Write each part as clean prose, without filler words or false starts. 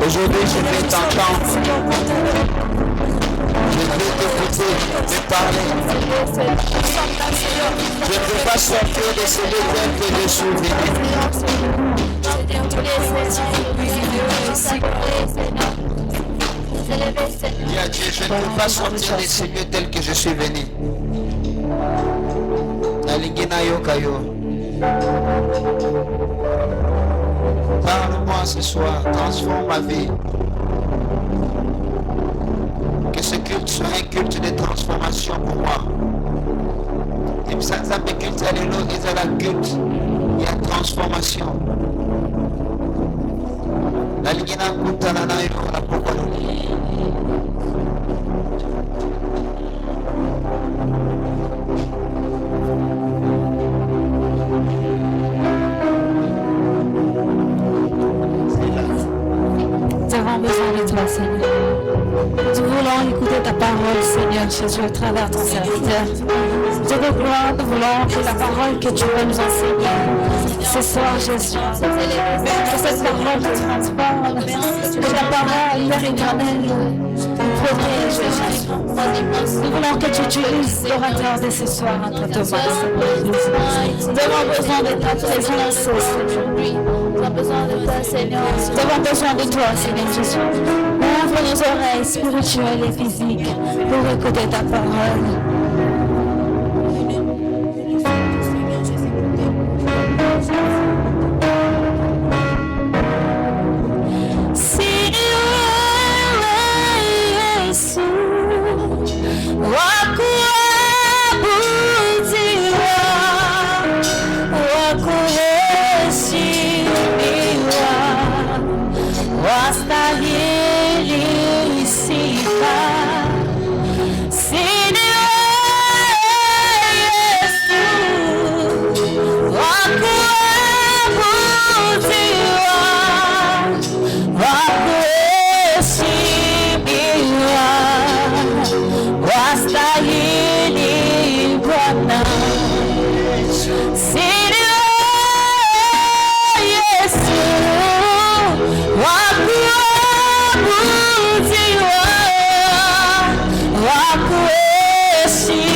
Aujourd'hui, je vais t'entendre. Je vais t'écouter, te parler. Je ne veux pas sortir de ce lieu que je suis venu. Dis à Dieu, je ne peux pas sortir de ce lieu tel que je suis venu. Nalingina yokayo. Parle-moi ce soir, transforme ma vie. Que ce culte soit un culte de transformation pour moi. Et ça s'appelle culte à l'élo, et à la culte, il y a transformation. La ligina kutanana yo la pokolo. Nous avons besoin de toi, Seigneur. Nous voulons écouter ta parole, Seigneur Jésus, à travers ton serviteur. Dieu de gloire, nous voulons que la parole que tu veux nous enseigner ce soir, Jésus, que cette parole te transforme, que la parole, Père éternel, provient, Jésus. Nous voulons que tu utilises l'orateur de ce soir entre tes mains, Seigneur Jésus. Nous avons besoin de ta présence, Seigneur. Nous avons besoin de toi, Seigneur. Nous avons besoin de toi, Seigneur Jésus. Ouvre nos oreilles spirituelles et physiques pour écouter ta parole. See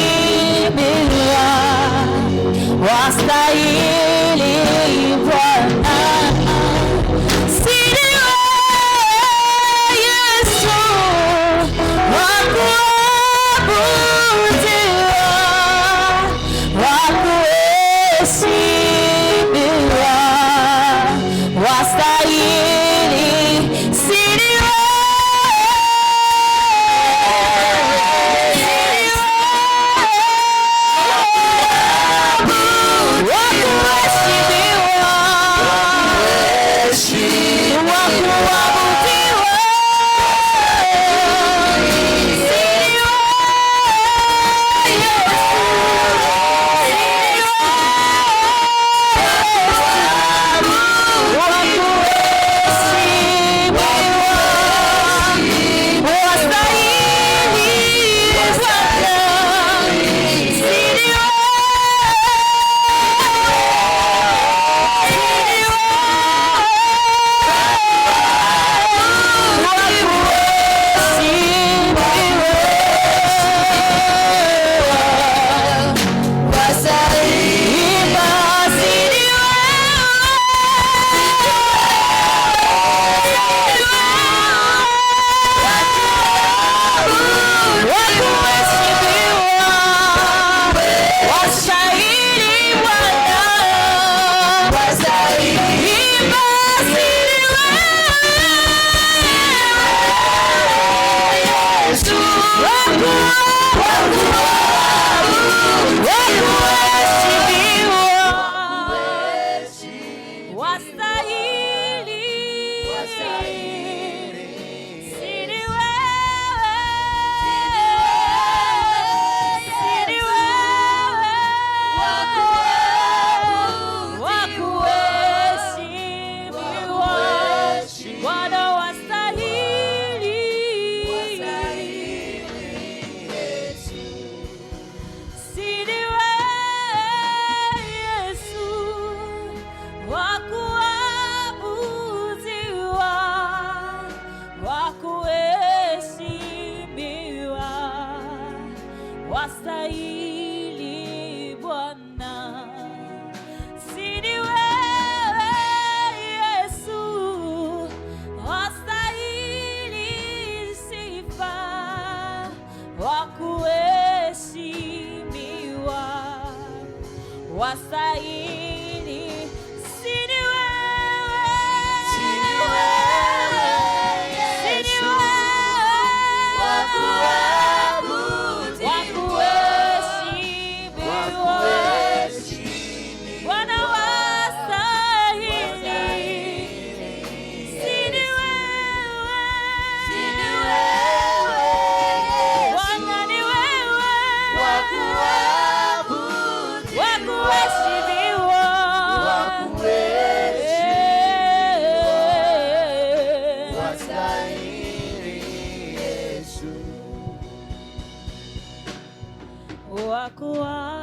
wastahili.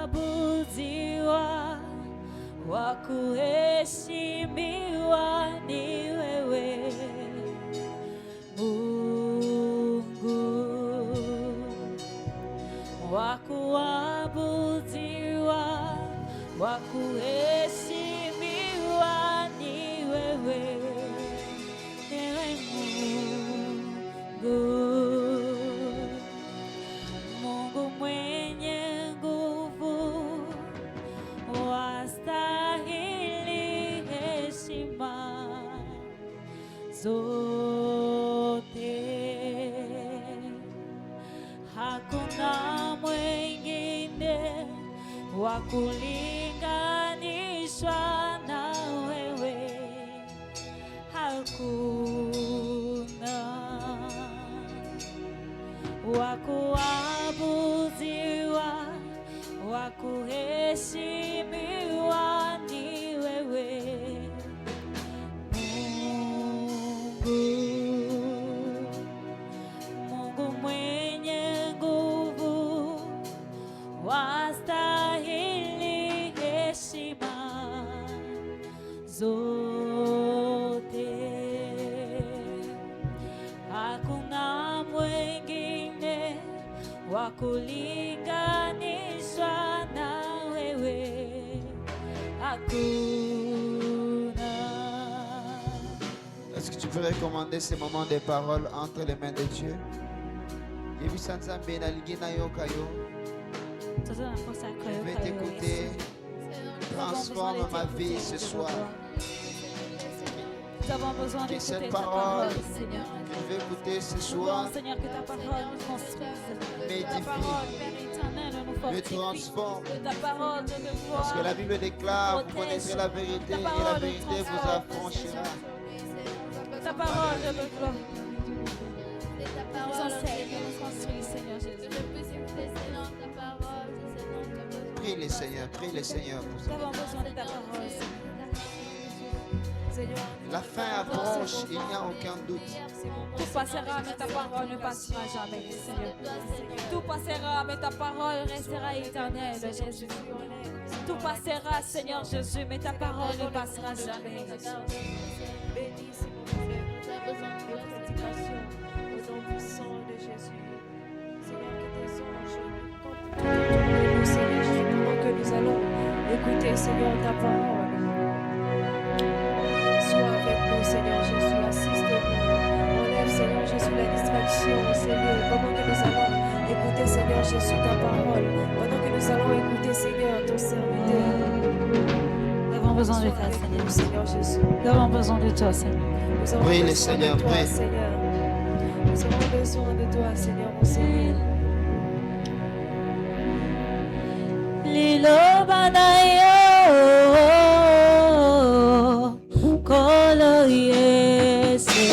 Wakuabudiwa, wakuheshimiwa ni wewe Mungu. Wakuabudiwa, wakuheshimiwa ni wewe Mungu. Zote hakuna mwingine wa kulinganishwa na wewe, hakuna wa kuabudiwa, wa kuheshimiwa ni wewe Mungu mwenye nguvu, wastahili heshima zote. Hakuna mwingine wa kulinganishwa na wewe, hakuna. Est-ce que tu peux recommander ces moments de parole entre les mains de Dieu? Je vais t'écouter. Transforme ma vie ce soir. Nous avons besoin Que d'écouter cette ta parole parole, Seigneur. que je vais écouter ce Nous soir voulons, Seigneur, que ta parole nous construise. Que ta m'édifie, parole, Père éternel, nous me fortifie. transforme. Que ta parole de Parce que la gloire. Bible déclare, vous connaîtrez la vérité et la vérité vous affranchira. Ta parole de gloire. Nous enseigne, nous construis, Seigneur Jésus. Prie le Seigneur pour Nous ça. avons besoin de ta parole, Seigneur. La fin approche, il n'y a aucun doute. Tout passera, mais ta parole ne passera jamais, Seigneur. Tout passera, mais ta parole restera éternelle, Jésus. Tout passera, Seigneur Jésus, mais ta parole ne passera jamais. Bénis, Seigneur, ta prédication au nom puissant de Jésus. Seigneur, que tes anges nous, Seigneur Jésus, pendant que nous allons écouter, Seigneur, ta parole. Sois avec nous, Seigneur Jésus, assiste-nous. Enlève, Seigneur Jésus, la distraction, Seigneur. Pendant que nous allons écouter, Seigneur Jésus, ta parole. Pendant que nous allons écouter, Seigneur, ton serviteur. Nous avons besoin de toi, Seigneur Jésus. Nous avons besoin de toi, Seigneur. Nous avons Prie le besoin Seigneur, de toi, prie. Seigneur. Nous avons besoin de toi, Seigneur, mon Seigneur. Liloba na yo, kolo yese,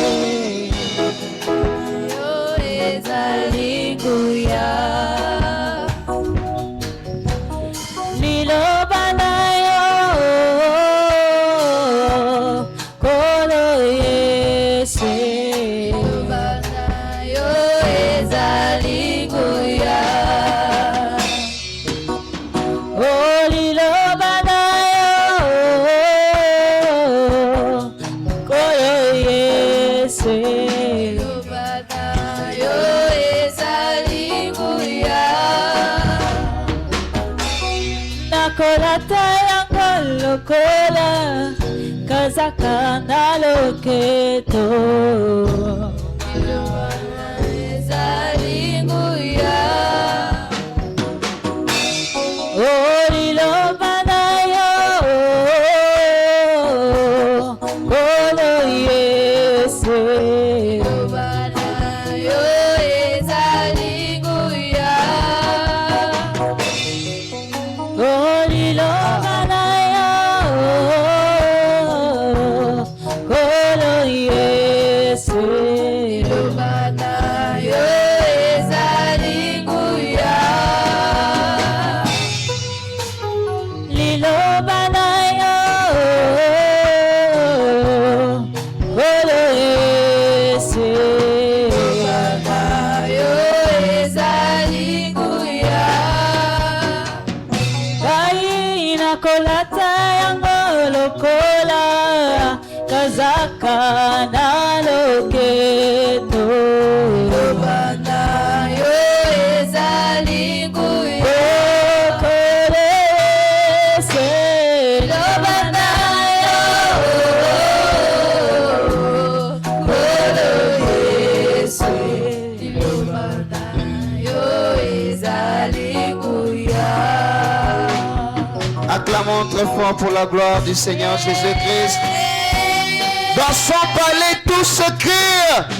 yo ezali nguya. Liloba na yo, kolo yese, yo ezali nguya. Nakolata yango lokola kazaka na loketo. Ezali nguya. Oh, liloba na Acclamons très fort pour la gloire du Seigneur Jésus-Christ. Dans son palais, tout s'écrit.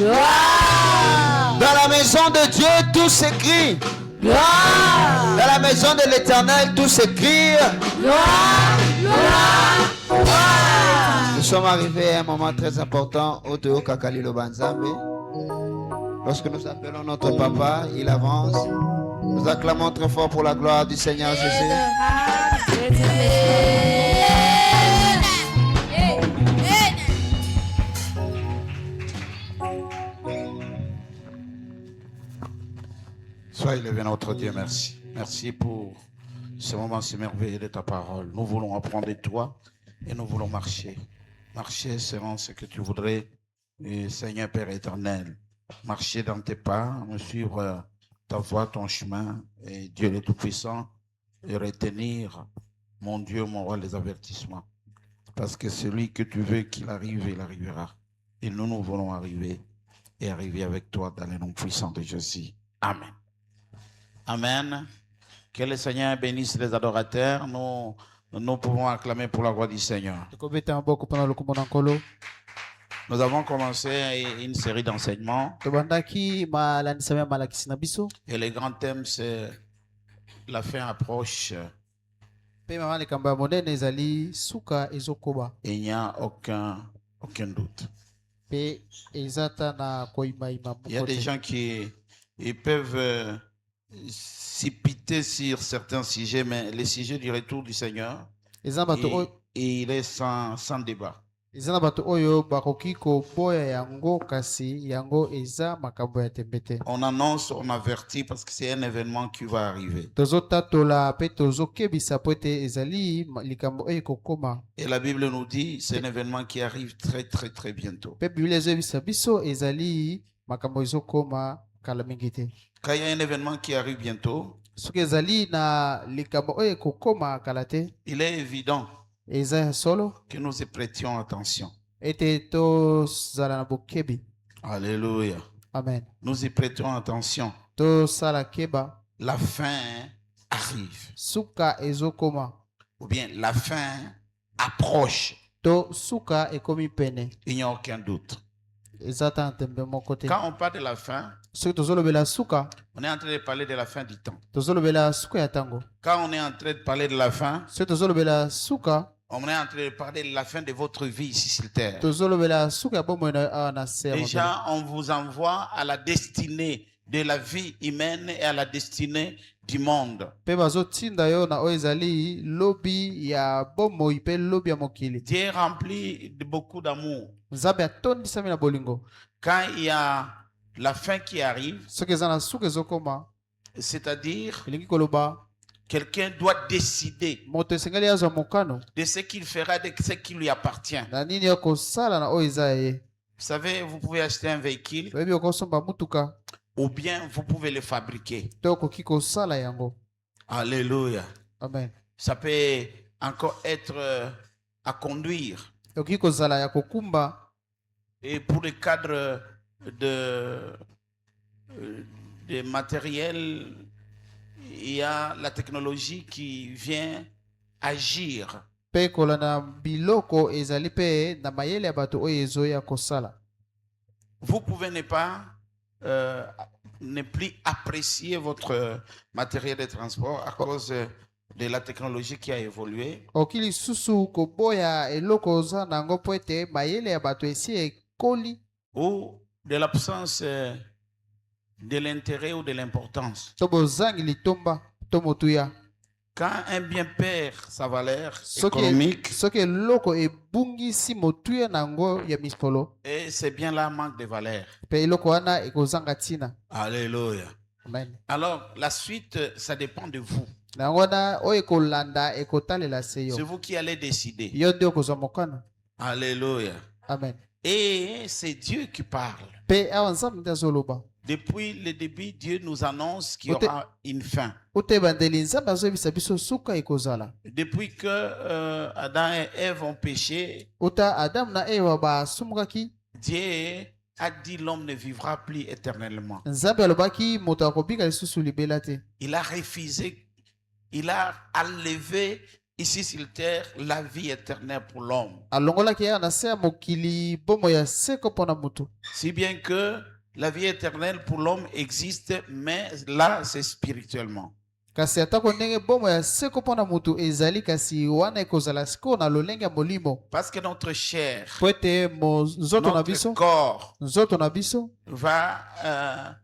Dans la maison de Dieu, tout s'écrit. Dans la maison de l'Éternel, tout s'écrit. Nous sommes arrivés à un moment très important au Théo Kakalilo Banzambe. Lorsque nous appelons notre papa, il avance. Nous acclamons très fort pour la gloire du Seigneur Jésus. Sois élevé notre Dieu, merci. Merci pour ce moment si merveilleux de ta parole. Nous voulons apprendre de toi et nous voulons marcher. Marcher selon ce que tu voudrais, Seigneur Père éternel. Marcher dans tes pas, suivre ta voie, ton chemin, et Dieu le Tout-Puissant, et retenir, mon Dieu, mon roi, les avertissements. Parce que celui que tu veux qu'il arrive, il arrivera. Et nous voulons arriver et arriver avec toi dans le nom puissant de Jésus. Amen. Amen. Que le Seigneur bénisse les adorateurs. Nous pouvons acclamer pour la gloire du Seigneur. Nous avons commencé une série d'enseignements. Et le grand thème, c'est la fin approche. Et il n'y a aucun doute. Il y a des gens qui peuvent s'y piter sur certains sujets, mais le sujet du retour du Seigneur, il est sans débat. On annonce, on avertit parce que c'est un événement qui va arriver. Et la Bible nous dit c'est un événement qui arrive très très très bientôt. Quand il y a un événement qui arrive bientôt, il est évident que nous y prêtions attention. Alléluia. Amen. Nous y prêtons attention. La fin arrive. Ou bien la fin approche. Il n'y a aucun doute. Quand on parle de la fin, on est en train de parler de la fin du temps. Quand on est en train de parler de la fin, on est en train de parler de la fin de votre vie ici sur terre. Déjà, on vous envoie à la destinée de la vie humaine et à la destinée du monde. Dieu est rempli de beaucoup d'amour. Quand il y a la fin qui arrive, c'est-à-dire quelqu'un doit décider de ce qu'il fera, de ce qui lui appartient. Vous savez, vous pouvez acheter un véhicule ou bien vous pouvez le fabriquer. Alléluia. Amen. Ça peut encore être à conduire. Et pour le cadre de matériel, il y a la technologie qui vient agir. Vous pouvez ne plus apprécier votre matériel de transport à cause de la technologie qui a évolué. Ou de l'absence de l'intérêt ou de l'importance. Quand un bien perd sa valeur économique, et c'est bien là manque de valeur. Alléluia. Amen. Alors la suite, ça dépend de vous. C'est vous qui allez décider. Alléluia. Amen. Et c'est Dieu qui parle. Depuis le début, Dieu nous annonce qu'il y aura une fin. Depuis que Adam et Ève ont péché, Dieu a dit l'homme ne vivra plus éternellement. Il a refusé, il a enlevé ici sur terre la vie éternelle pour l'homme. alongolaki ye na se ya mokili bomoi ya seko mpo na mutu. Si bien que la vie éternelle pour l'homme existe, mais là c'est spirituellement. Kasi atako ndenge bomoi ya seko mpo na mutu ezali, kasi wana ekozala sikoyo na lolenge ya molimo. Parce que notre chair, Po ete nzoto na notre biso, corps nzoto na biso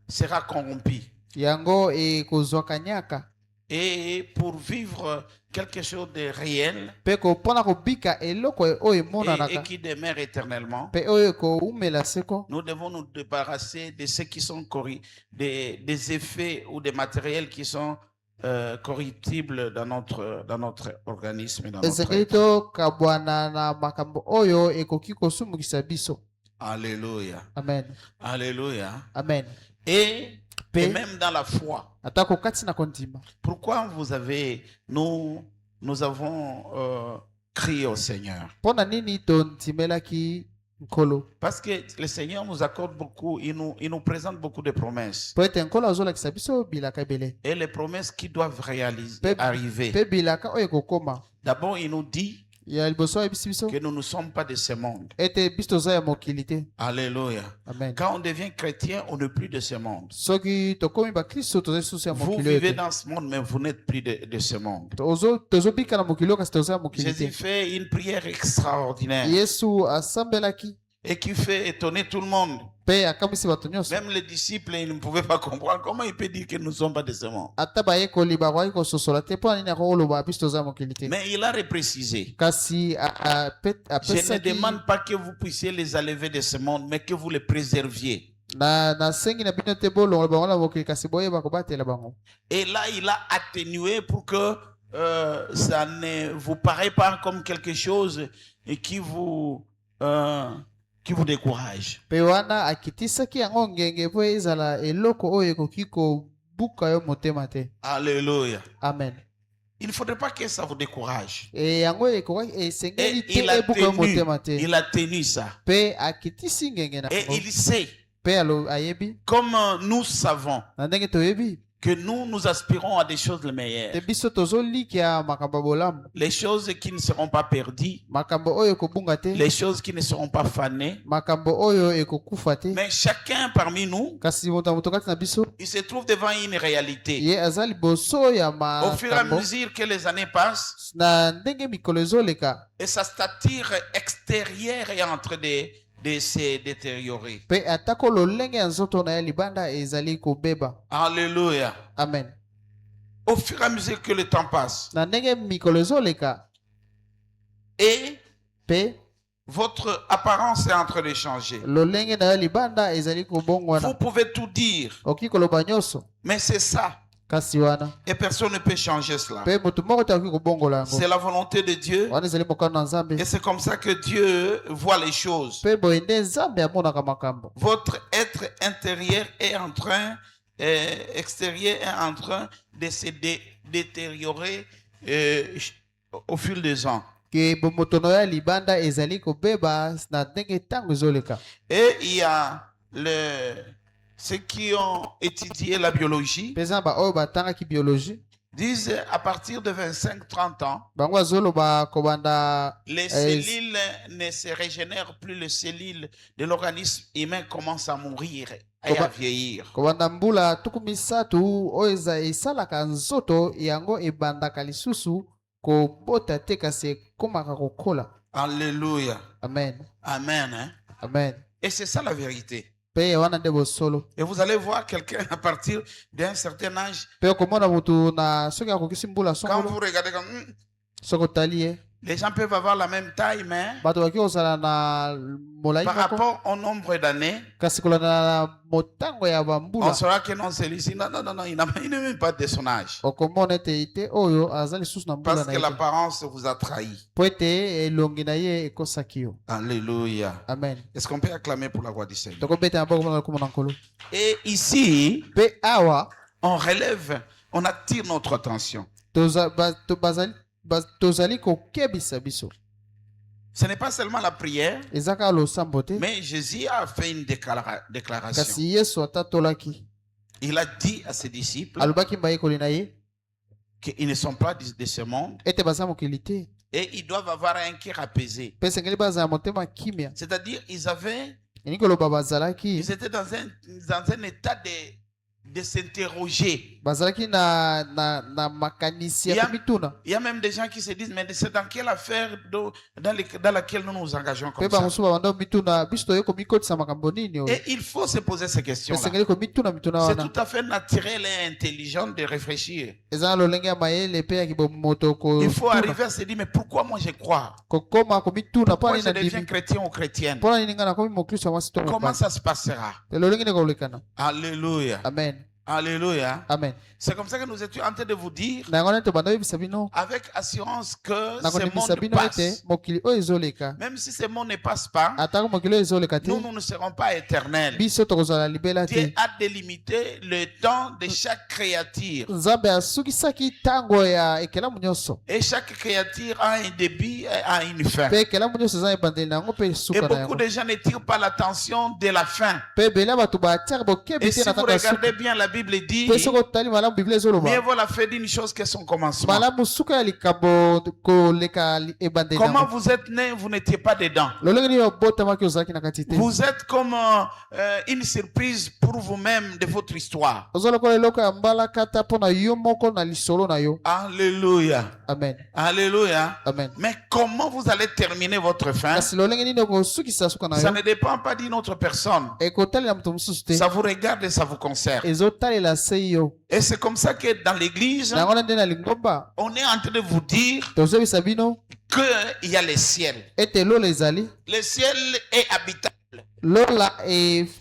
sera corrompu. yango ekozwaka nyaka. Et pour vivre quelque chose de réel Pe mpona kobika eloko oyo et emonanaka qui demeure éternellement, pe oyo ekoumela seko, nous devons nous débarrasser de ceux qui sont des effets ou des matériels qui sont corruptibles dans notre organisme et dans notre ezali être. tokabwana na makambo oyo ekoki kosumukisa biso. Alléluia. Amen. Alléluia. Amen. Et Pe même dans la foi. atako kati na kondima. Pourquoi nous avons crié au Seigneur? Mpona nini tondimelaki nkolo? Parce que le Seigneur nous accorde beaucoup, il nous présente beaucoup de promesses. Po ete nkolo azolakisa biso bilaka ebele Et les promesses qui doivent arriver. pe bilaka oyo ekokoma. D'abord, il nous dit Ya liboso ayebisi biso que nous ne sommes pas de ce monde. ete biso toza ya mokili te. Alléluia. Amen. Quand on devient chrétien, on n'est plus de ce monde. Soki tokomi bakristo toza lisusu ya Vous mokili oyo vivez te. dans ce monde, mais vous n'êtes plus de ce monde. Tozobika na mokili oyo kasi toza ya mokili Jésus te. fait une prière extraordinaire Yesu asambelaki et qui fait étonner tout le monde. pe akamwisi bato nyonso. Même les disciples, ils ne pouvaient pas comprendre comment il peut dire que nous ne sommes pas de ce monde. Ata bayekoli bakoki kososola te mpona nini akokoloba biso toza ya mokili te. Mais il a reprécisé. Kasi Je ne apesaki demande pas que vous puissiez les enlever de ce monde, mais que vous les préserviez. nasengi na bino te bolongola bango na mokili, kasi boyeba kobatela bango. Et là, il a atténué pour que ça ne vous paraît pas comme quelque chose qui vous décourage. Pe wana akitisaki yango ngenge po ezala eloko oyo ekoki kobuka yo motema te. Alléluia. Amen. Il ne faudrait pas que ça vous décourage. E yango ekoki esengeli Et te il a ebuka yo motema te. tenu ça. Pe akitisi ngenge na Et yango. il sait, Pe ayebi comme nous savons, na ndenge toyebi que nous aspirons à des choses les meilleures. te biso tozolikia makambo ya bolamu, Les choses qui ne seront pas perdues, makambo oyo ekobunga te, les choses qui ne seront pas fanées. makambo oyo ekokufa te. Mais chacun parmi nous, Kasi moto moto kati na biso il se trouve devant une réalité. ye aza liboso ya Au fur et à makambo mesure que les années passent, na ndenge mikolo ezoleka, et sa stature extérieure est en train de se détériorer. pe atako lolenge ya nzoto na ye libanda ezali kobeba. Alléluia. Amen. Au fur et à mesure que le temps passe, Na ndenge mikolo ezoleka, et pe votre apparence est en train de changer. lolenge na yo libanda ezali Vous kobongwana. pouvez tout dire, Oki koloba nyonso, mais c'est ça. kasi wana Et personne ne peut changer cela. pe motu moko te akoki kobongola yango. C'est la volonté de Dieu. Wana ezali mokano na Nzambe. Et c'est comme ça que Dieu voit les choses. Pe boye nde Nzambe amonaka makambo. Votre être intérieur est en train, extérieur est en train de se détériorer au fil des ans. Ke bomoto na yo ya libanda ezali kobeba na ndenge ntango ezoleka. Et il y a ceux qui ont étudié la biologie Peza ba oyo batangaki biologie, disent à partir de 25-30 ans, bango azoloba kobanda les cellules ne se régénèrent plus, les cellules de l'organisme humain commencent à mourir et à vieillir. kobanda mbula tuku misatu oyo esalaka nzoto yango ebandaka lisusu kobota te kasi ekomaka kokola. Alléluia. Amen. Amen. Hein? Amen. Et c'est ça la vérité. Pe wana nde bosolo. Et vous allez voir quelqu'un à partir d'un certain âge, Pe okomona mutu na soki akokisi mbula quand songolo, vous regardez comme soki otali ye, les gens peuvent avoir la même taille, mais bato baki kozala na molai par moko, rapport au nombre d'années, kasi kolanda na motango ya on bambula saura que non, celui-ci, non, il n'est même pas de son âge. okomona ete ite oyo aza lisusu na mbula Parce na que ye te. l'apparence vous a trahi. Po ete elongi na ye ekosaki yo. Alléluia. Amen. Est-ce qu'on peut acclamer pour la voix du Seigneur? Tokobeta na boko na komona nkolo. Et ici, Pe awa on relève, on attire notre attention. tozali kokebisa biso. Ce n'est pas seulement la prière, Ezaka losambo te, mais Jésus a fait une déclaration. kasi Yesu atatolaki. Il a dit à ses disciples, Alobaki mbayekoli na ye, qu'ils ne sont pas de ce monde ete baza mokili te et ils doivent avoir un cœur apaisé. mpe esengeli bazala motema kimia C'est-à-dire, elingi koloba bazalaki ils étaient dans un état de s'interroger. bazalaki na makanisi ya komituna Il y a même des gens qui se disent, mais c'est dans quelle affaire dans laquelle nous nous engageons mpe comme ça? bamosusu babanda komituna biso toye komikotisa makambo nini oyo Et il faut se poser ces questions-là. esengeli komituna mituna C'est wana tout à fait naturel et intelligent de réfléchir. eza na lolenge ya mayele mpe ya kibomoto Il faut arriver à se dire, mais pourquoi moi je crois? kokoma komituna mpo Pourquoi nini je na deviens ndimi chrétien ou chrétienne? mpo na nini ngai nakomi mokristo ya mwasi to Comment mobali ça se passera? lolenge nde kolekana Alléluia. amen Alléluia. amen C'est comme ça que nous étions en train de vous dire na yango nde tobanda oyebisa bino avec assurance que na ce kondimisa monde bino ete passe. mokili oyo ezoleka Même si ce monde ne passe pas, atako mokili oyo ezoleka te nous ne serons pas éternels. biso tokozala libela Dieu te a délimité le temps de chaque créature. nzambe asukisaki ntango ya ekelamu nyonso Et chaque créature a un début et a une fin. mpe ekelamu nyonso eza na ebandeli na yango mpe Et esuka na beaucoup yango de gens ne tirent pas l'attention de la fin. mpe ebele ya bato batiaka bokebi Et te si na vous kaka ya suka regardez bien, la Bible dit, mpe soki otali malamu biblia mieux ezoloba vaut la fin d'une chose que son commencement. malamu suka ya likambo koleka ebandeli na Comment yango vous êtes né, vous n'étiez pas dedans. lolenge nini obotamaki ozalaki na kati te Vous êtes comme une surprise pour vous-même de votre histoire. oza lokola eloko ya mbalakata mpo na yo moko na lisolo na yo Alléluia. amen Alléluia. amen Mais comment vous allez terminer votre fin? kasi lolenge nini okosukisa suka na Ça yo ne dépend pas d'une autre personne. ekotalela moto mosusu te Ça vous regarde et ça vous concerne. ezotalela se yo Et c'est comme ça que dans l'église, na yango na nde na lingomba on est en train de vous dire tozobisa bino qu'il y a le ciel. ete lola ezali Le ciel est habitable. lola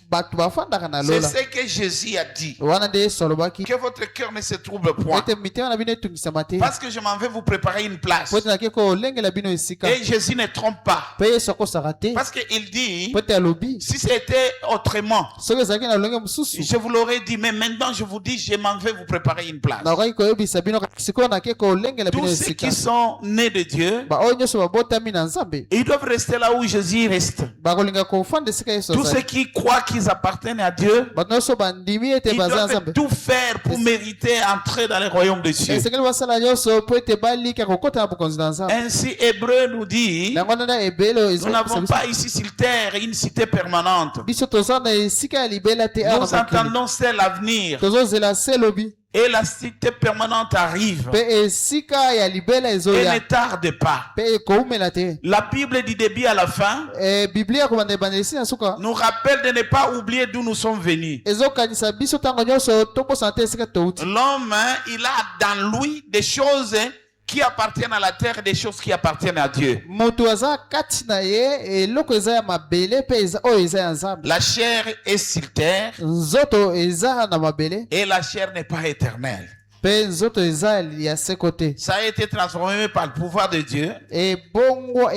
bato bafandaka na C'est lola ce que Jésus a dit. wana nde yesu alobaki Que votre cœur ne se trouble point. ete mitema na bino etungisama te Parce que je m'en vais vous préparer une place. po ete nake kolengela bino esika Et Jésus ne trompe pas. mpe yesu akosaka te Parce qu'il dit, po ete alobi si c'était autrement, soki ezalaki na lolenge mosusu je vous l'aurais dit, mais maintenant je vous dis, je m'en vais vous préparer une place. nakokaki koyebisa bino sikoyo nake kolengela bino Tous ceux esika qui sont nés de Dieu, baoyo nyonso babotami na nzambe ils doivent rester là où Jésus reste. bakolinga kofanda esika yesu Tous ceux azali qui croient qu'ils appartiennent à Dieu, bato nyonso bandimi ete ils baza na doivent nzambe tout faire pour mériter entrer dans le royaume de Dieu. esengeli basala nyonso po ete balika kokota na bokonzi na nzambe Ainsi, Hébreu nous dit, yango nana ebele oyo nous n'avons pas ici sur terre une cité permanente. biso toza na esika ya libela te awa Nous na mokili. entendons c'est l'avenir. tozozela se elobi Et la cité permanente arrive. mpe esika ya libela Et ne ezoya tarde pas. mpe ekoumela te La Bible du début à la fin biblia kobanda ebandeli esi na suka nous rappelle de ne pas oublier d'où nous sommes venus. ezokanisa biso ntango nyonso tobosana te esika touti L'homme, il a dans lui des choses qui appartiennent à la terre et des choses qui appartiennent à Dieu. moto aza kati na ye eloko eza ya mabele mpe oyo eza ya nzambe La chair est sur terre nzoto eza na mabele et la chair n'est pas éternelle. mpe nzoto eza ya seko te Ça a été transformé par le pouvoir de Dieu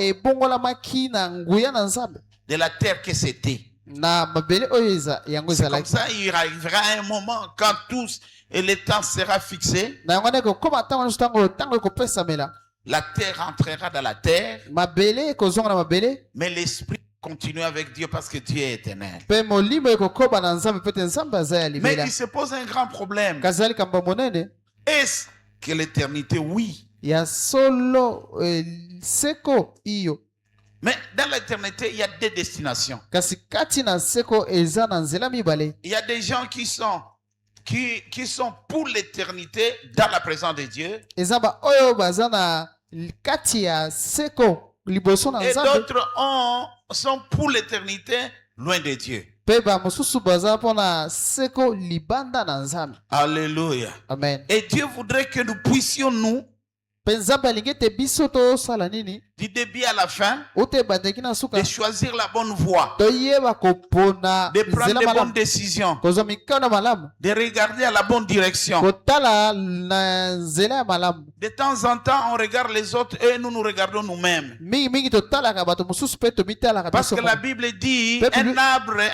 ebongolamaki na nguya na nzambe de la terre que c'était. na mabele oyo yango C'est comme ezalaki ça, il arrivera un moment quand tous et le temps sera fixé. na yango nde ekokóma ntango nyonso ntango ekopesamela La terre entrera dans la terre, mabele ekozonga na mabele mais l'esprit continue avec Dieu parce que Dieu est éternel. mpe molimo ekokóma na nzambe mpe ete nzambe aza ya Mais libela il se pose un grand problème. kasi ezali likambo monene Est-ce que l'éternité? Oui. ya solo seko iyo Mais dans l'éternité, il y a deux destinations. kasi kati na seko eza na nzela mibale Il y a des gens qui sont pour l'éternité dans la présence de Dieu. eza baoyo baza na kati ya seko liboso na Et nzambe d'autres sont pour l'éternité loin de Dieu. mpe bamosusu baza mpona seko libanda na nzambe Alléluia. amen Et Dieu voudrait que nous puissions, nous, mpe nzambe alingi ete biso tosala nini du début à la fin, uta ebandeki na suka de choisir la bonne voie, toyeba kopona de prendre nzela de bonnes malamu décisions, kozwa mikano malamu de regarder à la bonne direction. kotala na nzela ya malamu De temps en temps, on regarde les autres et nous nous regardons nous-mêmes. mingimingi totalaka bato mosusu mpe tomitalaka Parce biso que la Bible dit, Peuple-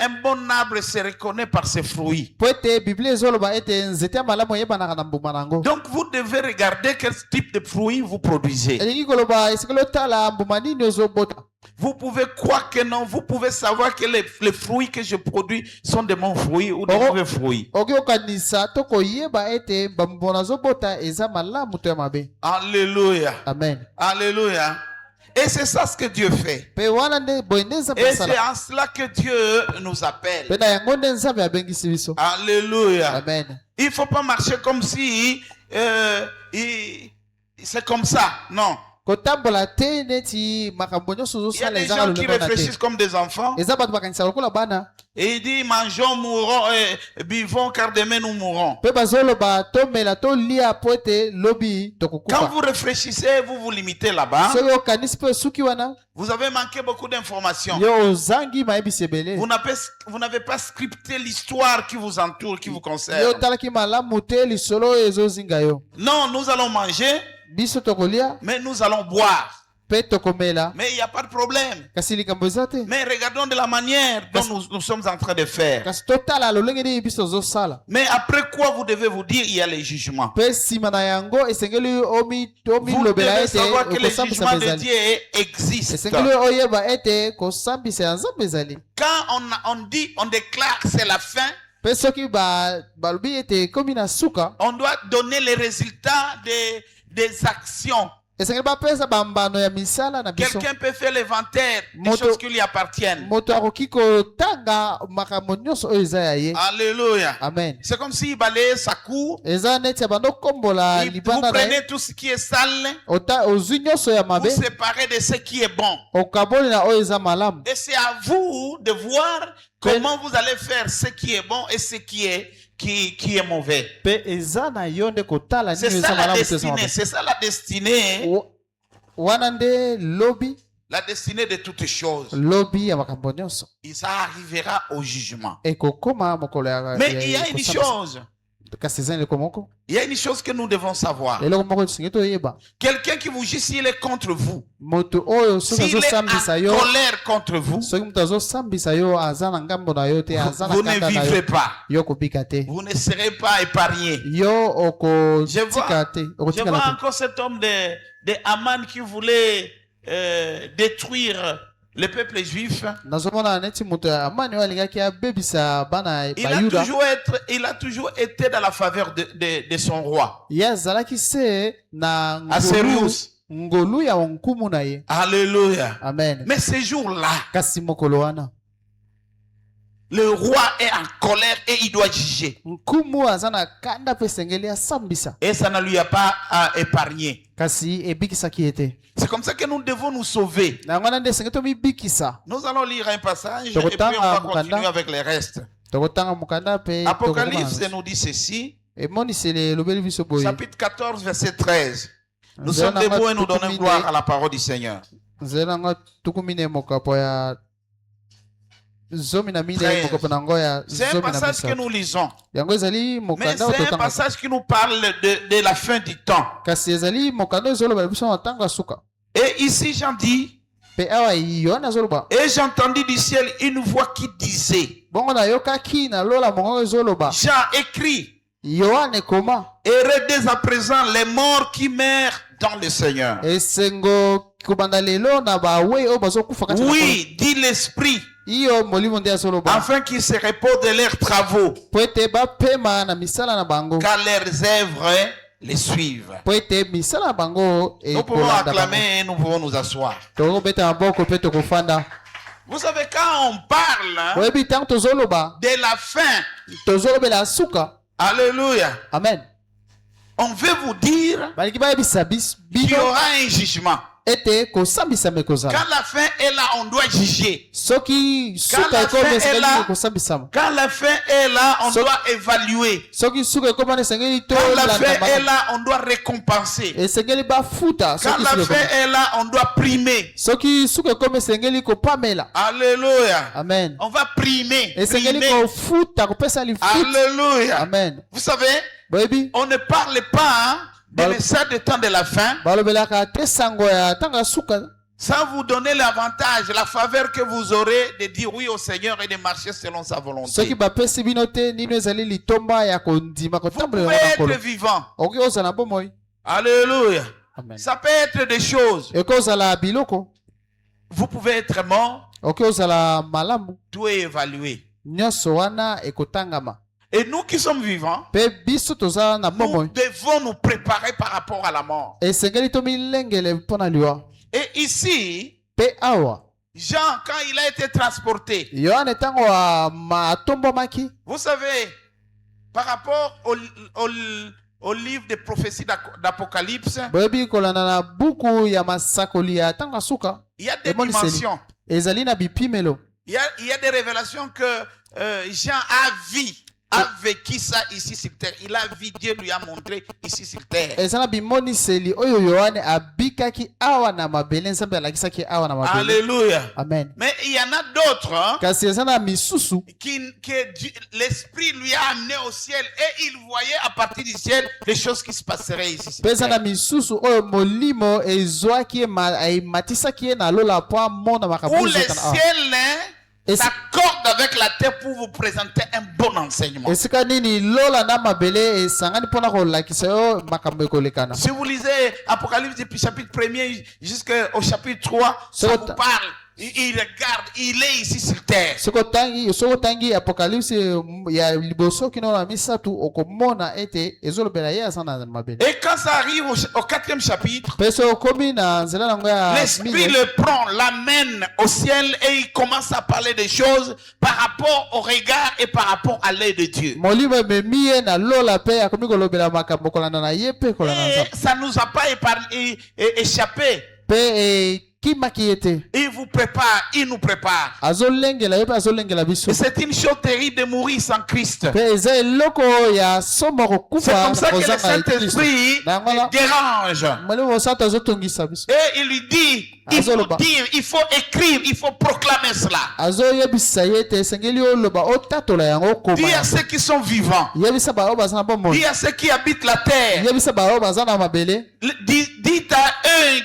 un bon arbre se reconnaît par ses fruits. po ete biblia ezoloba ete nzete ya malamu eyebanaka na mbuma na yango Donc vous devez regarder quel type de fruits vous produisez. elingi koloba esengeli otala mbuma nini ozobota Vous pouvez croire que non, vous pouvez savoir que les fruits que je produis sont de bons fruits ou de mauvais fruits. okoki kokanisa to koyeba ete bambuma nazobota eza malamu to ya mabe. Alléluia. Amen. Alléluia. Et c'est ça ce que Dieu fait. Pe wana nde boye nde nzambe Et c'est asala. en cela que Dieu nous appelle. Pe na yango nde nzambe abengisi biso. Alléluia. Amen. Il ne faut pas marcher comme si c'est comme ça. Non. Kotambola te neti makambo nyonso Il y a ozosala des ezaka gens qui lolenge wana réfléchissent te. comme des enfants. Eza bato bakanisaka lokola bana. Et il dit, mangeons, mourons, buvons, car demain nous mourrons. Pe bazoloba tomela tolia po ete lobi Quand tokokufa. vous réfléchissez, vous vous limitez là-bas. Soki okanisi mpe suki wana Vous avez manqué beaucoup d'informations. yo ozangi mayebisi ebele. Vous n'avez pas scripté l'histoire qui vous entoure, qui vous Yo concerne. talaki malamu te lisolo oyo ezozinga yo. Non, nous allons manger, Biso tokolia mais nous allons boire. pe tokomela Mais il n'y a pas de problème. kasi likambo eza te. Mais regardons de la manière dont nous sommes en train de faire. Kasi totala lolenge nini biso tozosala. Mais après quoi vous devez vous dire, il y a les jugements. Pe nsima na yango esengeli Vous omilobela devez ete savoir que les okosambisa jugements de ezali. Dieu existent. Esengeli oyeba ete kosambisa ya nzambe ezali. Quand on dit, on déclare que c'est la fin, Pe soki balobi ete ekomi na suka on doit donner les résultats des actions. esengeli bapesa bambano ya misala na biso. Quelqu'un peut faire l'inventaire des Moto- choses qui lui appartiennent. Moto akoki kotanga makambo nyonso oyo eza ya ye. Alléluia. Amen. C'est comme s'il balayait sa cour. Eza neti abanda okombola Vous libanda na ye. prenez tout ce qui est sale, Ozwi nyonso ya vous mabe séparez de ce qui est bon. okaboli na oyo eza malamu. Et c'est à vous de voir comment vous allez faire ce qui est bon et ce qui est mauvais. Pe eza na yo nde kotala C'est nini ça eza la malamu to eza destinée. mabe. C'est ça la destinée. Wana nde lobi La destinée de toutes choses. lobi ya makambo nyonso Et ça arrivera au jugement. ekokoma mokolo ya Mais il y a une chose. kasi eza eloko moko Il y a une chose que nous devons savoir. eloko moko tosengi toyeba Quelqu'un qui vous juge s'il est contre vous, moto oyo soki s'il est azosambisa en yo colère contre vous, soki moto azosambisa yo aza na ngambo na yo te aza na vous ne kanda na vivrez yo pas. yo kobika te Vous ne serez pas épargné. yo okotika te Je okotikala vois te. encore cet homme de Haman qui voulait détruire le peuple juif. nazomona neti moto ya amani oyo alingaki abebisa bana Il a bayuda toujours été dans la faveur de son roi. ye azalaki se na Aserius. ngolu ya nkumu na ye. Alléluia. Amen. Mais ce jour-là, Kasi mokolo wana le roi est en colère et il doit juger. nkumu aza na kanda mpe esengeli asambisa Et ça ne lui a pas épargné. kasi ebikisaki ye te. C'est comme ça que nous devons nous sauver. na yango wana nde esengeli tomibikisa. Nous allons lire un passage et puis Tokotanga on va mukanda. continuer avec les restes. tokotanga mokanda mpe Apocalypse nous dit ceci, emoniseli elobeli biso boye. chapitre 14, verset 13. Nous Nzela sommes nanga debout et nous donnons tukumine- gloire à la parole du Seigneur. nzela nanga tukumine mokapo ya zomi na mine 13. mokapo na yango ya C'est un zomi na passage que misato. nous lisons. yango ezali Mais mokanda oyo c'est un totangaka. passage qui nous parle de la fin du temps. kasi ezali mokanda oyo ezolobela biso na ntango ya suka. Et ici, Jean dit, mpe awa yohane azoloba et j'entendis du ciel une voix qui disait, bongo nayokaki na lola mongo ezoloba Jean écrit, yohane koma heureux dès à présent les morts qui meurent dans le Seigneur. esengo kobanda lelo na bawei oyo bazokufa kati na Oui, dit l'Esprit, iyo molimo nde azoloba afin qu'ils se reposent de leurs travaux, po ete bapema na misala na bango car leurs œuvres les suivent. po ete misala na bango Nous pouvons ekolanda bango. acclamer et nous pouvons nous asseoir. tokobeta maboko mpe tokofanda. Vous savez, quand on parle oyebi ntango tozoloba de la fin, tozolobela suka. alléluia, Amen. on veut vous dire balingi bayebisa qu'il y bino aura un jugement. ete kosambisama ekozala. Quand la fin est là, on doit juger. soki Quand suka la fin ekoma est esengeli là- kosambisama. Quand la fin est là, on So- doit évaluer. soki suka ekoma na esengeli Quand la tolanda fin est malamu. là, on doit récompenser. esengeli bafuta Quand soki la suka fin ekoma. est là, on doit primer. soki suka ekoma esengeli kopamela. Alléluia. Amen. On va primer. esengeli primer. kofuta kopesa lifuta. Alléluia. Amen. Vous savez, boyebi on ne parle pas de Bal- message de temps de la fin balobelaka te sango ya ntango ya suka sans vous donner l'avantage, la faveur que vous aurez de dire oui au Seigneur et de marcher selon sa volonté. soki bapesi bino te nino ezali litomba ya kondima Vous kotambolela pouvez na être nkolo. vivant. okoki kozala bomoi. Alléluia. Amen. Ça peut être des choses. ekozala biloko vous pouvez être mort, okoki ozala malamu tout est évalué. nyonso wana ekotangama. Et nous qui sommes vivants, Mpe biso toza na nous bomoi devons nous préparer par rapport à la mort. esengeli tomilengele mpo na liwa. Et ici, Mpe awa Jean, quand il a été transporté, yohane ntango atombamaki, vous savez, par rapport au livre des prophéties d'Apocalypse, boyebi kolanda na buku ya masakoli ya ntango ya suka, il y a des Emoniseli. dimensions. ezali na bipimelo. Il y a des révélations que Jean a vécu ça ici sur terre. Il a vu, Dieu lui a montré ici sur terre. eza na bimoniseli oyo yohane abikaki awa na mabele, nzambe alakisaki awa na mabele. Alléluia. Amen. Mais il y en a d'autres hein, Kasi eza na misusu l'esprit lui a amené au ciel et il voyait à partir du ciel les choses qui se passeraient ici sur mpe eza na terre. misusu oyo molimo ezwaki ematisaki ye na lola mpo amona makambo Où oyo le ezokana awa. ciel Et s'accorde avec la terre pour vous présenter un bon enseignement. esika nini lola na mabele esangani mpona kolakisa yo makambo ekolekana. Si vous lisez Apocalypse depuis chapitre 1er jusqu'au chapitre 3, ça C'est vous autant. parle. Il regarde, il est ici sur terre. soki otangi apocalypse ya liboso kino na misatu okomona ete ezolobela ye aza na mabele. Et quand ça arrive au 4e chapitre, Mpe so okomi na nzela nango ya l'esprit mine, le prend, l'amène au ciel et il commence à parler des choses par rapport au regard et par rapport à l'œil de Dieu. molimo ememi ye na lola mpe akomi kolobela makambo kolanda na ye mpe kolanda na Et nzambe. ça ne nous a pas échappé. Mpe ekimaki ye te. Il vous prépare, il nous prépare. Azolengela ye mpe azolengela biso. Et c'est une chose terrible de mourir sans Christ. Mpe eza eloko ya somo C'est kokufa comme ça que le kozanga ye Kristo. Saint-Esprit Na yango wana, dérange. molimo mosantu azotongisa biso. Et il lui dit, il faut Azoloba. dire, il faut écrire, il faut proclamer cela. azoyebisa ye ete esengeli oloba otatola yango okoma Dis à yango. ceux qui sont vivants, Yebisa baoyo baza na bomoi, dis à ceux qui habitent la terre, yebisa baoyo baza na mabele, dites à eux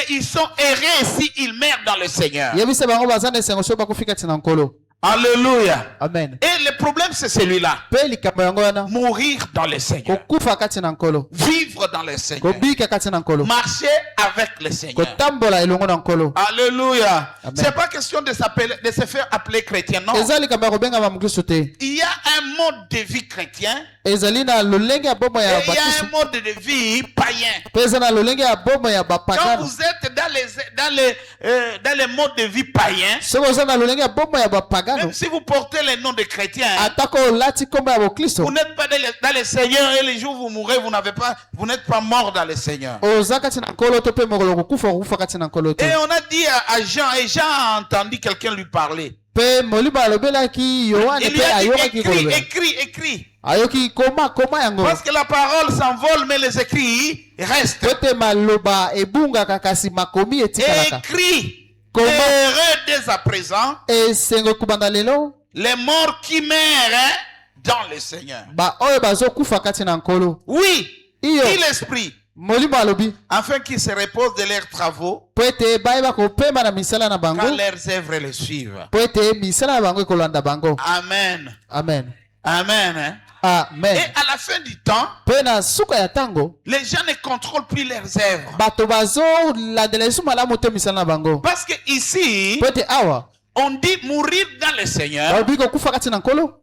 qu'ils sont errés s'ils meurent dans le Seigneur. yebisa bango baza na esengo soki bakofika tina nkolo. Alléluia. Amen. Et le problème, c'est celui-là. Mpe likambo yango wana Mourir dans le Seigneur. kokufa kati na nkolo, Vivre dans le Seigneur. kobika kati na nkolo, Marcher avec le Seigneur. kotambola elongo na nkolo. Alléluia. Amen. C'est pas question de se faire appeler chrétien, non. Eza likambo ya kobengama mokristo te. Il y a un mode de vie chrétien Ezali na lolenge ya bomoi et ya il y a bakristo, un mode de vie païen. mpe eza na lolenge ya bomoi ya Quand bapagano. vous êtes dans les modes de vie païens, Soki oza na lolenge ya bomoi ya bapagano, même si vous portez le nom de chrétien, atako olati kombo ya bokristo, vous n'êtes pas dans le Seigneur et les jours où vous mourrez, vous n'êtes pas mort dans le Seigneur. oza kati na nkolo to mpe mokolo kokufa kati na nkolo te. Et on a dit à Jean, et Jean a entendu quelqu'un lui parler. Mpe molimo alobelaki yohane Il lui mpe a dit ayokaki kolobela, écris. ayoki koma yango. Parce que la parole s'envole, mais les écrits restent. Po ete maloba ebungaka kasi makomi etikalaka. Écris. Comment? Heureux dès à présent Esengo kubanda lelo les morts qui meurent dans le Seigneur. baoyo bazokufa kati na nkolo. Oui, Iyo dit l'Esprit, molimo alobi afin qu'ils se reposent de leurs travaux, po ete bayeba kopema na misala na quand bango, leurs œuvres les suivent. po ete misala na bango ekolanda bango. Amen. Amen. Amen. Hein? Et Amen. à la fin du temps, Mpe na suka ya ntango les gens ne contrôlent plus leurs œuvres. bato bazolandela esu malamu te misala na bango. Parce que ici, Po ete awa on dit mourir dans le Seigneur balobi kokufa kati na nkolo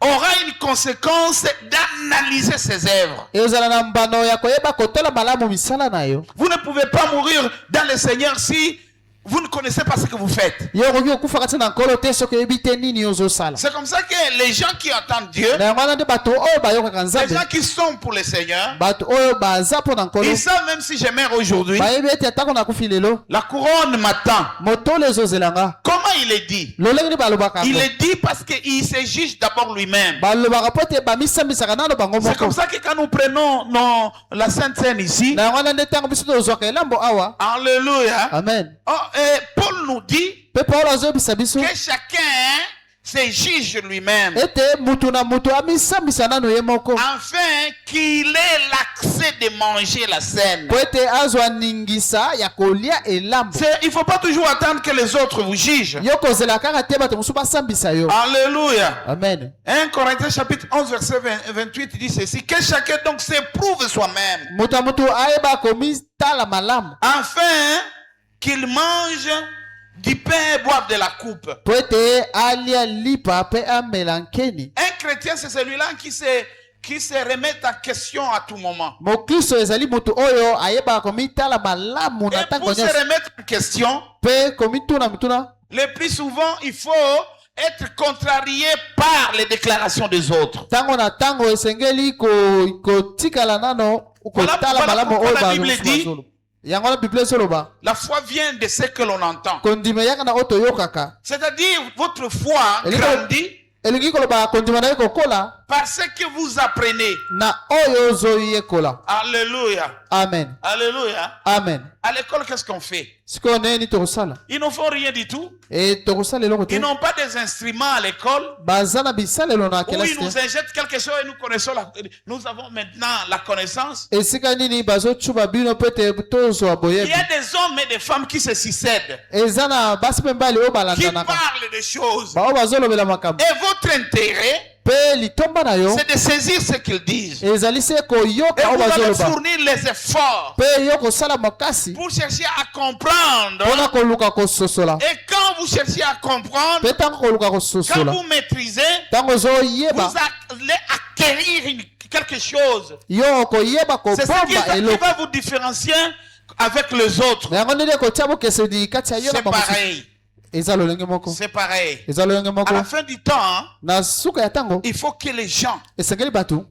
aura une conséquence d'analyser ses œuvres. ezala na mbano ya koyeba kotala malamu misala na yo. Vous ne pouvez pas mourir dans le Seigneur si vous ne connaissez pas ce que vous faites. Yo okoki kokufa kati na nkolo te soki oyebi te nini ozosala. C'est comme ça que les gens qui entendent Dieu, Na yango wana nde bato oyo bayokaka les nzambe, gens qui sont pour le Seigneur, bato oyo baza mpo na nkolo, ils savent même si je meurs aujourd'hui, bayebi ete atako nakufi lelo la couronne m'attend. motolo ezozelanga. Comment il est dit? Lolenge nde balobaka Il yango. est dit parce qu'il se juge d'abord lui-même. Balobaka po ete bamisambisaka nano bango C'est moko. comme ça que quand nous prenons la Sainte Seine ici, Na yango wana nde ntango biso tozwaka elambo awa. Alléluia. Amen. Oh, et Paul nous dit Mpe Paulo azoyebisa biso que chacun se juge lui-même, ete mutu na mutu amisambisa nano ye moko, afin qu'il ait l'accès de manger la scène. po ete azwa ningisa ya kolia elambo. Il ne faut pas toujours attendre que les autres vous jugent. Yo kozela kaka te bato mosusu basambisa yo. Alléluia. Amen. 1 Corinthiens chapitre 11 verset 28 dit ceci, que chacun donc s'éprouve soi-même, Mutu na mutu ayeba komitala malamu, afin qu'il mange du pain et boive de la coupe. po ete alia lipa mpe amela nkeni. Un chrétien, c'est celui-là qui se remet en question à tout moment. mokristo ezali motu oyo ayebaka komitala malamu na Et ntango pour se nyonso remettre en question, mpe komituna mituna. le plus souvent, il faut être contrarié par les déclarations des autres. ntango na ntango esengeli kotikala nano Voilà kotala malamu pourquoi oyo la Bible dit, bazolo. yango na bible ezoloba la foi vient de ce que l'on entend. kondima eyaka na oyo toyokaka. C'est-à-dire, votre foi Et les- grandit elingi koloba kondima na ye kokola par ce que vous apprenez. na oyo ozoyekola. Alléluia. Amen. Alléluia. Amen. À l'école, qu'est-ce qu'on fait? sikoyo neni tokosala Ils ne font rien du tout. e tokosala eloko te. Ils n'ont pas des instruments à l'école baza na bisalelo na où ils kelasi nous te. injectent quelque chose et nous connaissons nous avons maintenant la connaissance. esika nini bazocuba bino mpe te tozwa Il boyebi. y a des hommes et des femmes qui se succèdent, eza na basi mpe mbali oyo qui balandanaka parlent des choses. baoyo bazolobela makambo Et votre intérêt, mpe litomba na yo c'est de saisir ce qu'ils disent. Et ezali se koyoka oyo vous allez bazoloba fournir les efforts mpe yo kosala makasi pour chercher à comprendre. mpona koluka kososola. Et quand vous cherchez à comprendre, mpe ntango koluka quand kososola vous maîtrisez, ntango ozoyeba vous allez acquérir quelque chose. yo koyeba C'est ce qui kobomba eloko. va vous différencier avec les autres. na yango ndenge kotia bokeseni kati ya yo na C'est bamosusu. pareil. eza lolenge moko C'est pareil. eza lolenge À moko la fin du temps, na suka ya ntango il faut que les gens esengeli bato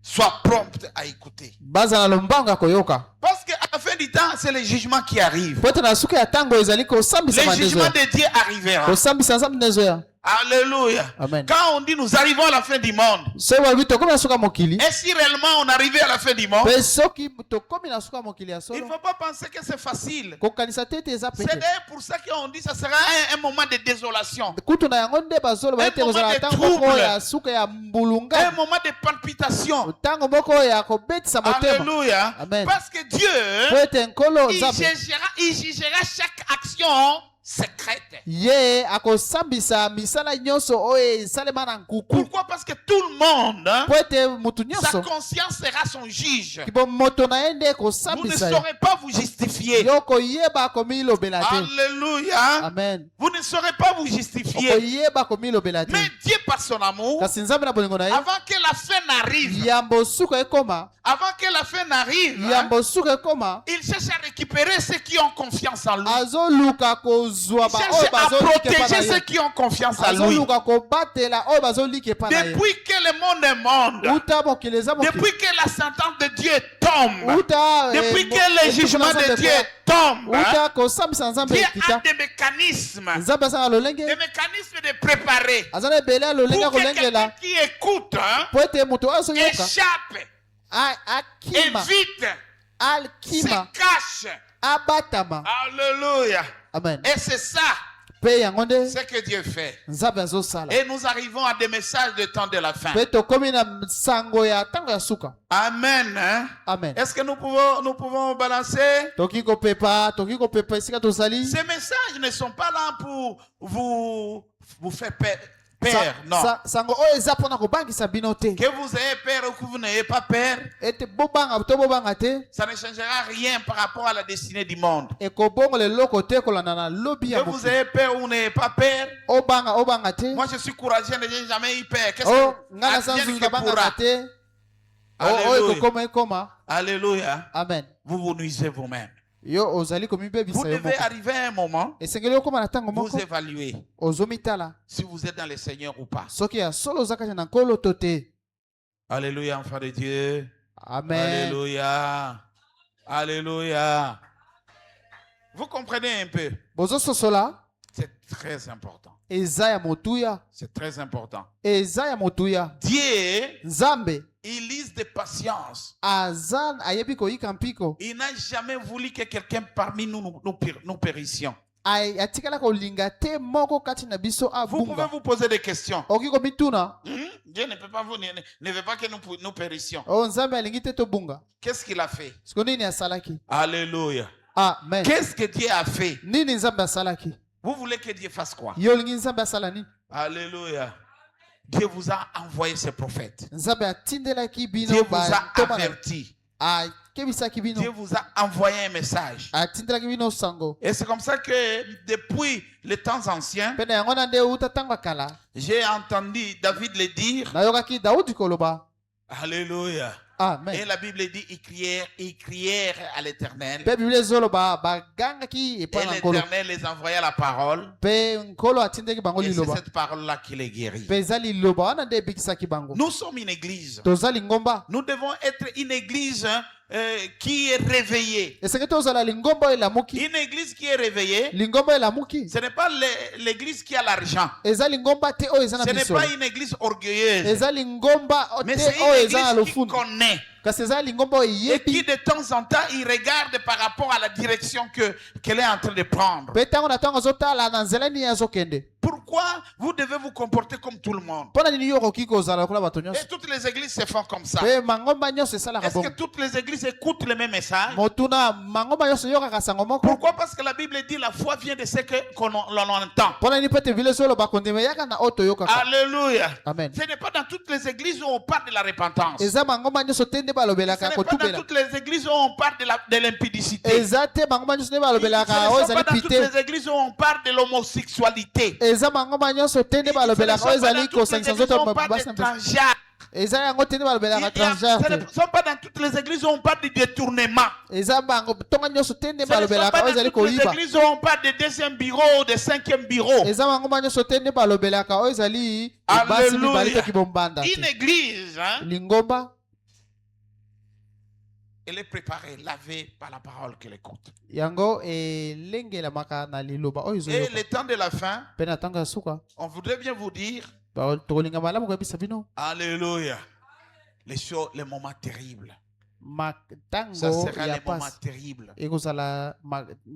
soient prompts à écouter. baza na lombango ya koyoka Parce qu'à la fin du temps, c'est le jugement qui arrive. po ete na suka ya ntango ezali kosambisa Le mandezo jugement ya de Dieu arrivera. kosambisa nzambe ndezo ya. Alléluia. Amen. Quand on dit nous arrivons à la fin du monde, soki balobi tokomi na suka mokili et si réellement on arrivait à la fin du monde, mpe soki tokomi na suka mokili ya il ne solo faut pas penser que c'est facile. kokanisa te ete eza C'est pete. d'ailleurs pour ça qu'on dit que ça sera un moment de désolation, kutu na yango nde bazoloba Un ete moment kozala de ntango moko trouble. ya suka ya un mbulunga moment de palpitation. ntango moko ya kobetisa motema. Alléluia. Amen. Parce que po Dieu, ete nkolo il nzambe jugera chaque action secrète. ye akosambisa misala nyonso oyo esalema na nkuku. Pourquoi? Parce que tout le monde, po ete mutu sa nyonso conscience sera son juge. kibo moto na ye nde Vous ne ekosambisa ye. saurez pas vous justifier. yo koyeba komilobela te. Alléluia. Amen. Vous ne saurez pas vous justifier. okoyeba komilobela te. Mais Dieu, par son amour, kasi nzambe na bolingo na ye avant que la fin n'arrive, yambo suka ekoma avant que la fin n'arrive, yambo suka ekoma il cherche à récupérer ceux qui ont confiance en lui. azoluka kozwa Il ba cherche oyo à bazolike pa na protéger ceux ye. qui ont confiance en lui. azoluka kobatela oyo bazolike pa na ye. Depuis que le monde est monde, uta mokili eza mokili. depuis que la sentence de Dieu tombe, uta depuis que le jugement de Dieu tombe, uta kosambisa nzambe Dieu a ekita des mécanismes nzambe aza na lolenge de préparer aza na ebele ya lolenge ya pour que quelqu'un kolengela qui écoute po ete moto oyo azoyoka échappe, akima évite, se akima cache. abatama. Alléluia. Amen. Et c'est ça mpe yango nde ce que Dieu fait. nzambe azosala. Et nous arrivons à des messages de temps de la fin. mpe tokomi na sango ya ntango ya suka. Amen. Hein? Amen. Est-ce que nous pouvons balancer? toki kopepa esika tozali. Ces messages ne sont pas là pour vous faire peur. Non. sango oyo eza mpona kobangisa bino te. Que vous ayez peur ou que vous n'ayez pas peur, ete bobanga to bobanga te ça ne changera rien par rapport à la destinée du monde. ekobongola eloko te kolanda na lobi Que ya vous mokili. ayez peur ou vous n'ayez pas peur, obanga te. moi je suis courageux, je n'ai jamais eu peur. Qu'est-ce o que nga na sanzu advienne na que banga pourra? te. oyo Alléluia. ekokoma ekoma. Alléluia. Amen. Vous vous nuisez vous-même. yo ozali Vous komibebisa yo devez moko. arriver à un moment, esengeli okoma na ntango vous moko évaluer ozomitala si vous êtes dans le Seigneur ou pas. soki ya solo oza kati na nkolo to te. Alléluia, enfant de Dieu. Amen. Alléluia. Alléluia. Vous comprenez un peu? bozososola C'est très important. eza ya motuya. C'est très important. eza ya motuya. Dieu, nzambe il lise de patience. aza ayebi koyika mpiko. Il n'a jamais voulu que quelqu'un parmi nous périssions. atikala kolinga te moko kati na biso Vous pouvez abunga. vous poser des questions. oki komituna Dieu ne peut pas ne veut pas que nous périssions. o nzambe alingi te tobunga. Qu'est-ce qu'il a fait? siko nini asalaki. Alléluia. amen. Qu'est-ce que Dieu a fait? nini nzambe asalaki. Vous voulez que Dieu fasse quoi? yo olingi nzambe asala nini. Alléluia. Dieu vous a envoyé ses prophètes. nzambe atindelaki Dieu bino vous a bantoma na averti. akebisaki bino Dieu vous a envoyé un message. atindelaki bino sango Et c'est comme ça que depuis les temps anciens, mpe na yango na nde euta ntango ya kala j'ai entendu David le dire. nayokaki daudi koloba Alléluia. Et amen la Bible dit, ils crièrent à l'Éternel. mpe biblia ezoloba bagangaki Et epai na nkolo l'Éternel les envoya la parole. mpe nkolo atindaki bango Et c'est liloba cette parole-là qui les guérit. mpe eza liloba wana nde ebikisaki bango Nous sommes une église. toza lingomba Nous devons être une église qui est réveillée. esengeli tozala lingomba oyo elamuki Une église qui est réveillée, lingomba oyo elamuki ce n'est pas l'église qui a l'argent. eza lingomba te oyo eza na Ce n'est biso pas une église orgueilleuse. eza lingomba Mais te c'est oyo une eza na église qui lofundu connaît. kasi eza lingomba oyo Et qui eyebi de temps en temps, il regarde par rapport à la direction qu'elle est en train de prendre. mpe ntango na ntango azotala na nzela nini azokende Pourquoi vous devez vous comporter comme tout le monde? mpo na nini yo okoki kozala lokola bato Et nyonso toutes les églises se font comme ça. mpe mangomba nyonso esalaka Est-ce que bongo toutes les églises écoutent le même message? motuna mangomba nyonso eyokaka sango moko Pourquoi? Parce que la Bible dit la foi vient de ce qu'on entend. mpo na nini mpe te vile ezoloba kondima eyaka na oyo toyokaka Alléluia. amen Ce n'est pas dans toutes les églises où on parle de la repentance. Ce eza mangomba nyonso te nde n'est balobelaka pas dans kotubela toutes les églises où on parle de l'impudicité. eza te mangomba nyonso nde Ce ne balobelaka oyo sont ezali pas dans toutes pite les églises où on parle de l'homosexualité. eza mangomba nyonso te nde Ce ne sont balobelaka oyo pas ezali dans toutes les kosangisa églises où nzoto on parle basi de na biso transgenre. eza yango te nde balobelaka Ce transgenre ne te sont pas dans toutes les églises où on parle de détournement. eza bango ntonga nyonso te nde Ce ne sont balobelaka pas oyo dans ezali toutes les koyiba églises où on parle de deuxième bureau, de cinquième bureau. eza mangomba nyonso te nde balobelaka oyo ezali basi mibale Alléluia. toki bombanda Une te église, hein, lingomba elle est préparée, lavée par la parole qu'elle écoute. yango elengelamaka na liloba oyo Et ezoyoka le temps de la fin, mpe na ntango ya suka on voudrait bien vous dire, tokolinga malamu koyebisa bino Alléluia, les moments terribles. Ça ntango sera ya les moments pasi terribles. ekozala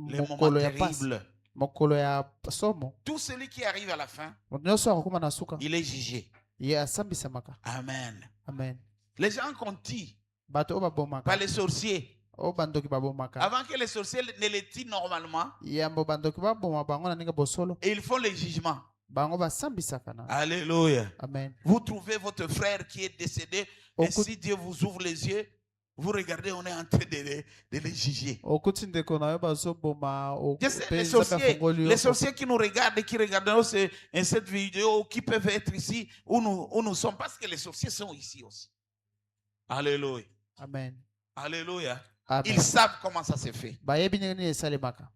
Les moments mokolo ya pasi terribles. mokolo ya somo Tout celui qui arrive à la fin, moto nyonso akokóma na suka il est jugé. ye asambisamaka Amen. amen Les gens qu'on tue bato oyo par babomaka les sorciers, oyo bandoki babomaka avant que les sorciers ne les tuent normalement, yambo bandoki baboma bango na ndenge bosolo et ils font le jugement. bango basambisaka na Alléluia. amen Vous trouvez votre frère qui est décédé, et Oku- si Dieu vous ouvre les yeux, vous regardez, on est en train de les juger. okuti ndeko na yo bazoboma Je sais, mpe les nzambe sorciers, afungoli yo les sorciers qui nous regardent et qui regardent cette vidéo, qui peuvent être ici où nous sommes, parce que les sorciers sont ici aussi. Alléluia. amen Alléluia. amen Ils savent comment ça se fait. bayebi ndenge nini esalemaka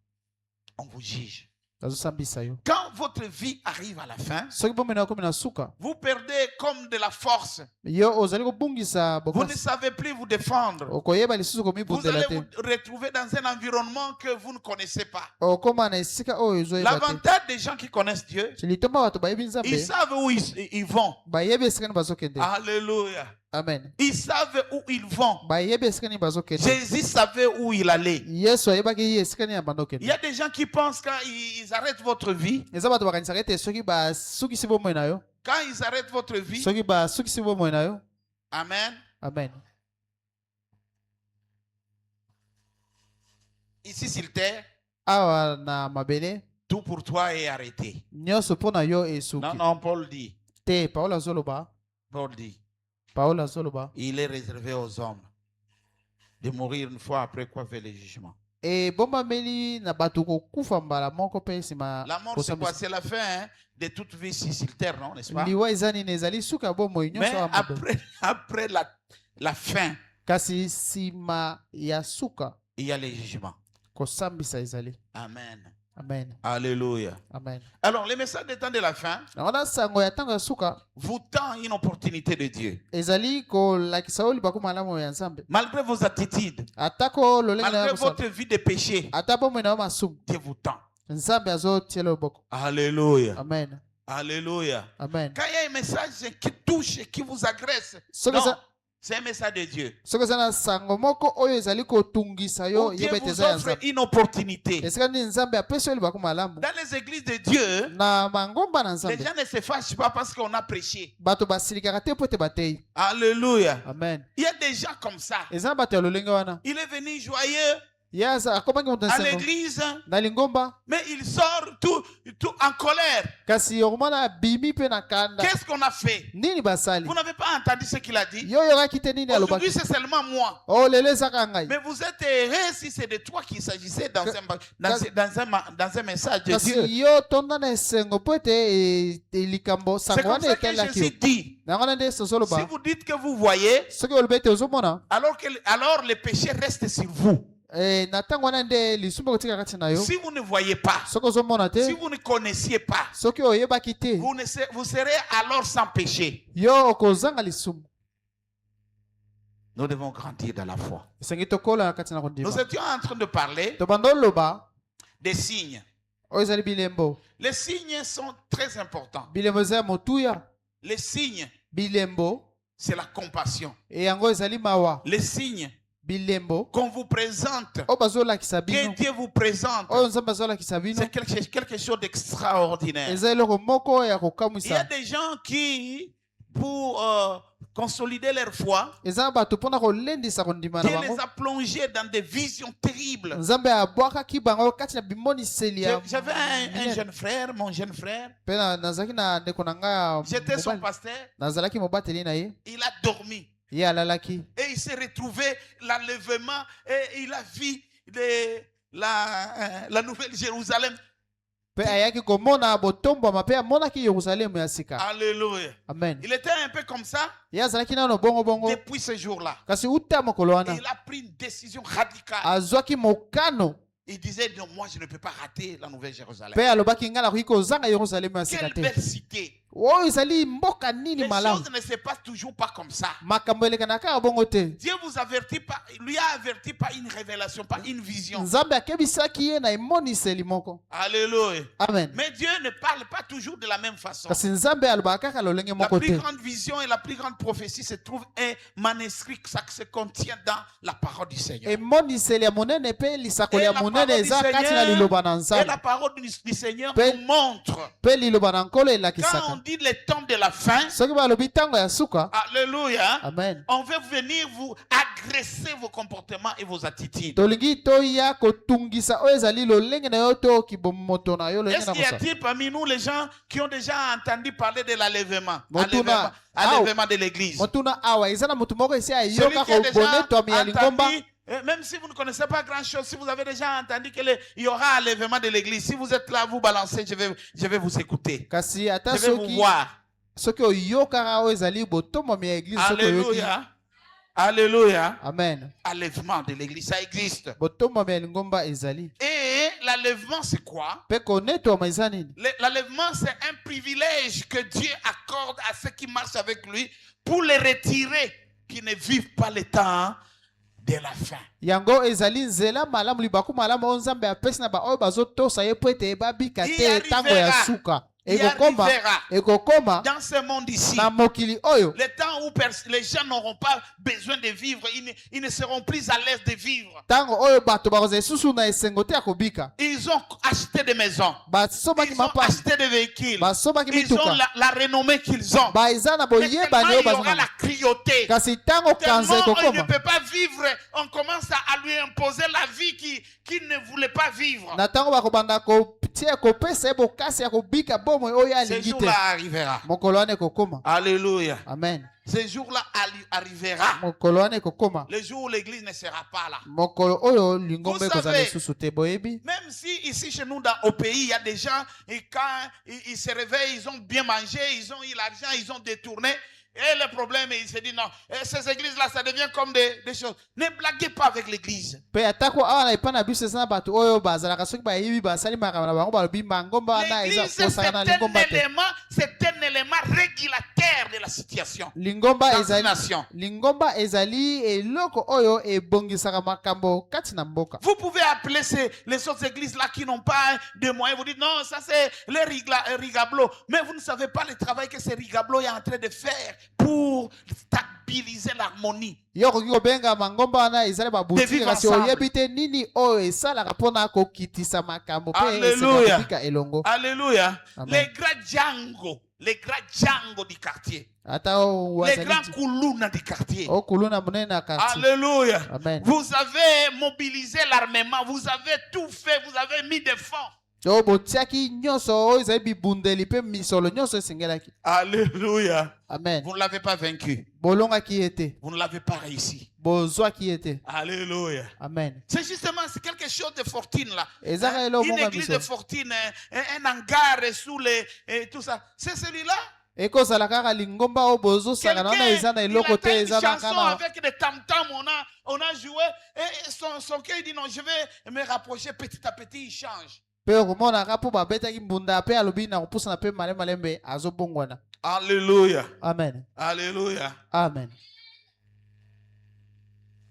On vous juge. bazosambisa yo Quand votre vie arrive à la fin, soki bomena okomi na suka vous perdez comme de la force. yo ozali kobungisa Vous ne bokasi savez plus vous défendre. okoyeba lisusu Vous komibundela allez te vous retrouver dans un environnement que vous ne connaissez pas. okóma na esika oyo ezoyeba te L'avantage des gens qui connaissent Dieu, litomba bato bayebi ils nzambe savent où ils vont. bayebi esika nini bazokende Alléluia. amen Ils savent où ils vont. bayebi esika nini bazokende Jésus savait où il allait. yesu ayebaki ye esika nini abanda Il okende y a des gens qui pensent quand ils arrêtent votre vie, eza bato bakanisaka ete soki basukisi bomoi na yo quand ils arrêtent votre vie, soki basukisi bomoi na yo Amen, amen ici sur terre, awa na mabele tout pour toi est arrêté. nyonso mpo na yo Non, esuki non, Paul dit, te paulo azoloba paulo azoloba il est réservé aux hommes de mourir une fois après quoi fait le jugement. ebombameli na bato kokufa mbala moko mpe nsima La mort, c'est quoi? C'est la fin hein, de toute vie ici sur terre, non, n'est-ce pas? liwa eza nini ezali suka ya bomoi Mais nyonso ya moto après la fin, kasi nsima ya suka il y a le jugement. kosambisa ezali Amen. amen Alléluia. amen Alors, le message des temps de la fin yango na sango ya ntango ya suka vous tend une opportunité de Dieu. ezali kolakisa oyo libaku malamu ya nzambe Malgré vos attitudes, atako lolenge na malgré yo kosala votre vie de péché, ata bomoi na yo masumu Dieu vous tend. nzambe azotiela loboko Alléluia. amen Alléluia. amen Quand il y a un message qui touche, qui vous agresse, soki non, eza- c'est un message de Dieu. soki eza na sango moko oyo ezali kotungisa yo Où Dieu yeba ete vous eza ya offre nzambe une opportunité. esika nini nzambe apesi yo libaku malamu Dans les églises de Dieu, na mangomba na les nzambe gens ne se fâchent pas parce qu'on a prêché. bato basilikaka te mpo ete batei Alléluia. amen Il y a des gens comme ça. eza na bato ya lolenge wana Il est venu joyeux. yaza akomaki moto à nsengo l'église, na lingomba mais il sort tout en colère. kasi okomona bimi mpe na kanda Qu'est-ce qu'on a fait? nini basali Vous n'avez pas entendu ce qu'il a dit? yo oyokaki te nini Aujourd'hui, alobaki c'est seulement moi. o lelo ezaka ngai Mais vous êtes heureux si c'est de toi qu'il s'agissait dans un message de kasi Dieu. yo tonda na esengo po ete likambo C'est sango comme wana ça que etalelaki Jésus yo dit. yango na nde Si sozoloba vous dites que vous voyez, soki olobi ete ozomona alors le péché reste sur vous. na ntango wana nde lisumba kotika kati na yo Si vous ne voyez pas, soki ozomona si te vous ne connaissiez pas, soki oyebaki te vous serez alors sans péché. yo okozanga lisumu Nous devons grandir dans la foi. esengi tokola kati na kondima Nous étions en train de parler tobanda oloba des signes. oyo ezali bilembo Les signes sont très importants. bilembo eza ya motuya Les signes, bilembo c'est la compassion. yango ezali mawa Les signes bilembo qu'on vous présente, oyo bazolakisa que bino Dieu vous présente, oyo nzambe azolakisa bino c'est quelque chose d'extraordinaire. eza eloko moko ya Il y a kokamwisa des gens qui, pour consolider leur foi, eza na bato mpona kolendisa kondima na Dieu les bango a plongés dans des visions terribles. nzambe abwakaki bango kati na bimoniseli ya J'avais un jeune frère, mon jeune frère, mpe nazalaki na ndeko na ngai ya j'étais son mobali. pasteur, nazalaki mobateli na ye il a dormi ye alalaki et il s'est retrouvé l'enlèvement et il a vu la nouvelle Jérusalem. mpe ayaki komona botombwama mpe amonaki yerusalemu ya sika Alléluia. amen Il était un peu comme ça ye azalaki nano bongo depuis ce jour-là. kasi uta mokolo Et wana il a pris une décision radicale. azwaki mokano Il disait, non, moi je ne peux pas rater la nouvelle Jérusalem. mpe alobaki ngai nakoki kozanga yerusalemu ya sika Quelle te belle cité. oyo ezali mboka nini Les malamu choses ne se passent toujours pas comme ça. makambo elekana kaka bongo te Dieu vous avertit pas, lui a averti par une révélation, par une vision. nzambe akebisaki ye na emoniseli moko Alléluia. amen Mais Dieu ne parle pas toujours de la même façon. kasi nzambe alobaka kaka lolenge La moko plus te grande vision et la plus grande prophétie se trouve un manuscrit ça se contient dans la parole du Seigneur. emoniseli ya monene mpe lisakoli Et ya la monene parole du eza kati na Seigneur, liloba na et nzambe la parole du Seigneur Pe- nous montre. mpe liloba na nkolo Quand on elakisaka dit le temps de la fin, soki balobi ntango ya suka alléluia, amen on veut venir vous agresser vos comportements et vos attitudes. tolingi toya kotungisa oyo ezali lolenge na yo to kibomoto na yo lolenge Est-ce na qu'il y kosa a-t-il parmi nous les gens qui ont déjà entendu parler de l'enlèvement? Motuna- Enlèvement de l'église. motuna awa eza na motu moko esi Celui ayoka qui a déjà kobonetwami ya lingomba entendu, même si vous ne connaissez pas grand-chose, si vous avez déjà entendu qu'il y aura enlèvement de l'église, si vous êtes là, vous balancez, je vais vous écouter. kasi ata Je vais vous soki voir. soki oyokaka oyo ezali botombwami ya eglize soki oyoki Alléluia. Alléluia. amen Enlèvement de l'église, ça existe. botombwami ya lingomba ezali Et l'enlèvement, c'est quoi? mpe konetwama eza nini L'enlèvement, c'est un privilège que Dieu accorde à ceux qui marchent avec lui pour les retirer, qui ne vivent pas le temps de la fin. yango ezali nzela malamu libaku malamu oyo nzambe apesi na baoyo bazotosa ye mpo ete babika Il te ntango ya arrivera. suka Il ekokoma dans ce monde ici, na mokili oyo le temps où les gens n'auront pas besoin de vivre, ils ne seront plus à l'aise de vivre. ntango oyo bato bakozala lisusu na esengo te ya kobika Ils ont acheté des maisons, basombaki ils ont mapasi acheté des véhicules, basombaki ils ont mituka la renommée qu'ils ont. baeza na Mais boyebani tellement oyo il y aura bazonga la cruauté. kasi ntango kanza Tellement il ne ekokoma peut pas vivre, on commence à lui imposer la vie qu'il ne voulait pas vivre. na ntango bakobanda kotia kopesa ye bokasi ya kobika bomoi oyo Ce alingi te jour-là arrivera. mokolo wana ekokoma Alléluia. amen Ce jour-là arrivera. mokolo wana ekokoma Le jour où l'église ne sera pas là. mokolo oyo lingomba Vous ekozala savez, lisusu te boyebi Même si ici chez nous au pays, il y a des gens, et quand ils se réveillent, ils ont bien mangé, ils ont eu l'argent, ils ont détourné. Et le problème, il se dit non, ces églises-là, ça devient comme des choses. Ne blaguez pas avec l'église. mpe atako awa na epai na biso eza na bato oyo bazalaka soki bayebi basali makambo na bango balobi mangomba wana eza L'église, c'est kosaka na lingomba te un élément régulateur de la situation. lingomba Dans une ezali nation. lingomba ezali eloko oyo ebongisaka makambo kati na mboka Vous pouvez appeler les autres églises-là qui n'ont pas de moyens. Vous dites non, ça c'est le rigablo. Mais vous ne savez pas le travail que ce rigablo est en train de faire pour stabiliser l'harmonie. yo okoki kobenga mangomba wana ezali babuti vivre kasi ensemble. oyebi te nini oyo esalaka mpona kokitisa makambo mpe Alléluia. esika elongo Alléluia. Amen. Les grands Django. les grands Django du quartier, ata o les wazali grands Koulouna du quartier. o kuluna munene na quartier. Alléluia. Amen. Vous avez mobilisé l'armement, vous avez tout fait, vous avez mis des fonds. o botiaki nyonso oyo ezali bibundeli mpe misolo nyonso esengelaki. Alléluia. Amen. Vous ne l'avez pas vaincu. bolongaki ete Vous ne l'avez pas réussi. bozwaki ete. Alléluia. Amen. C'est justement c'est quelque chose de fortune là. ezaka elo Une monga église biso de fortune, un hangar sous les et tout ça. C'est celui-là. ekozala kaka lingomba oyo bozosaka na wana eza na Il eloko te attend une eza na chanson kana. avec des tam-tams, on a joué et son cœur il dit non, je vais me rapprocher petit à petit, il change. mpe okomonaka mpo babetaki mbunda mpe alobi na kopusana mpe malembe azobongwana. Alléluia. Amen. Alléluia. Amen.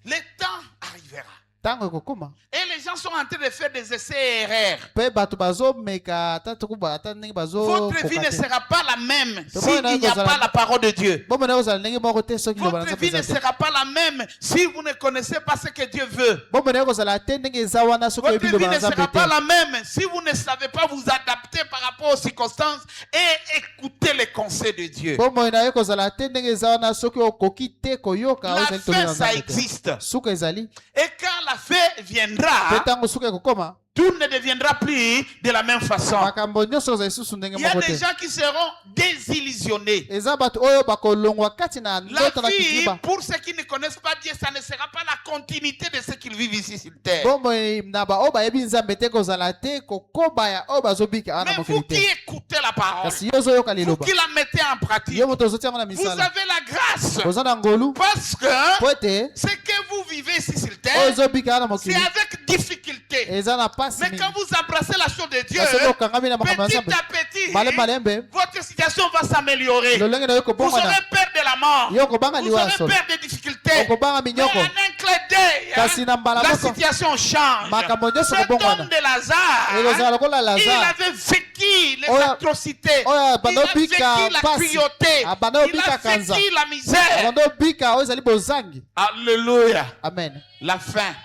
Le temps arrivera. ntango ekokoma Et les gens sont en train de faire des essais et erreurs. mpe bato bazomeka ata tokuba ata ndenge Votre vie ne bazokoka te. sera pas la même C'est s'il bon, n'y a ça, pas la parole de Dieu. bomona ekozala ndenge moko te soki loba na Votre nzambe vie ne eza te. sera pas la même si vous ne connaissez pas ce que Dieu veut. bomona ekozala te ndenge eza wana soki Votre oyebi vie loba na ne nzambe sera pas te. la même si vous ne savez pas vous adapter par rapport aux circonstances et écouter les conseils de Dieu. bomona ekozala te ndenge eza wana soki okoki te koyoka La oyo ezali toli fin, na ça nzambe te. existe. suka ezali Et quand la fin viendra, mpe ntango suka ekokoma tout ne deviendra plus de la même façon. makambo nyonso ozali susu ndenge Il y a moko des te. gens qui seront désillusionnés. eza bato oyo bakolongwa kati na La ndoto na vie, kiziba. pour ceux qui ne connaissent pas Dieu, ça ne sera pas la continuité de ce qu'ils vivent ici sur terre. bomoi na baoyo bayebi nzambe te kozala te kokobaya oyo bazobika awa na Mais mokili vous qui te. écoutez la parole, kasi yo ozoyoka vous liloba qui la mettez en pratique, yo moto ozoti yango na vous misala avez la grâce. oza na ngolu Parce que po ete ce que vous vivez ici sur oyo terre, ezobika awa na c'est mokili avec difficulté. eza na pasi Mais mingi. quand vous embrassez la chose de Dieu, kasi okokangami na makambo ya petit nzambe à petit, malembe votre situation va s'améliorer. lolenge na yo Vous kobongwana aurez peur de la mort. yo okobanga Vous liwa ya aurez solo peur des difficultés. okobanga Mais minyoko en un clin d'œil, kasi na mbala la moko situation change. makambo nyonso Cet kobongwana homme de Lazare, ekozala lokola il lazare avait vécu les Oya- atrocités. oya Il bando a vécu bika la pasi. cruauté. Bando Il bika a kanza. vécu la misère. abando bika oyo ezali bozangi. Alléluia. Amen. La fin,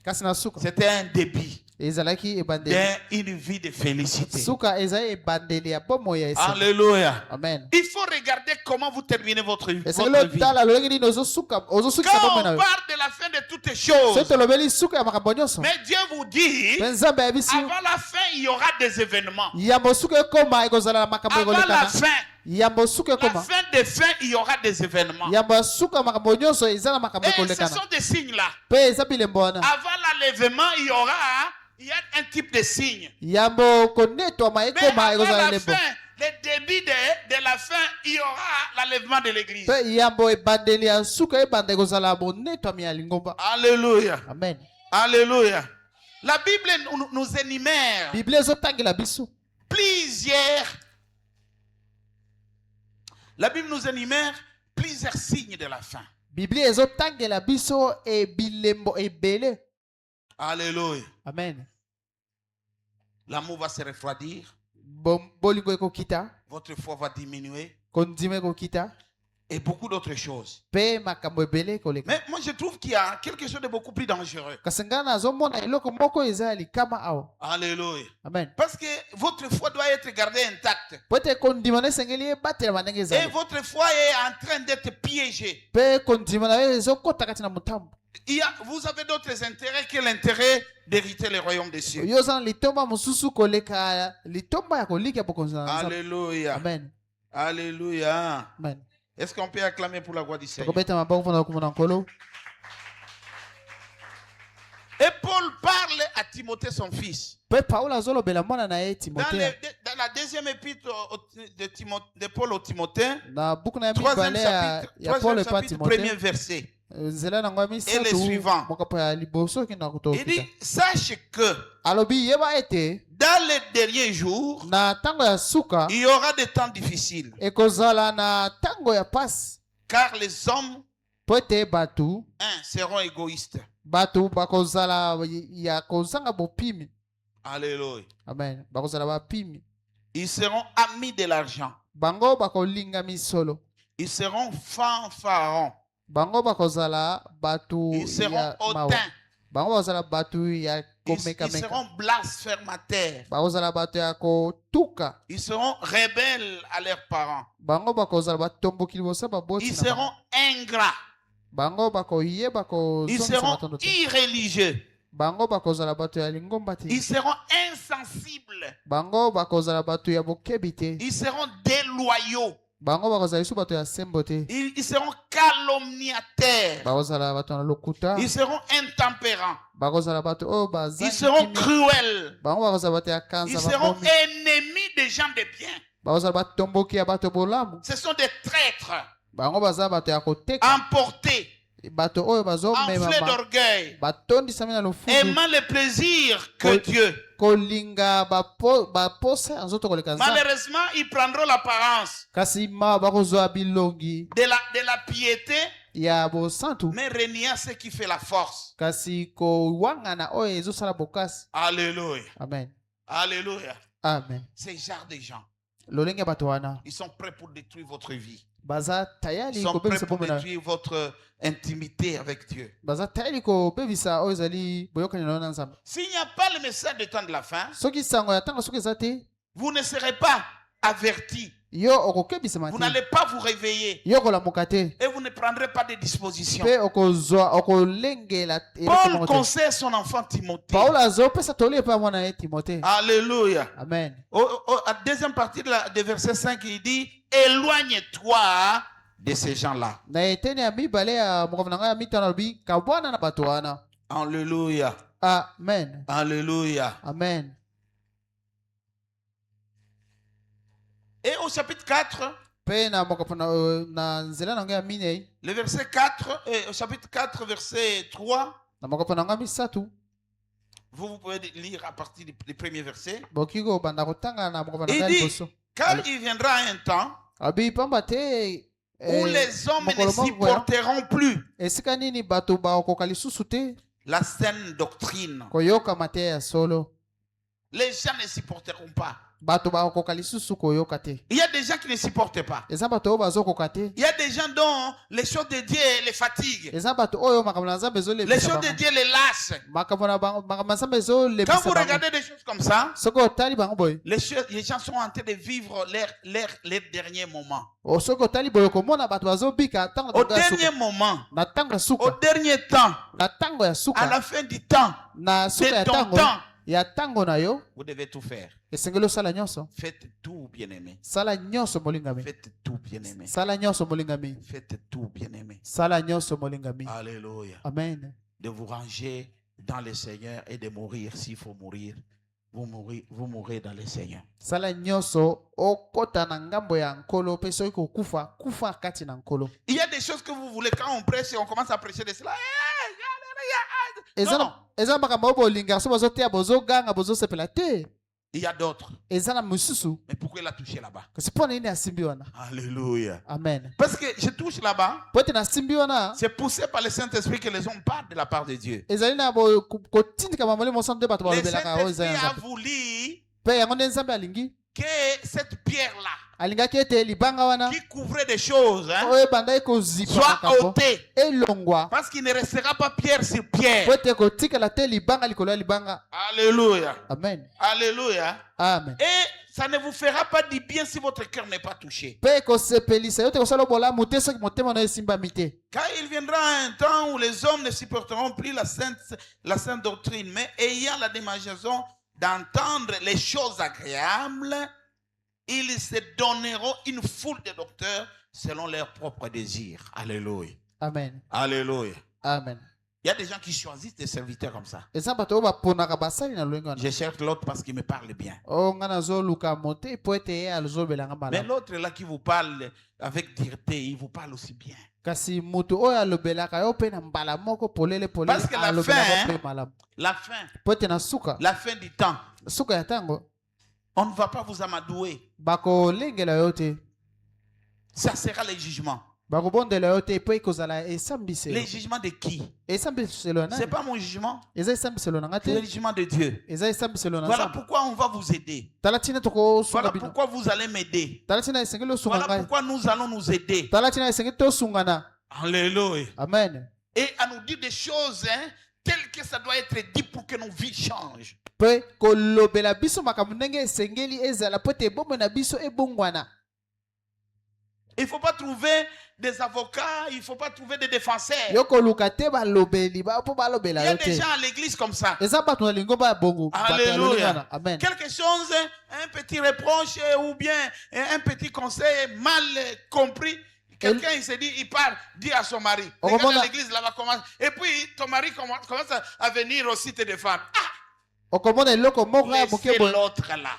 kasi na suka c'était un début ezalaki ebandeli d'une vie de félicité. suka ezali ebandeli ya bomoi ya esengo. Alléluia. Amen. Il faut regarder comment vous terminez votre esengeli votre vie. otala lolenge nini ozosukisa Quand bomoi on na yo parle de la fin de toutes les soki choses, tolobeli suka ya makambo nyonso mais Dieu vous dit, mpe nzambe ayebisi avant la fin, il y aura des événements. yambo suka ekoma ekozala na makambo Avant la ekolekana fin, yambo suka la ekoma fin des fins, il y aura des événements. yambo ya suka ya makambo nyonso eza na makambo Et ce ekolekana sont des signes là. mpe eza bilembo wana Avant l'enlèvement, il y a un type de signe. yambo konetwama Mais ekoma avant ekozala la lembo fin, le début de la fin, il y aura l'enlèvement de l'église. mpe yambo ebandeli ya suka ebanda ekozala bonetwami ya lingomba. Alléluia. Amen. Alléluia. La Bible nous énumère biblia ezotangela biso plusieurs. La Bible nous énumère plusieurs signes de la fin. biblia ezotangela biso bilembo ebele. Alléluia. Amen. L'amour va se refroidir. Bolingo ekokita Votre foi va diminuer. kondima ekokita Et beaucoup d'autres choses. mpe makambo ebele ekoleka. Mais moi, je trouve qu'il y a quelque chose de beaucoup plus dangereux. kasi ngai nazomona eloko moko eza ya likama awa. Alléluia. Amen. Parce que votre foi doit être gardée intacte. po ete kondima na esengeli ebatela ndenge Et ezali votre foi est en train d'être piégée. mpe kondima na yo ezokota kati na motambo. Vous avez d'autres intérêts que l'intérêt d'hériter le royaume des cieux. yo oza na litomba mosusu koleka litomba ya kolika bokonzi na nzambe. Alléluia. Amen. Alléluia. Amen. Est-ce qu'on peut acclamer pour la gloire du Seigneur? tokobeta maboko mpona kokomona nkolo. Et Paul parle à Timothée, son fils. mpe paulo azolobela mwana na ye Dans, timothée dans la deuxième épître de Paul au Timothée, na buku na ya troisième mibale ya paulo chapitre, epa premier timothée verset. nzela nango ya Et les misato suivants. mokapo ya liboso okenda Il kotokita dit, sache que alobi yeba ete dans les derniers jours, na ntango ya suka il y aura des temps difficiles. ekozala na ntango ya pasi Car les hommes, po ete bato seront égoïstes. bakozala ya kozanga bopimi. Alléluia. Amen. Bakozala bapimi. Ils seront amis de l'argent. Bango bakolinga misolo. Ils seront fanfarons. Bango bakozala batu Ils seront ya mawa. hautains. Bango bakozala batu ya komekameka seront blasphémateurs. bakozala bato ya kotuka Ils seront rebelles à leurs parents. bango bakozala batomboki liboso baboti Ils na bango. seront ingrats. bango bakoyeba Ils kozongisa seront matondo te irréligieux. bango bakozala bato ya lingomba te Ils seront insensibles. bango bakozala bato ya bokebi te Ils seront déloyaux. bango bakozala lisu bato ya sembo te Ils seront calomniateurs. bakozala bato na lokuta Ils seront intempérants. bakozala bato oyo Ils bazangi seront kimia. cruels. bango bakozala bato ya Ils kanza seront babomi ennemis des gens de bien. bakozala batomboki ya bato bolamu Ce sont des traîtres, bango bazala bato ya koteka emportés, bato oyo enflés bazomemama d'orgueil, batondisami na lofundu aimant le plaisir que Oui. Dieu. kolinga baposa ya nzoto koleka nzambe Malheureusement, ils prendront l'apparence kasi mawa bakozwa bilongi de la piété, ya bosantu mais reniant ce qui fait la force. kasi kowangana oyo ezosala bokasi Alléluia. amen Alléluia. amen Ces genres de gens, lolenge ya bato wana ils sont prêts pour détruire votre vie. baza Ils tayali sont prêts kobebisa pour bombe na détruire votre intimité avec Dieu. baza tayali kobebisa oyo ezali boyokani na yo na nzambe S'il n'y a pas le message de temps de la fin, soki sango ya ntango soki eza te vous ne serez pas avertis. yo okokebisama Vous te n'allez pas vous réveiller yo okolamuka te et vous ne prendrez pas de dispositions. mpe okozwa okolengela eloko Paul moko te. conseille son enfant Timothée. paulo azopesa toli epai ya mwana ye timote Alléluia. amen À la deuxième partie de verset 5, il dit, éloigne-toi de ces gens-là. na eteni ya mibale ya mokonzi na ngai ya mitano alobi kabwana na bato wana Alléluia. amen Alléluia. amen Et au chapitre 4, mpe na nzela na ngai ya minei le verset 4, au chapitre 4, verset 3, na mokonzi na ngai misatu vous pouvez lire à partir du premier verset. bokoki kobanda kotanga na mokonzi na Il ngai dit, liboso car il viendra un temps abi pamba te où les hommes ne mokolo moko ya supporteront plus esika nini bato bakoka lisusu te la saine doctrine. koyokama te ya solo Les gens ne supporteront pas. bato bakoka lisusu koyoka te Il y a des gens qui ne supportent pas. eza bato oyo bazokoka te Il y a des gens dont les choses de Dieu les fatiguent. eza bato oyo makambo na nzambe Les ezolebisa choses de bango Dieu les lâchent. makambo na nzambe Quand ezolebisa vous bango regardez des choses comme ça, soki otali bango boye les gens sont en train de vivre leur dernier moment. soki otali boye komona bato bazobika ntango Au na ntango ya dernier suka. moment, na ntango ya au suka dernier temps, na ntango ya à suka la fin du temps, na suka ya de ton ntango temps, ya ntango na yo vous devez tout faire. esengeli osala nyonso Faites tout, bien-aimé. sala nyonso molingami Faites tout, bien-aimé. sala nyonso molingami Faites tout, bien-aimé. sala nyonso molingami Alléluia. amen De vous ranger dans le Seigneur et de mourir s'il faut mourir. Vous mourrez dans le Seigneur. sala nyonso okota na ngambo ya nkolo mpe soki kokufa kufa kati na nkolo Il y a des choses que vous voulez quand on prêche et on commence à prêcher de cela. Non, non. eza makambo oyo bolinga so bazoteya bozoganga bozosepela te Il y a d'autres. eza na mosusu Mais pourquoi il a touché là-bas? kasi mpo na nini asimbi wana Alléluia. amen Parce que je touche là-bas. po ete nasimbi wana C'est poussé par le Saint-Esprit que les hommes parlent de la part de Dieu. ezali na kotindikama molimo santu nde bato Le balobelaka oyo eza Saint-Esprit ya a nzambe voulu mpe yango nde nzambe alingi que cette pierre-là, alingaki ete libanga wana qui couvrait des choses, hein, oyo ebandaki kozipa soit makambo ôtée. elongwa Parce qu'il ne restera pas pierre sur po pierre. ete kotikala te libanga likolo ya libanga Alléluia. amen Alléluia. amen Et ça ne vous fera pas du bien si votre cœur n'est pas touché. mpe ekosepelisa yo te kosala bolamu te soki motema na yo esimbami te Car il viendra un temps où les hommes ne supporteront plus la sainte doctrine, mais ayant la démangeaison d'entendre les choses agréables, ils se donneront une foule de docteurs selon leurs propres désirs. Alléluia. amen Alléluia. amen Il y a des gens qui choisissent des serviteurs comme ça. eza bato oyo baponaka basali na lolenge wana Je cherche l'autre parce qu'il me parle bien. oyo ngai nazoluka mote po ete ye azolobelanga Mais malamu l'autre là qui vous parle avec dureté, il vous parle aussi bien. kasi moto oyo alobelaka yo mpe na mbala moko polele Parce que la alobelaka fin, mpe malamu La fin, po ete na suka la fin du temps, suka ya ntango on ne va pas vous amadouer. bakolengela yo te Ça sera le jugement. bakobondela yo te po ekozala Les esambiselo jugements de qui? esambiselo ya C'est nani pas mon jugement, eza esambiselo na nga c'est le te jugement de Dieu. eza esambiselo na Voilà nzambe pourquoi on va vous aider. tala ntina tokosunga Voilà bino pourquoi vous allez m'aider. tala ntina esengeli osunga Voilà ngai pourquoi nous allons nous aider. tala ntina esengeli tosungana Alléluia. amen Et à nous dire des choses hein, tel que ça doit être dit pour que nos vies changent. mpe kolobela biso makambo ndenge esengeli ezala po ete bomoi na biso ebongwana. Il ne faut pas trouver des avocats, il ne faut pas trouver des défenseurs. Yo koluka te balobeli po Il balobela y a yo des te. gens à l'église comme ça. Eza bato na lingo ba bongo. bato ya Alléluia. lolingana. Amen. Quelque chose, un petit reproche ou bien un petit conseil mal compris. Quelqu'un, il se dit, il part, dit à son mari. Regarde à l'église là-bas, commence. Et puis, ton mari commence à venir aussi te défendre. Ah! Okomona eloko moko ya moke Laissez boye. l'autre là.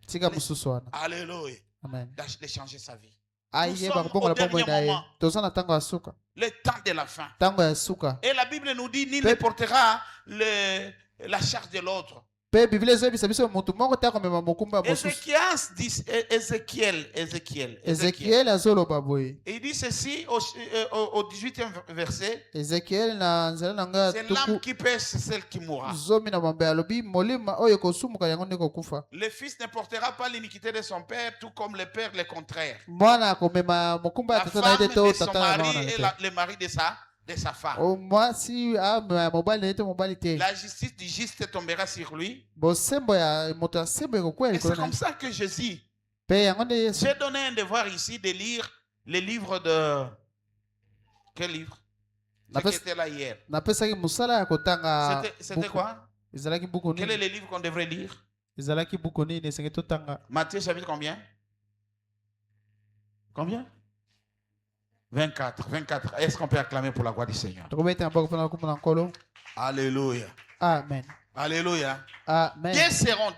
Tika mususu wana. Alléluia. Amen. D'échanger sa vie. Aye sommes bakobongo au na bomoi dernier na ye. moment. Toza na tango ya suka. Le temps de la fin. Tango ya suka. Et la Bible nous dit, nul ne portera la charge de l'autre. Pe Biblia ezobisa biso motu moko te akomema mokumba ya mosusu. Ezekiel azoloba boye. Il dit ceci au 18e verset. Ezekiel na nzela na nga C'est l'âme tuku qui pêche, c'est celle qui mourra. zomi na mambe alobi molima oyo kosumuka yango nde kokufa. Le fils ne portera pas l'iniquité de son père, tout comme le père le contraire. Mwana akomema mokumba ya La tata na ye femme te to de son tata na mari mwana na et te. le mari de sa femme. O mwasi amema mobali na ye te mobali te. La justice du juste tombera sur lui. Bosembo ya moto asembo ekokwela Et c'est likolo na comme ye. ça que Jésus. Pe yango nde Yesu. J'ai donné un devoir ici de lire les livres de... Quel livre? La Ce qui peste- était là hier. napesaki mosala ya kotanga C'était buku. quoi? Ezalaki buku Quel est nini? le livre qu'on devrait lire? Ezalaki buku nini esengeli totanga? Matthieu chapitre combien? Combien? 24. 24. Est-ce qu'on peut acclamer pour la gloire du Seigneur? Tokobeta na boko mpona komona nkolo. Alléluia. Amen. Alléluia. Amen.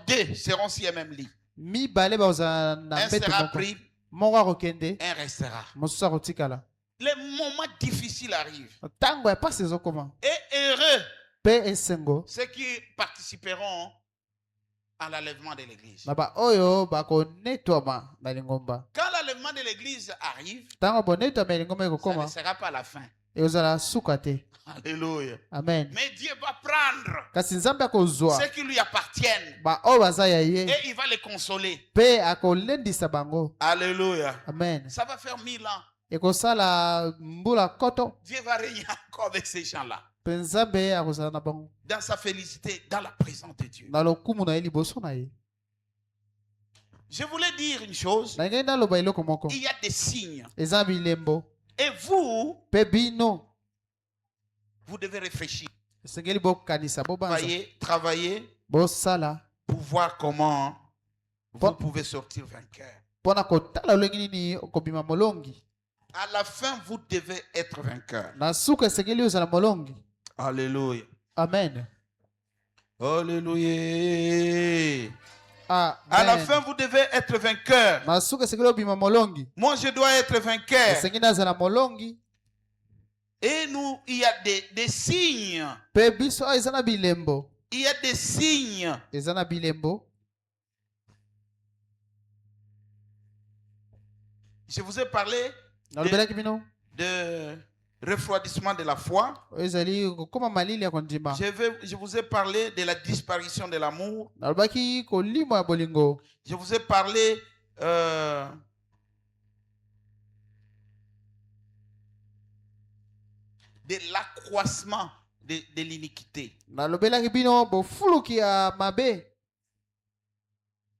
Deux seront si et même lits. Mibale bazala na Un mbeto sera moko. pris, Moko akokende, un restera. mosusu akotikala. Les moments difficiles arrivent. Ntango ya pasi ezokoma. Et heureux Mpe esengo ceux qui participeront à l'enlèvement de l'église. na baoyo bakonetwama na lingomba. Quand l'enlèvement de l'église arrive, Ntango bonetwama ya lingomba ça ne ekokoma, sera pas la fin. ekozala suka te. Alléluia. Amen. Mais Dieu va prendre Kasi nzambe akozwa ceux qui lui appartiennent baoyo baza ya ye et il va les consoler. mpe akolendisa bango. Alléluia. Amen. Ça va faire 1000 ans. Ekosala mbula koto Dieu va régner encore avec ces gens-là. mpe nzambe akozala na bango Dans sa félicité, dans la présence de Dieu. na lokumu na ye liboso na ye. Je voulais dire une chose. Nangei naloba eloko moko. Il y a des signes. Eza bilembo Et vous, mpe bino vous devez réfléchir. esengeli bokanisa bobanza Travailler bosala pour voir comment vous Bon. pouvez sortir vainqueur. mpona kotala lolenge nini okobima molongi. À la fin, vous devez être vainqueur. Na suka esengeli ozala molongi. Alléluia. Amen. Alléluia. Amen. À la fin, vous devez être vainqueur. Na suka esengeli obima molongi. Moi, je dois être vainqueur. Esengeli azala molongi. Et nous, il y a des signes. Mpe biso oyo eza na bilembo. Il y a des signes. Eza na bilembo. Je vous ai parlé Nalobelaki bino de refroidissement de la foi. oyo ezali kokoma malili ya kondima. Je vous ai parlé de la disparition de l'amour. Nalobaki kolimo ya bolingo. Je vous ai parlé de l'accroissement de l'iniquité. Nalobelaki bino bofuluki ya mabe.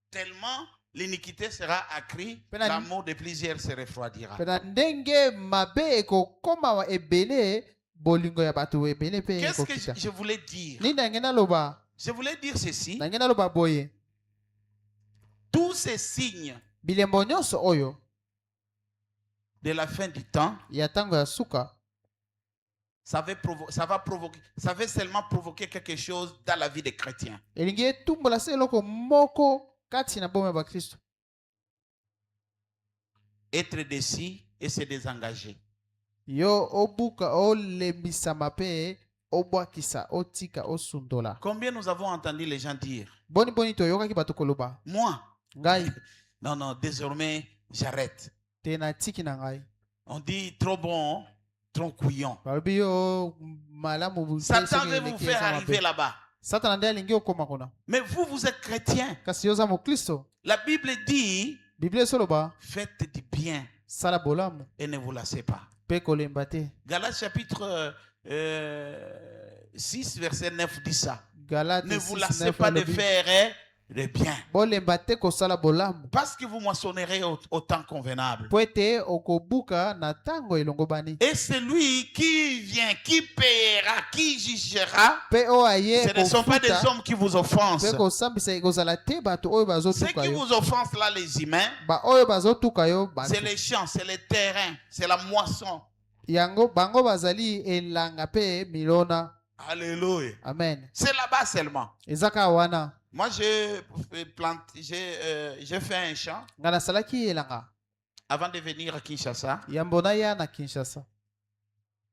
Tellement l'iniquité sera accrue, Pena- l'amour de plusieurs se refroidira. Mpe na ndenge mabe ekokoma ebele bolingo ya bato ebele mpe Qu'est-ce que ekokita. je voulais dire? Nini nange naloba? Je voulais dire ceci. Nange naloba boye. Tous ces signes Bilembo nyonso oyo de la fin du temps, ya ntango ya suka ça va seulement provoquer quelque chose dans la vie des chrétiens. elingi etumbola se eloko moko kati na bomo ya bakristo. Être déçu et se désengager. Yo obuka olembisama mpe obwakisa otika osundola. Combien nous avons entendu les gens dire, Boni boni toyokaki bato koloba moi, ngai non, désormais, j'arrête. te na tiki na ngai. On dit trop bon, trop couillon. Balobi yo malamu bu- Satan soki veut vous eleki faire eza arriver mabe. là-bas. Satana nde alingi okoma kuna. Mais vous êtes chrétien. Kasi yo oza mokristo. La Bible dit, Biblia esoloba faites du bien sala bolamu et ne vous lassez pas. mpe kolemba te. Galates chapitre 6, verset 9 dit ça. Galate Ne vous 6, lassez 9 pas de alobi, faire le bien. bolemba te kosala bolamu Parce que vous moissonnerez au temps convenable. po ete okobuka na ntango elongo bani Et celui qui vient, qui paiera, qui jugera, mpe oyo aye ce ne sont pas des kofuta hommes qui vous offensent. mpe kosambisa ekozala te bato oyo Ceux bazotuka qui yo vous offensent là, les humains, baoyo bazotuka yo bato c'est les champs, c'est les terrains, c'est la moisson. yango bango bazali elanga mpe milona. Alléluia. Amen. C'est là-bas seulement. Ezaka wana Moi, j'ai fait un champ nga nasalaki elanga avant de venir à Kinshasa. yambo na ya na Kinshasa.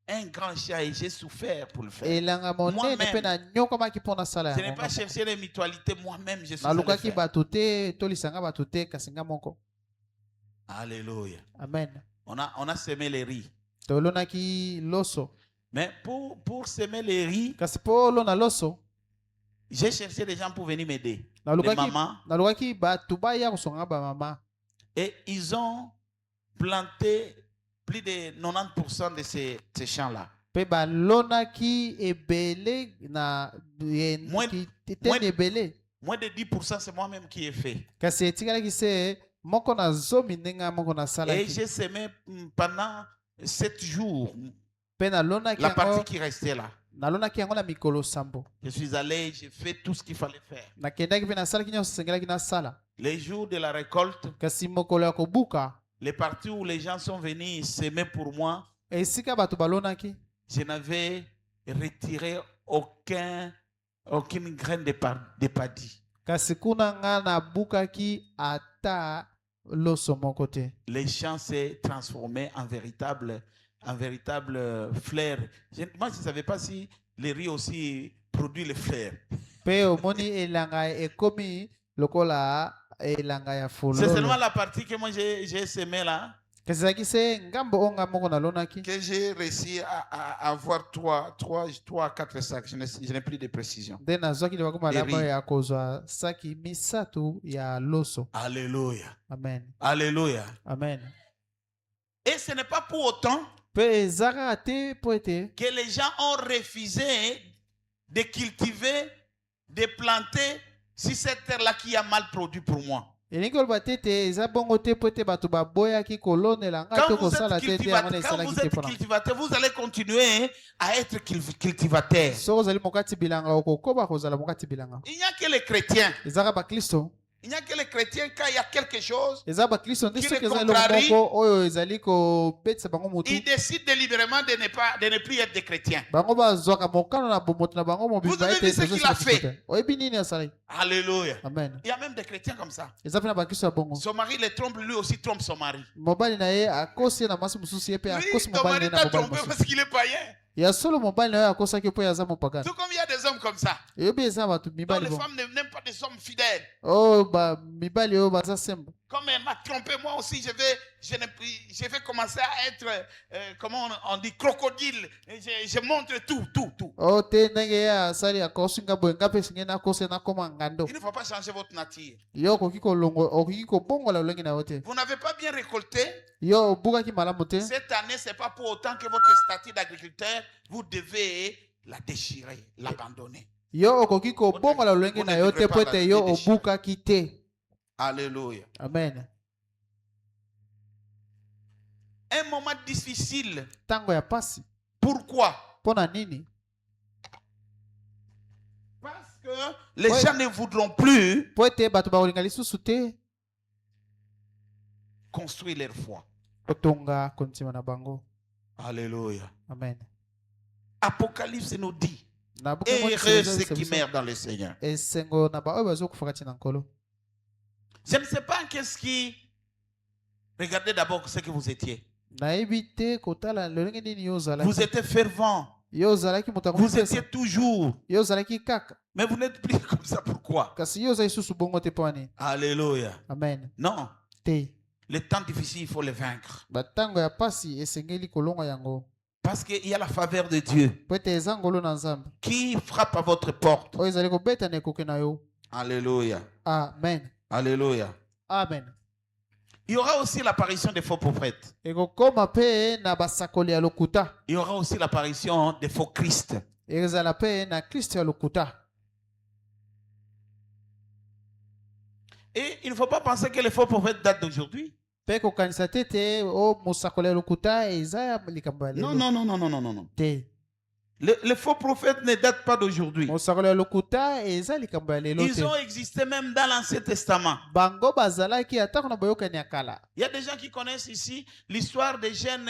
Un grand champ et j'ai souffert pour le faire. elanga monene mpe na nyokamaki mpo nasala Je n'ai yango pas cherché les mutualités moi-même, je suis allé nalukaki faire. bato te tolisanga bato te kasi nga moko. Alléluia. Amen. On a semé les riz. tolonaki loso Mais pour semer les riz, kasi mpo olona loso j'ai cherché des gens pour venir m'aider. Les nalukaki mamans. nalukaki bato baya kosonga bamama Et ils ont planté plus de 90% de ces champs-là. mpe balonaki ebele na Moins- tene ebele Moins de 10%, c'est moi-même qui ai fait. kasi etikalaki se moko na zomi ndenge moko Et nasalaki j'ai semé pendant 7 jours mpe nalonaki la partie yango qui restait là. nalonaki yango na mikolo sambo Je suis allé, j'ai fait tout ce qu'il fallait faire. nakendaki mpe nasalaki nyonso esengelaki nasala Les jours de la récolte, kasi mokolo ya kobuka les parties où les gens sont venus semer pour moi, esika bato balonaki je n'avais retiré aucune graine de paddy. kasi kuna nga nabukaki ata loso moko te. Les champs s'est transformé en véritable fleur. Moi, je ne savais pas si les riz aussi produit les fleurs. mpe omoni elanga ekomi lokola elanga ya C'est seulement fololo la partie que moi j'ai semé là kasi ezalaki se ngambo oyo nga moko nalonaki que j'ai réussi à avoir 3 à 4 sacs. Je n'ai plus de précision. nde nazwaki libaku malamu Eri. ya kozwa saki misato ya loso. Alléluia. Amen. Alléluia. Amen. Et ce n'est pas pour autant mpe ezalaka te mpo ete que les gens ont refusé de cultiver, de planter sur cette terre-là qui a mal produit pour moi. elingi koloba te ete eza bongo te mpo ete bato baboyaki kolonela nga te Quand vous kosala te ete yango na esalaki te êtes mpona cultivateur, vous allez continuer à être cultivateur. soki ozali mokati bilanga okokoba kozala mokati bilanga. Il n'y a que les chrétiens. ezalaka baklisto Il n'y a que les chrétiens quand il y a quelque chose, eza baklisto nde Qui soki le eza eloko contrarie, moko oyo ezali kobetisa bango motu ils décident délibérément de ne plus être des chrétiens. bango bazwaka mokano na bomoto na bango Vous mobimba avez ete vu ce qu'il a fait? te oyebi nini asalaki. Alléluia. Amen. Il y a même des chrétiens comme ça. eza mpe na baklisto ya bongo Son mari le trompe, lui aussi trompe son mari. mobali na ye akosi ye na mwasi mosusu ye mpe Lui, akosi ton mobali mari na ye na t'a mobali trompé mosusu parce qu'il est païen. ya solo mobali na ye akosaki mpo ye aza mopagani. Tout comme il y a des hommes comme ça. eyobi eza na bato Donc mibali les bongo femmes n'aiment pas des hommes fidèles. oyo mibali oyo baza sembo. Comme elle m'a trompé, moi aussi, je vais commencer à être, comment on dit, crocodile. Et je montre tout. oyo te ndenge ye asali akosi nga boye nga mpe esengi nakosi nakoma ngando Il ne faut pas changer votre nature. yo okoki kobongola lolenge na yo te Vous n'avez pas bien récolté. yo obukaki malamu te Cette année, ce n'est pas pour autant que votre statut d'agriculteur, vous devez la déchirer, l'abandonner. yo okoki kobongola lolenge na yo te mpo ete yo obukaki te. Alléluia. Amen. Un moment difficile. Ntango ya pasi Pourquoi? mpo na nini? Parce que les Ouais. gens ne voudront plus mpo ete bato bakolinga lisusu te construire leur foi. kotonga kontima na bango. Alléluia. Amen. Apocalypse nous dit, Na buku moko heureux biso ceux qui biso, meurent dans le Seigneur. esengo na baoyo bazokufaka ti na nkolo. Je ne sais pas qu'est-ce qui... Regardez d'abord ce que vous étiez. nayebi te kotala lolenge nini yo Vous ozalaki. étiez fervent. Yo ozalaki moto ya Vous kopesa. étiez toujours. Yo ozalaki kaka Mais vous n'êtes plus comme ça. Pourquoi? kasi yo ozali susu bongo te mpo nini. Alléluia. Amen. Non. Te Les temps difficiles, il faut les vaincre. batango ya pasi esengeli kolonga yango Parce qu'il y a la faveur de Dieu mpo ete eza ngolo na nzambe qui frappe à votre porte. oyo ezali kobeta na ekoki na yo. Alléluia. Amen. Alléluia. Amen. Il y aura aussi l'apparition des faux prophètes. ekokoma mpe na basakoli ya lokuta. Il y aura aussi l'apparition des faux Christ. Ekozala mpe na Kristo ya lokuta. Et il ne faut pas penser que les faux prophètes datent d'aujourd'hui. Mpe kokanisa te te o mosakoli ya lokuta eza ya likambo ya Non, lelo non, non, non, non, non, non, non. te. Les faux prophètes ne datent pas d'aujourd'hui. Mosakoli ya lokuta eza likambo ya lelo Ils te. ont existé même dans l'Ancien Testament. Bango bazalaki atako na boyokani ya kala. Il y a des gens qui connaissent ici l'histoire des jeunes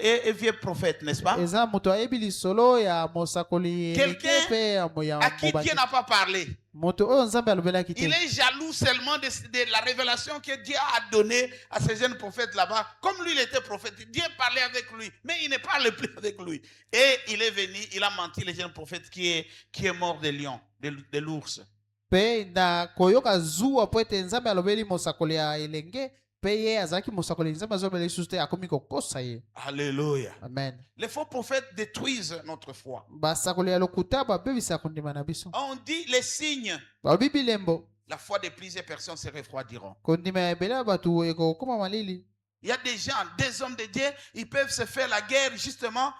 et vieux prophètes, n'est-ce pas? Eza moto ayebi lisolo ya mosakoli Quelqu'un elenge mpe ya À qui mobali. Dieu n'a pas parlé. Moto oyo nzambe alobelaki Il te. est jaloux seulement de la révélation que Dieu a donnée à ces jeunes prophètes là-bas. Comme lui, il était prophète, Dieu parlait avec lui, mais il ne parle plus avec lui. Et il est venu, il a menti, le jeune prophète qui est mort de lion, de l'ours. Mpe na koyoka zuwa po ete nzambe alobeli mosakoli ya elenge mpe ye azalaki mosakoli nzambe azobela lisusu te akomi kokosa ye. Alléluia. Amen. Les faux prophètes détruisent notre foi. Basakoli ya lokuta babebisa kondima na biso. On dit les signes. Balobi bilembo La foi de plusieurs personnes se refroidiront. kondima ya ebele ya bato ekokoma malili. Il y a des gens, des hommes de Dieu, ils peuvent se faire la guerre justement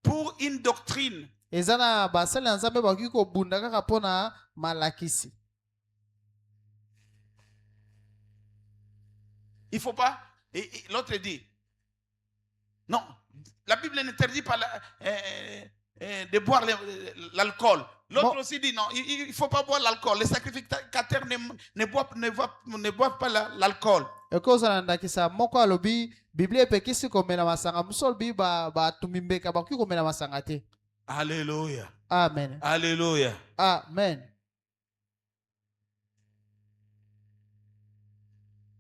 pour une doctrine. Eza na basali ya nzambe bakoki kobunda kaka mpo na malakisi. Il ne faut pas. Et l'autre dit, non, la Bible n'interdit pas de boire l'alcool. L'autre Bon. aussi dit, non, il ne faut pas boire l'alcool. Les sacrificateurs ne boivent pas l'alcool. Ekozala ndakisa moko alobi biblia epekisi komela masanga mosusu alobi batumbi mbeka bakoki komela masanga te. Alléluia. Amen. Alléluia. Amen.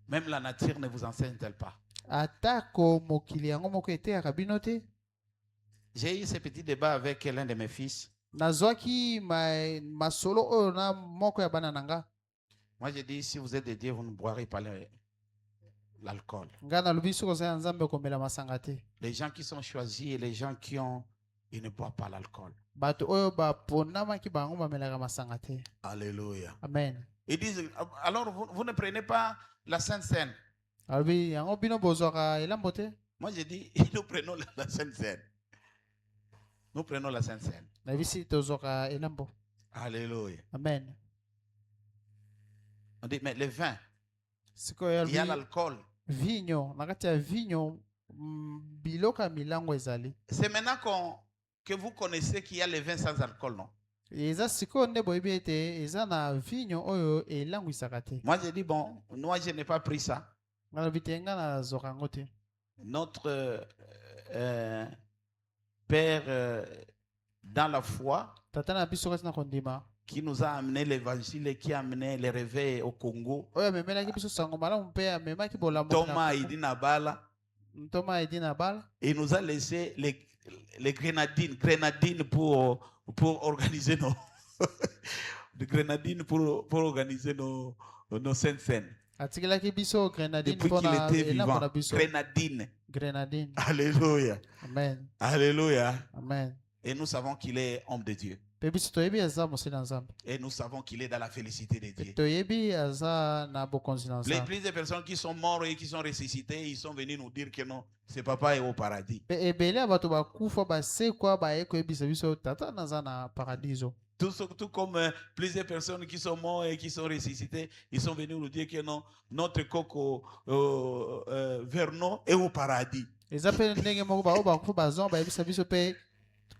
Même la nature ne vous enseigne-t-elle pas? Atako mokili yango moko eteyaka bino te. J'ai eu ce petit débat avec l'un de mes fils. Nazwaki masolo oyo na moko ya bana nanga. Moi, j'ai dit, si vous êtes de Dieu, vous ne boirez pas l'alcool. Nga nalobi soki ozali na nzambe komela masanga te. Les gens qui sont choisis et les gens ils ne boivent pas l'alcool. Bato oyo baponamaki bango bamelaka masanga te. Alléluia. Amen. Ils disent, alors vous ne prenez pas la Sainte Seine. Alobi yango bino bozwaka elambo te. Moi, j'ai dit, nous prenons la Sainte Seine. Nous prenons la Sainte Seine. Nayebisi tozwaka elambo. Alléluia. Amen. On dit, mais le vin, Sikoyo il y a alobi l'alcool. vinyo na kati ya vinyo biloko ya milango ezali. C'est maintenant que vous connaissez qu'il y a le vin sans alcool, non? Eza sikoyo nde boyebi ete eza na vinyo oyo elangwisaka te. Moi, j'ai dit, bon, moi, je n'ai pas pris ça. Nalobi te nga nazwaka yango te. Notre Père dans la foi, Tata na biso kasi na kondima qui nous a amené l'évangile et qui a amené le réveil au Congo. oyo amemelaki biso sango malamu mpe amemaki bolambo Thomas Idina Bala, Thomas edi na bala. il nous a laissé les grenadines pour organiser nos les grenadines pour organiser nos saintes scènes. Atikelaki biso grenadine Depuis qu'il mpona était elambo vivant, na biso. grenadine. Grenadine. Alléluia. Amen. Alléluia. Amen. Et nous savons qu'il est homme de Dieu. Mpe biso toyebi aza mosali na nzambe. Et nous savons qu'il est dans la félicité de Dieu. Toyebi aza na bokonzi na nzambe. Plus de personnes qui sont mortes et qui sont ressuscitées, ils sont venus nous dire que non, c'est papa est au paradis. Mpe ebele ya bato bakufa basekwa baye koyebisa biso tata naza na paradiso. Tout comme plusieurs personnes qui sont mortes et qui sont ressuscitées, ils sont venus nous dire que non, notre coco Vernon est au paradis. Eza mpe ndenge moko bao bakufa bazonga bayebisa biso mpe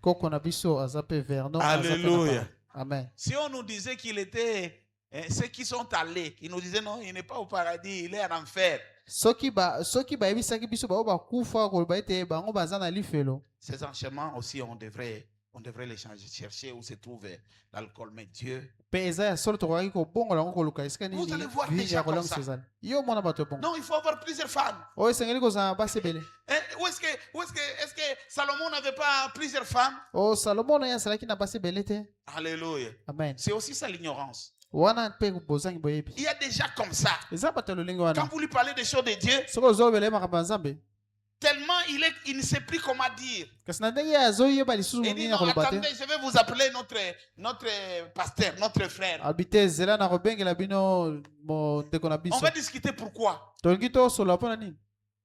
koko na biso aza mpe Vernon. Alléluia. Amen. Si on nous disait qu'il était, ceux qui sont allés, ils nous disaient non, il n'est pas au paradis, il est en enfer. soki bayebisaki biso bao bakufa koloba ete bango baza na lifelo. Ces enchaînements aussi, on devrait les changer, chercher où se trouve l'alcool. Mais Dieu, Mpe eza ya solo tokokaki kobongola yango koluka esika Vous nini allez voir des vini gens ya comme kolangisa ça. ezali. Yo mona bato bongo. non, il faut avoir plusieurs femmes. Oyo esengeli kozala na basi ebele. Est-ce que Salomon n'avait pas plusieurs femmes? O Salomo na ye asalaki na basi ebele te. Alléluia. Amen. C'est aussi ça l'ignorance. Wana mpe bozangi boyebi. Il y a des gens comme ça. Eza bato ya lolenge Quand wana. vous lui parlez des choses de Dieu, Soki ozobela ye makambo ya Nzambe, tellement il ne sait plus comment dire. kasi na ndenge azoyeba lisusu Il dit nini non, akoloba attendez, te je vais vous appeler notre pasteur, notre frère. abi te zela na kobengela bino ndeko na On biso va discuter pourquoi. tolingi tosolola mpo na nini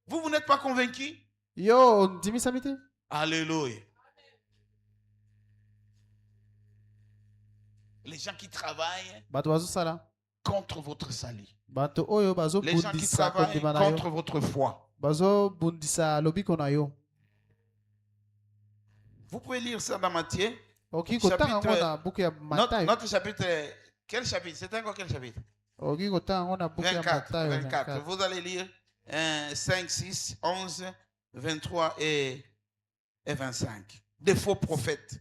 Vous n'êtes pas convaincu? yo ondimisami te Alléluia. Les gens qui travaillent bato bazosala contre votre salut. bato oyo Les gens qui bazobundisa travaillent kondima na yo contre votre foi. bazobundisa lobiko na yo Vous pouvez lire ça dans Matthieu. okoki kotanga yango Chapitre- na buku ya matayo Notre chapitre, quel chapitre? C'est encore quel chapitre? okoki kotanga yango na buku ya 24. matayo 24. Vous allez lire 5, 6, 11, 23 et 25. Des faux prophètes.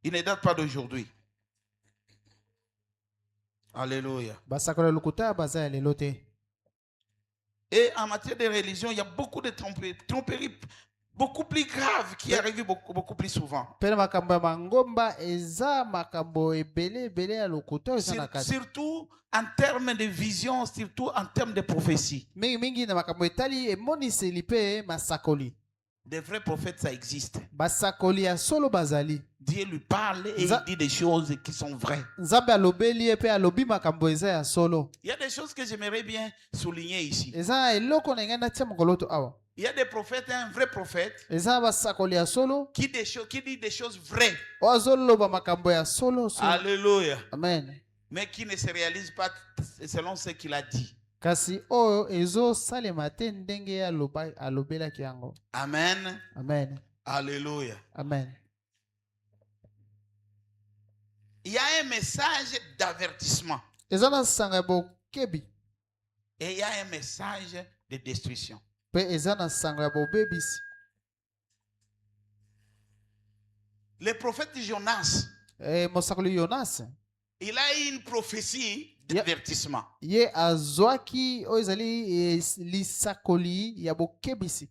Ils ne datent pas d'aujourd'hui. Alléluia. basakola lokuta baza ya lelo te Et en matière de religion, il y a beaucoup de tromperies beaucoup plus graves qui arrivent beaucoup plus souvent. mpe na makambo ya mangomba eza makambo ebele ebele ya lokuta oyo eza na kati Surtout en termes de vision, surtout en termes de prophétie. mingimingi na makambo etali emoniseli mpe masakoli Des vrais prophètes, ça existe. basakoli ya solo bazali Dieu lui parle et il dit des choses qui sont vraies. nzambe alobeli ye mpe alobi makambo eza ya solo Il y a des choses que j'aimerais bien souligner ici. eza eloko na ngai natia mokolo to awa Il y a des prophètes, un vrai prophète eza basakoli ya solo qui dit des choses vraies. oyo azoloba makambo ya solo solo Alléluia. amen Mais qui ne se réalise pas selon ce qu'il a dit. kasi oyo ezosalema te ndenge alobelaki yango Amen. amen Alléluia. amen Il y a un message d'avertissement eza na sango ya bokebi et il y a un message de destruction. mpe eza na sango ya bobebisi Le prophète Jonas, mosakoli yonas il a eu une prophétie d'avertissement. ye azwaki oyo ezali lisakoli ya bokebisi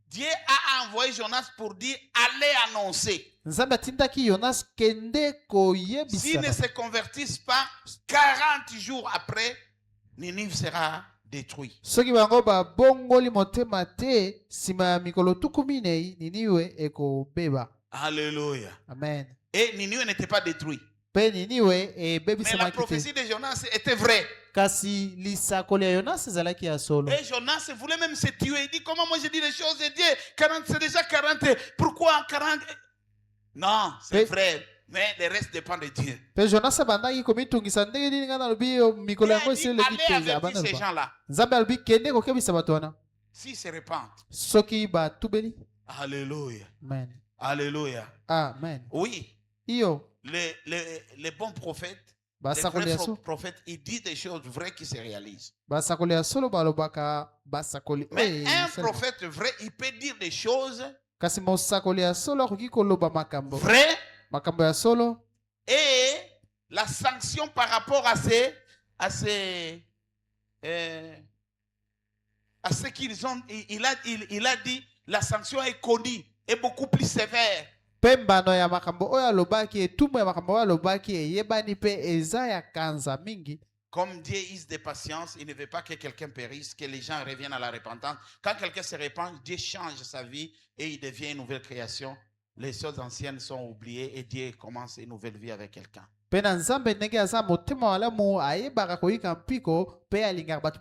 Dieu a envoyé Jonas pour dire allez annoncer. nzambe atindaki yonas kende S'ils koyebisa ne se convertissent pas, 40 jours après, Ninive sera détruit. soki bango babongoli motema te nsima ya mikolo tuku minei niniwe ekobeba Alléluia. amen Et Ninive n'était pas détruit. mpe niniwe Mais la ebebisamaki te prophétie de Jonas était vraie. kasi lisakoli ya yonas ezalaki ya solo Et Jonas voulait même se tuer. Il dit comment moi je dis les choses de Dieu 40, c'est déjà 40. Pourquoi 40? Non, c'est Mais- vrai. Mais le reste dépend de Dieu. mpe jonas abandaki komitungisa ndenge nini ngai nalobi mikolo Dieu yango a esi dit eleki allez te avertir abanda ces loba gens-là. nzambe alobi kende kokebisa bato wana S'ils se répandent. soki batubeli Alléluia. amen Alléluia. amen Oui, iyo les bons prophètes, les basakoli vrais ya solo prophètes, ils disent des choses vraies qui se réalisent. basakoli ya solo balobaka basakoli Mais oyo un esalema. prophète vrai, il peut dire des choses kasi mosakoli ya solo akoki koloba makambo vraies makambo ya solo et la sanction par rapport à ce qu'ils ont, il a dit, la sanction est connue et beaucoup plus sévère. mpe mbano ya makambo oyo alobaki etumbu ya makambo oyo alobaki eyebani mpe eza ya kanza mingi Comme Dieu use de patience, il ne veut pas que quelqu'un périsse, que les gens reviennent à la repentance. Quand quelqu'un se répand, Dieu change sa vie et il devient une nouvelle création. Les choses anciennes sont oubliées et Dieu commence une nouvelle vie avec quelqu'un. mpe na nzambe ndenge aza motema malamu ayebaka koyika mpiko mpe alingaka bato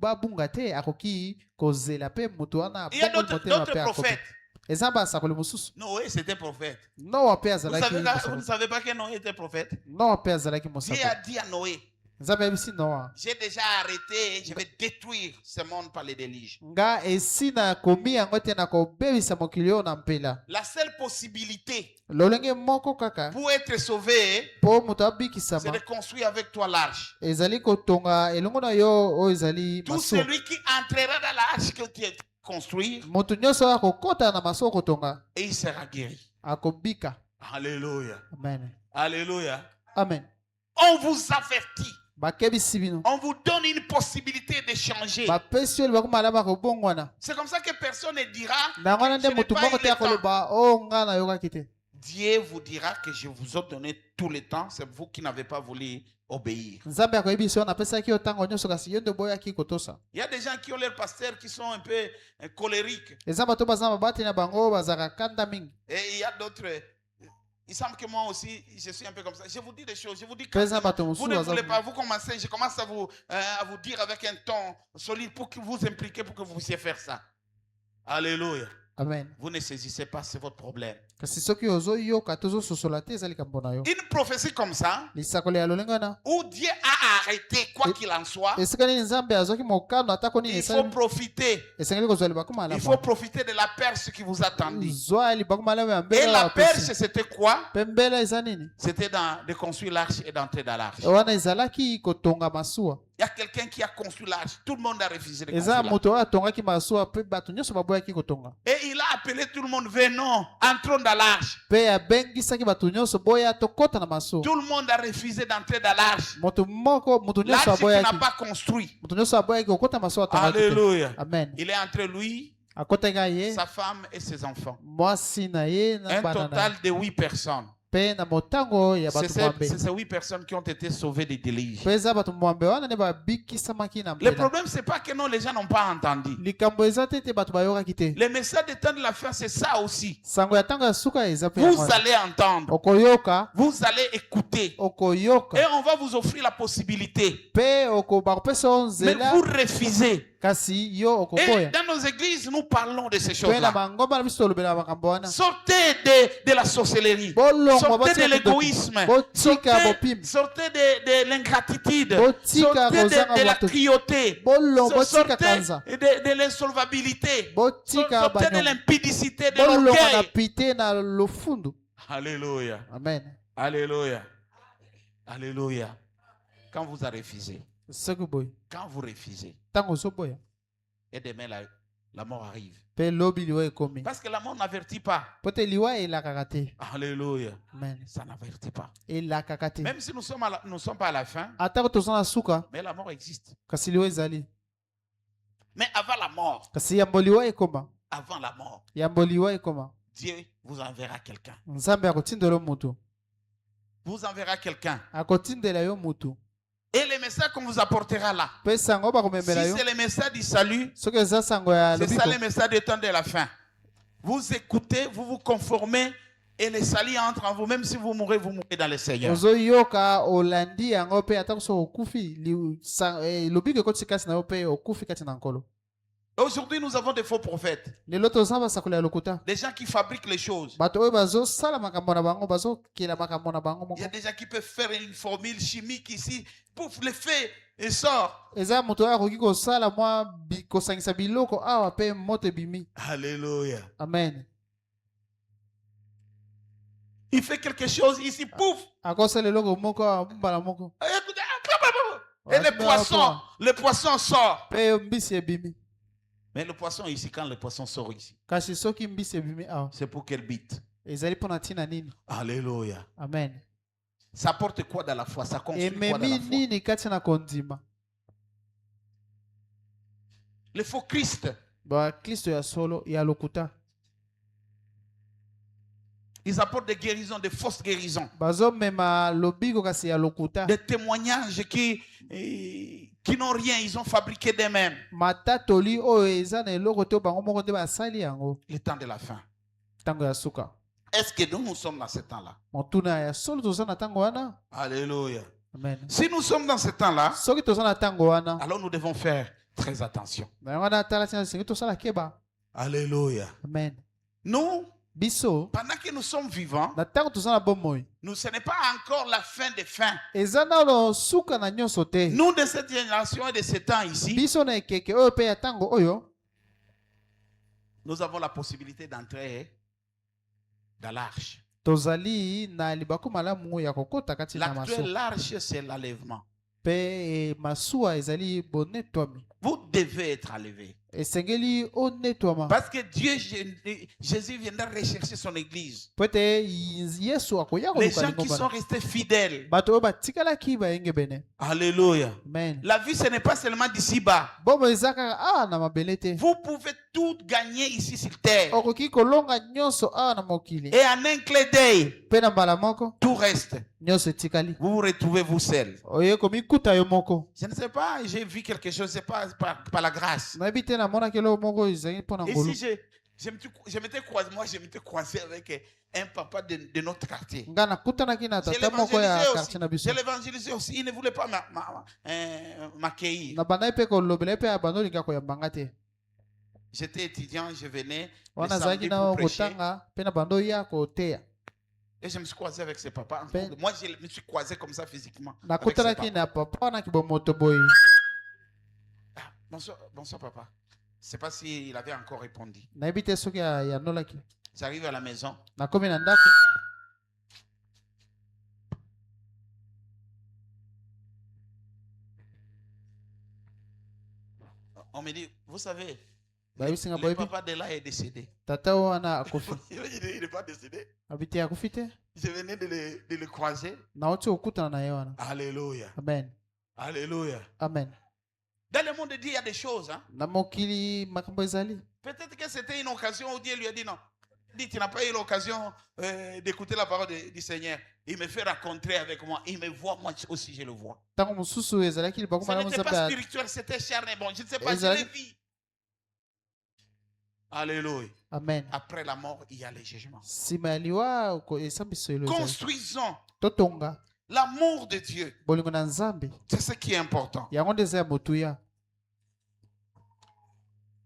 babunga te akoki kozela mpe moto wana Il y a abongoli motema d'autres mpe akoki prophètes. eza basakoli mosusu Noé, c'était prophète. noa mpe Vous azalaki ne mosakoli savez pas que Noé était prophète? noa mpe azalaki Dieu mosakoli a dit à Noé, nzambe ayebisi noa j'ai déjà arrêté, je vais détruire ce monde par les déluges. nga esi nakomi yango te nakobebisa mokili oyo na mpela La seule possibilité lolenge moko kaka pour être sauvé, mpo moto c'est abikisama de construire avec toi l'arche. ezali kotonga elongo na yo oyo ezali Tout masuwa celui qui entrera dans l'arche que tu as construit, moto nyonso oyo akokɔta na masuwa kotonga et il sera guéri. akobika Alléluia. amen Alléluia. amen On vous avertit. bakebisi bino On vous donne une possibilité de changer. bapesi oyo libaku malamu akobongwana C'est comme ça que personne ne dira na wana je nde n'ai motu pas moko eu te le temps. akoloba o nga nayokaki te Dieu vous dira que je vous ai donné tout le temps, c'est vous qui n'avez pas voulu obéir. nzambe akoyebi biso napesaki yo ntango nyonso kasi yo nde boyaki kotosa. Il y a des gens qui ont leurs pasteurs qui sont un peu colériques. eza bato baza babati na bango bazalaka kanda mingi. Et il y a d'autres. Il semble que moi aussi, je suis un peu comme ça. Je vous dis des choses. Je vous dis que Pesa bato vous mosusu ne baza voulez pas. Vous commencez, je commence à vous dire avec un ton solide pour que vous impliquez, pour que vous puissiez faire ça. Alléluia. amen. Vous ne saisissez pas, c'est votre problème. kasi soki ozoyoka tozososola te eza likambo na yo. Une prophétie comme ça, lisakoli ya lolenge wana où Dieu a arrêté, quoi qu'il en soit, esika nini nzambe azwaki mokano atako nini il faut profiter. esengeli kozwa libaku Il malamu. faut profiter de la perche qui vous attendait. zwa libaku malamu ya Et mbele la ya perche, bapesi. c'était quoi? Pe mbele eza nini C'était de construire l'arche et d'entrer dans l'arche. wana ezalaki kotonga masuwa. Il y a quelqu'un qui a construit l'arche. Tout le monde a refusé de construire eza l'arche. moto oyo atongaki masuwa pe bato nyonso baboyaki kotonga. Et il a appelé tout le monde, venons, entrons dans l'arche. pe abengisaki bato nyonso boya tokɔta na masuwa. Tout le monde a refusé d'entrer dans l'arche. moto nyonso L'arche qu'il aboyaki n'a pas construit. moto nyonso aboyaki kokɔta masuwa atongaki te. Alléluia. amen. Il est entre lui, akɔtaki ye sa femme et ses enfants. mwasi na ye na Un bana na ye. total de 8 personnes. pe na motango ya C'est bato ces, mwambe. c'est ces 8 personnes qui ont été sauvées des déluges. pe eza bato mwambe wana nde babikisamaki na Le mbela. problème, c'est pas que non, les gens n'ont pas entendu. likambo eza te ete bato bayokaki te. Le message des temps de la fin, c'est ça aussi. sango ya ntango ya suka eza pe yango Vous wana. allez entendre. okoyoka Vous allez écouter. okoyoka Et on va vous offrir la possibilité. pe bakopesa yo Mais nzela vous refusez. kasi yo Et okoboya. dans nos églises, nous parlons de ces pe na choses-là. bangomba na biso tolobela makambo wana. Sortez de la sorcellerie. bolongwa Sortez de botika l'égoïsme. botika bopimi. Sortez de l'ingratitude. Botika Sortez kozanga de la bato. cruauté. botika Sortez kanza. de l'insolvabilité. botika Sortez de banyo. l'impudicité, de bolongwa na l'orgueil. pite na lofundu. Alléluia. amen. Alléluia. Alléluia. Quand vous avez refusé, soki boye quand vous refusez, ntango ozoboya et demain la mort arrive. pe lobi liwa ekomi. Parce que la mort n'avertit pas. po te liwa elakaka te. Alléluia. amen. Ça n'avertit pas. elakaka te. Même si nous ne sommes pas à la fin, atako toza na suka mais la mort existe. kasi liwa ezali. Mais avant la mort, kasi yambo liwa ekoma. avant la mort, yambo liwa ekoma. Dieu vous enverra quelqu'un. nzambe akotindela yo mutu. Vous enverra quelqu'un. akotindela yo mutu. Et le message qu'on vous apportera là, pe sango si bakomemela yo c'est le message du salut, soki eza sango ya c'est ça lobiko le message du temps de la fin. Vous écoutez, vous vous conformez et le salut entre en vous. Même si vous mourrez dans le Seigneur. ozoyoka olandi yango pe atako so okufi lobiko ekotisi kasi na yo pe okufi kati na nkolo. Aujourd'hui, nous avons des faux prophètes. lelo toza basakoli ya lokuta. Des gens qui fabriquent les choses. bato oyo bazosala makambo na bango bazokela makambo na bango Il y a moko. des gens qui peuvent faire une formule chimique ici. Pouf, le fait et sort. eza moto oyo akoki kosala mwa kosangisa biloko awa pe moto ebimi. Alléluia. amen. Il fait quelque chose ici, pouf. akosala eloko moko awa mbala moko. Et le poisson sort. pe mbisi ebimi. Mais le poisson ici, quand le poisson sort ici, kasi soki mbisi ebimi awa c'est pour quel but? ezali mpo na ntina nini. Alléluia. amen. Ça porte quoi dans la foi? Ça construit quoi dans ememi la foi? nini kati na kondima. Le faux Christ, bakristo ya solo ya lokuta ils apportent des guérisons, des fausses guérisons. bazomema lobiko kasi ya lokuta. Des témoignages qui n'ont rien, ils ont fabriqué d'eux-mêmes. matatoli oyo eza na eloko te bango moko nde basali yango. Le temps de la fin. ntango ya suka. Est-ce que nous sommes dans ce temps-là? motuna ya solo toza na ntango wana. Alléluia. amen. Si nous sommes dans ce temps-là, soki toza na ntango wana alors nous devons faire très attention. na yango wana tala tina sengi tosala keba. Alléluia. amen. Nous, biso pendant que nous sommes vivants, na ntango toza na bomoi ce n'est pas encore la fin des fins. eza nano suka na nyonso te. Nous, de cette génération et de ce temps ici, biso na ekeke oyo pe ya ntango oyo nous avons la possibilité d'entrer dans l'arche. tozali na libaku malamu ya kokota kati na L'actuelle maso. l'arche, c'est l'enlèvement. Pe masuwa ezali bonetwami. Vous devez être enlevé. Esengeli onetwama. Parce que Dieu, Jésus viendra rechercher son église. Po ete Yesu akoya Les koluka gens qui lingomba sont na. restés fidèles. Bato oyo batikalaki bayenge bene. Alléluia. Amen. La vie, ce n'est pas seulement d'ici-bas. Bomo eza kaka awa na mabele te. Vous pouvez tout gagner ici sur terre. Okoki kolonga nyonso awa na mokili. Et en un clin d'œil, Pe na mbala moko tout reste. nyonso etikali. Vous vous retrouvez vous seul. Oye komikuta yo moko. Je ne sais pas, j'ai vu quelque chose, c'est pas par la grâce. Nayebi te namonaki eloko moko ezali mpo na ngolu. Ici, je m'étais croisé avec un papa de notre quartier. Nga nakutanaki na tata moko ya quartier na biso. Je l'évangélisais aussi. Il ne voulait pas m'accueillir. Na bandai pe kolobela pe abando linga koyambanga te. J'étais étudiant, je venais le Wana samedi zaki na pour prêcher. kotanga pe na bando ya koteya. Et je me suis croisé avec ses papas. Ben- Moi, je me suis croisé comme ça physiquement. avec ses Nakutanaki papas. na papa na kibomoto boy. Ah, bonsoir, papa. Je ne sais pas s'il avait encore répondu. Nayebi te soki yanolaki. J'arrive à la maison. Nakomi na ndako. On me dit, vous savez, Bayebisinga le boyebi. papa de là est décédé. Tata wana akufi. Il n'est pas décédé. Abi te akufi te. Je venais de le croiser. Nauti okutana na ye wana. Alléluia. Amen. Alléluia. Amen. Dans le monde de Dieu, il y a des choses. Hein. Na mokili makambo ezali. Peut-être que c'était une occasion où Dieu lui a dit non. Dis, tu n'as pas eu l'occasion d'écouter la parole du Seigneur. Il me fait rencontrer avec moi. Il me voit, moi aussi je le vois. Tango mususu ezalaki libaku Ce malamu n'était pas nzambe. spirituel, c'était charnel. Bon, je ne sais pas, je Exact. l'ai vu. Alléluia. Amen. Après la mort, il y a le jugement. Sima ya liwa esambiso elo ezali. Construisons Totonga l'amour de Dieu. bolingo na nzambe. C'est ce qui est important. Yango nde eza ya motuya.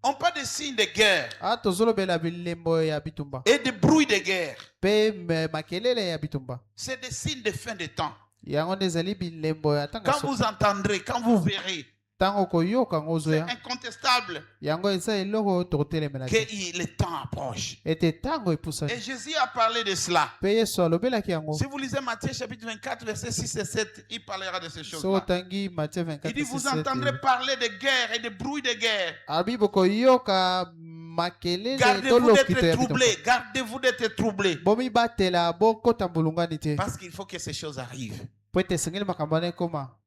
On parle de signes de guerre Tozolobela bilembo ya bitumba. et de bruit de guerre. Pe makelele ya bitumba. C'est des signes de fin de temps. Yango nde ezali bilembo ya tanga Quand so. vous entendrez, quand vous verrez, Tango koyoka ngo c'est ozoya. incontestable Yango eza eloko tokotelemela te. que le temps approche. Ete tango epusani. Et Jésus a parlé de cela. Pe Yesu alobelaki yango. Si vous lisez Matthieu chapitre 24, versets 6 et 7, il parlera de ces So choses-là. tangi Matthieu 24. Il dit, vous entendrez parler de guerre et de bruit de guerre. Abi bokoyoka makelele Gardez-vous tolokito d'être ya bitumba. troublés. Gardez-vous d'être troublés. Bomi batela bokota mbulungani te. Parce qu'il faut que ces choses arrivent. Po ete esengeli makambo wana ekoma.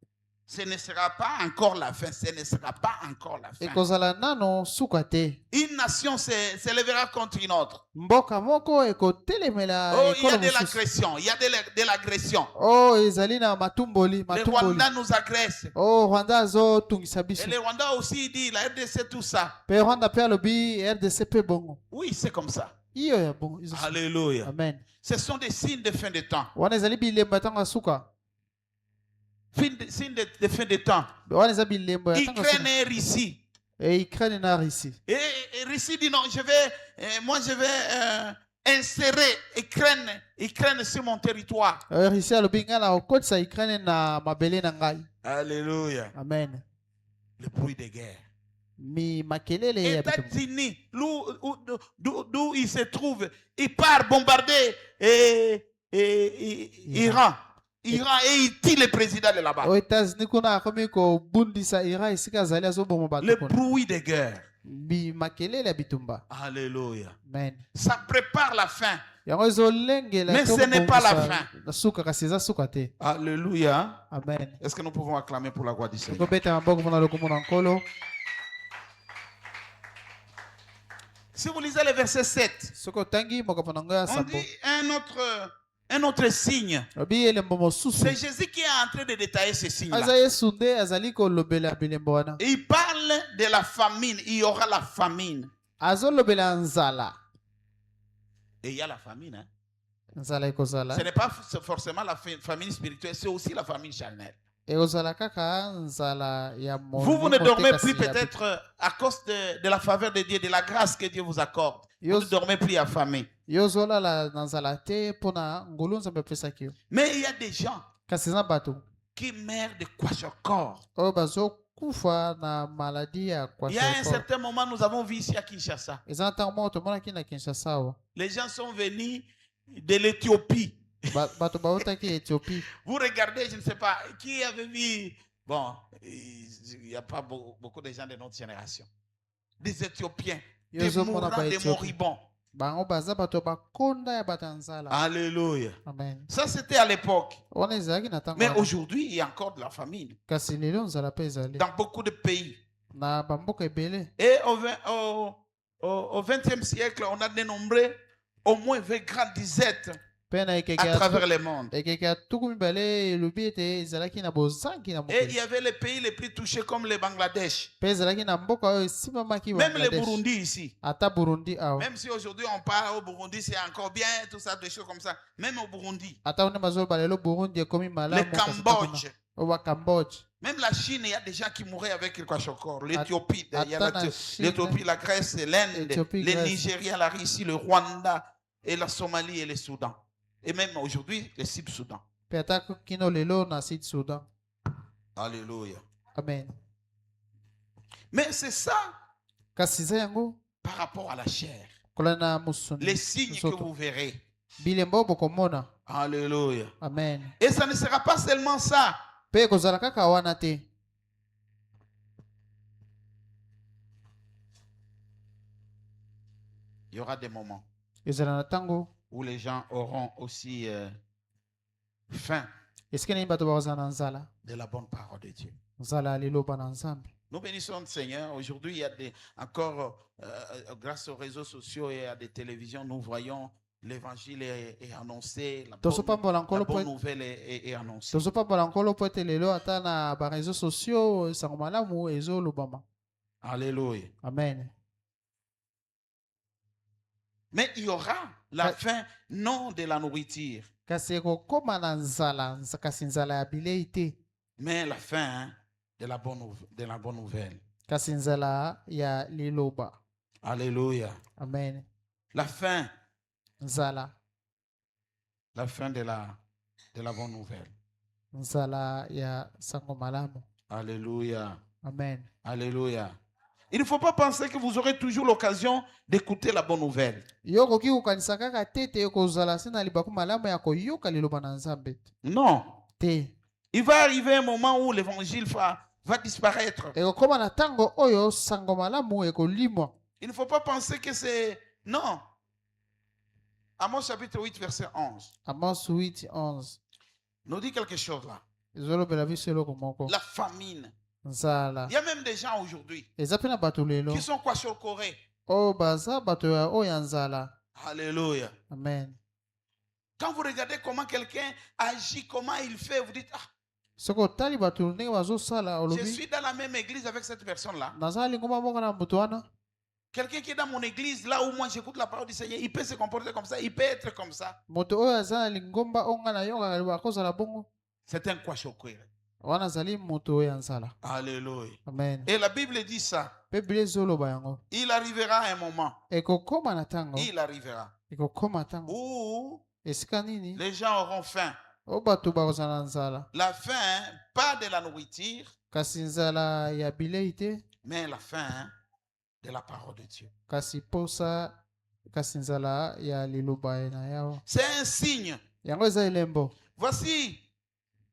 Ce ne sera pas encore la fin. Ce ne sera pas encore la fin. Ekozala nano suka te. Une nation s'élèvera contre une autre. Mboka moko ekotelemela Oh, il y a ekolo de mosusu. l'agression. Il y a de l'agression. Oh, ezali na matumboli, Le matumboli. Rwanda nous agresse. Oh, Rwanda azotungisa Et biso. le Rwanda aussi dit, la RDC, tout ça. Pe Rwanda pe alobi RDC pe bongo. Oui, c'est comme ça. Iyo ya bongo. Izo- Alléluia. Amen. Ce sont des signes de fin de temps. Wana ezali bilembo ya ntango ya suka. Signes de fin de temps. Wana eza bilembo ya ntango ya Ukraine suka. et Russie. Et Ukraine na Russie. Et Russie dit non, moi je vais insérer Ukraine sur mon territoire. Russie alobi nga na okotisa Ukraine na mabele na ngai. Alléluia. Amen. Le bruit de guerre. Mi makelele ya bitumba. États-Unis, d'où il se trouve, il part bombarder Iran. Iran et il tue le président de là-bas. Aux États-Unis kuna akomi kobundisa Iran esika azali azoboma bato Le kuna. bruit de guerre. Mi makelele ya bitumba. Alléluia. Amen. Ça prépare la fin. Yango ezolengela Mais ce n'est pas la fin. na suka kasi eza suka te. Alléluia. Amen. Est-ce que nous pouvons acclamer pour la gloire du Seigneur? Tokobeta maboko mpona lokumu na nkolo. Si vous lisez le verset 7, Soki otangi makambo na ngo ya on sambo. dit un autre signe. Lobi elembo mosusu. C'est Jésus qui est en train de détailler ces signes-là. Aza Yesu nde azali kolobela bilembo wana. Il parle de la famine. Il y aura la famine. Azolobela nzala. Et il y a la famine. Hein. Nzala ekozala. Ce n'est pas forcément la famine spirituelle, c'est aussi la famine charnelle. Ekozala kaka nzala ya mo. Vous ne dormez plus peut-être à cause de la faveur de Dieu, de la grâce que Dieu vous accorde. Vous ne dormez plus affamé. Yozolala na nzala te mpona ngolu nzambe apesaki yo. Mais il y a des gens Kasi eza bato qui meurent de kwashiorkor. oyo bazokufa na maladi ya Il y a un kwashiorkor. certain moment, nous avons vu ici à Kinshasa. Eza na ntango moko tomonaki na Kinshasa awa. Les gens sont venus de l'Éthiopie. Bato bautaki Ethiopie. Vous regardez, je ne sais pas, qui avait vu Bon, il n'y a pas beaucoup de gens de notre génération. Des Éthiopiens, Yo des zo mona mourants, ba des Éthiopie. moribonds. Bango baza bato bakonda ya batanzala. Alléluia. Amen. Ça, c'était à l'époque. Wana ezalaki na ntango Mais wana. aujourd'hui, il y a encore de la famine Kasi lelo nzala mpe ezali. dans beaucoup de pays. Na bamboka ebele. Et au XXe siècle, on a dénombré au moins 20 grandes disettes Mpe na à travers le monde. ekeke ya tuku mibale elobi ete ezalaki na bozangi na Et il y mokili. avait les pays les plus touchés comme le Bangladesh. Mpe ezalaki na mboka oyo esimamaki Même le Bangladesh. Burundi ici. Ata Burundi awa. Même si aujourd'hui on parle au Burundi, c'est encore bien, tout ça, des choses comme ça. Même au Burundi. Ata one bazoloba lelo Burundi ekomi malamu. Le Cambodge. Oyo ba Cambodge. Même la Chine, il y a des gens qui mouraient avec le kwashokor. L'Éthiopie, il y a Ata na Chine, l'Éthiopie, la Grèce, l'Inde, Éthiopie, le Grèce. Nigeria, la Russie, le Rwanda, et la Somalie et le Soudan. Et même aujourd'hui, le Sud-Soudan. Mpe ata kino lelo na Sud Sudan. Alléluia. Amen. Mais c'est ça Kasi eza yango par rapport à la chair. kola na musuni. Les signes que nzoto. vous verrez. Bilembo bokomona. Alléluia. Amen. Et ça ne sera pas seulement ça. Mpe kozala kaka wana te. Il y aura des moments Ezala na ntango où les gens auront aussi faim esike nini bato bakozala na nzala. de la bonne parole de Dieu. Nzala ya liloba na Nzambe. Nous bénissons le Seigneur. Aujourd'hui, il y a encore, grâce aux réseaux sociaux et à des télévisions, nous voyons l'évangile est annoncé, la Tozopambola nkolo bonne po nouvelle est annoncée. tozopambola nkolo po ete lelo ata na bareseau sociaux sango malamu ezolobama. Alléluia. Amen. Mais il y aura la faim, non de la nourriture, Kasi ekokoma na nzala, kasi nzala ya bilei te. mais la faim de la bonne nouvelle. Kasi nzala ya liloba. Alléluia. Amen. La faim Nzala. de la bonne nouvelle. Nzala ya sango malamu. Alléluia. Amen. Alléluia. Il ne faut pas penser que vous aurez toujours l'occasion d'écouter la bonne nouvelle. Yo koki kokanisa kaka te te kozala se na libaku malamu ya koyoka liloba na Nzambe Non. te. Il va arriver un moment où l'évangile va disparaître. Ekokoma na tango oyo sango malamu ekolimwa. Il ne faut pas penser que c'est... Non. Amos chapitre 8, verset 11. Amos 8:11. Nous dit quelque chose là. Ezolobela biso eloko moko. La famine. Nzala. Il y a même des gens aujourd'hui Eza pe na bato lelo. qui sont kwashokorés. Oyo baza bato ya oyo ya nzala. Alléluia. Amen. Quand vous regardez comment quelqu'un agit, comment il fait, vous dites, ah, Soko otali bato ndenge bazosala je olobi. suis dans la même église avec cette personne-là. Nazala lingomba moko na moto wana. Quelqu'un qui est dans mon église, là où moi j'écoute la parole du Seigneur, il peut se comporter comme ça, il peut être comme ça. Moto oyo aza na lingomba onga na yonga liba kozala bongo. C'est un kwashokoré. Wana zali moto oyo ya nzala. Alléluia. Amen. Et la Bible dit ça. Pe Biblia ezoloba yango. Il arrivera un moment. Ekokoma na tango. Il arrivera. Ekokoma tango. Où Esika nini? les gens auront faim. O bato bakozala na nzala. La faim, pas de la nourriture, Kasi nzala ya bilei te. mais la faim de la parole de Dieu. Kasi posa. Kasi nzala ya liloba na yawo. C'est un signe. Yango eza elembo. Voici,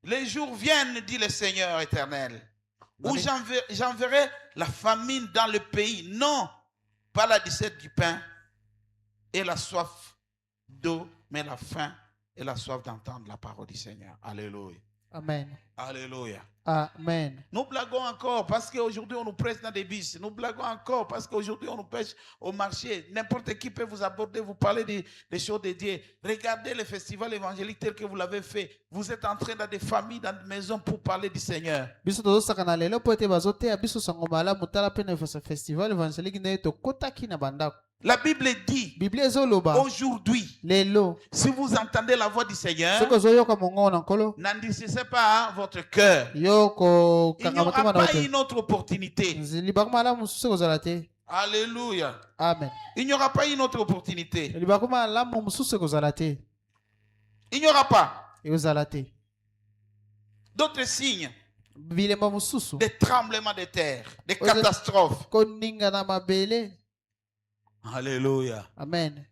les jours viennent, dit le Seigneur éternel, où j'enverrai la famine dans le pays. Non, pas la disette du pain et la soif d'eau, mais la faim et la soif d'entendre la parole du Seigneur. Alléluia. Amen. Alléluia. Amen. Nous blaguons encore parce qu'aujourd'hui on nous presse dans des bus. Nous blaguons encore parce qu'aujourd'hui on nous pêche au marché. N'importe qui peut vous aborder, vous parler des choses de Dieu. Regardez le festival évangélique tel que vous l'avez fait. Vous êtes entrés dans des familles, dans des maisons pour parler du Seigneur. Biso tozosaka na lelo po ete bazoteya biso sango malamu tala pe na festival évangélique nde tokotaki na bandako. La Bible dit Biblia ezoloba aujourd'hui, lelo si vous entendez la voix du Seigneur, soki ozoyoka mongongo na nkolo n'endurcissez pas votre cœur. yo Il kokanga n'y aura motema na pas yo une autre opportunité. te libaku malamu mosusu ekozala te. Alléluia. Amen. Il n'y aura pas une autre opportunité. libaku malamu mosusu ekozala te. Il n'y aura pas ekozala te. d'autres signes. bilemba mosusu Des tremblements de terre, des catastrophes. koninga na mabele. Alléluia. Amen.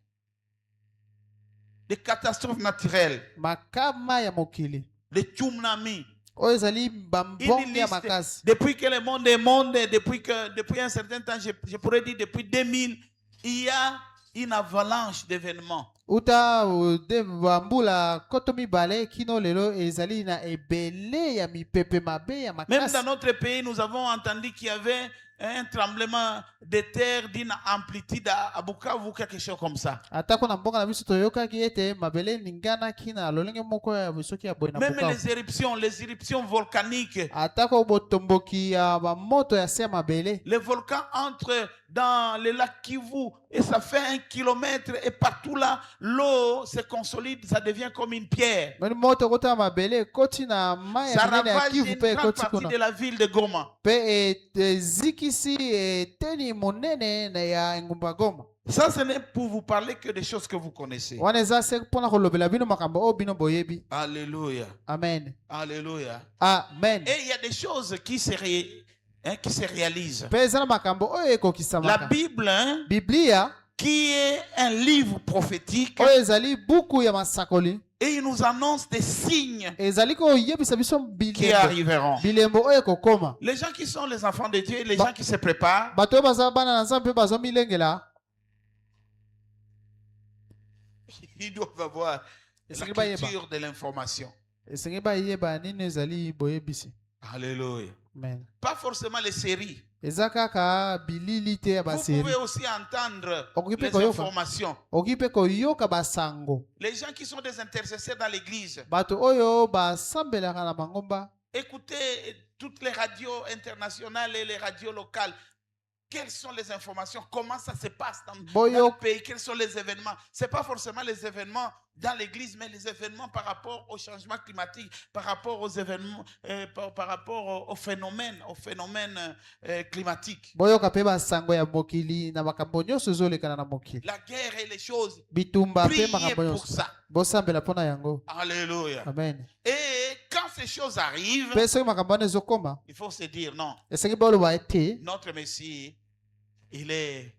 Des catastrophes naturelles, Makama ya mokili. des tsunamis, oyo ezali Une bambonge ya liste, makasi. depuis que le monde est monde, depuis un certain temps, je pourrais dire depuis 2000, il y a une avalanche d'événements. Uta de bambula koto mibale kino lelo ezali na ebele ya mipepe mabe ya Même makasi. dans notre pays, nous avons entendu qu'il y avait un tremblement de terre d'une amplitude à Bukavu, quelque chose comme ça. Atako na mbonga na biso toyokaki ete mabele ningana kina lolenge moko ya bisoki ya boye na Même Bukavu. les éruptions volcaniques. Atako botomboki ya bamoto ya se ya mabele. Les volcans entrent dans le lac Kivu et ça fait 1 kilomètre et partout là, l'eau se consolide, ça devient comme une pierre. Meni moto kota ya mabele koti na mai Ça ya minene ya ravage Kivu une pe grande koti partie kuna. de la ville de Goma. Pe zikisi teni monene na ya engumba Goma. Ça, ce n'est pour vous parler que des choses que vous connaissez. Wana eza se mpona kolobela bino makambo oyo bino boyebi. Alléluia. Amen. Alléluia. Amen. Et il y a des choses qui se réalisent. Pe eza na makambo oyo La ekokisamaka. Bible, hein, Biblia qui est un livre prophétique, oyo ezali buku ya masakoli. et il nous annonce des signes Ezali koyebisa biso qui bilembo. arriveront. Bilembo oyo ekokoma. Les gens qui sont les enfants de Dieu, les gens qui se préparent, Bato oyo baza bana na Nzambe mpe bazomilengela. ils doivent avoir la Esengi bayeba. culture de l'information. Esengi bayeba nini ezali boyebisi. Alléluia. Amen. Pas forcément les séries. Eza kaka bilili te ya Vous baseri. pouvez aussi entendre Okoki les mpe koyoka. informations. Okoki mpe koyoka basango. Les gens qui sont des intercesseurs dans l'église, Bato oyo basambelaka na bangomba. écoutez toutes les radios internationales et les radios locales. Quelles sont les informations? Comment ça se passe dans le pays? Quels sont les événements? Ce n'est pas forcément les événements dans l'église, mais les événements par rapport au changement climatique, par rapport aux événements, par rapport aux phénomènes climatiques. Boyoka pe basango ya mokili na makambo nyonso ezolekana na mokili. La guerre et les choses. Bitumba pe Priez makambo pour nyonso. ça. Bosambela mpona yango. Alléluia. Amen. Et quand ces choses arrivent, Pe soki makambo wana ezokoma, il faut se dire non. esengi boloba ete Notre Messie, il est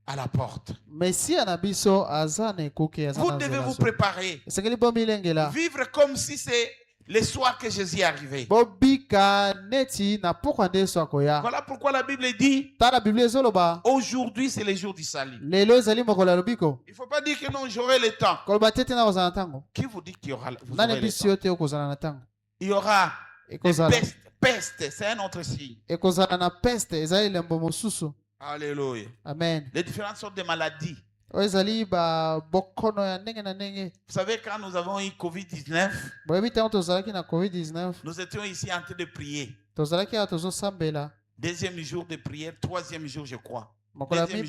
à la porte. Mesia na biso aza na ekuke aza Vous na devez nzela vous zo. préparer. Esengeli bomilengela. Vivre comme si c'est le soir que Jésus est arrivé. Bobika neti na pokwa nde so akoya. Voilà pourquoi la Bible dit Tala Biblia ezoloba. aujourd'hui c'est le jour du salut. Lelo ezali mokolo ya lobiko. Il ne faut pas dire que non, j'aurai le temps. Koloba te te na kozala na ntango. Qui vous dit qu'il y aura, vous Nani aurez le biso temps? yo te okozala na ntango. Il y aura des Ekozala. peste, c'est un autre signe. Ekozala na peste ezali elembo mosusu. Alléluia. Amen. Les différentes sortes de maladies. Oyo ezali bokono ya ndenge na ndenge. Vous savez, quand nous avons eu Covid-19, Boyebi ntango tozalaki na COVID-19, nous étions ici en train de prier. tozalaki awa tozosambela. Deuxième jour de prière, troisième jour, je crois. Mokolo ya Deuxième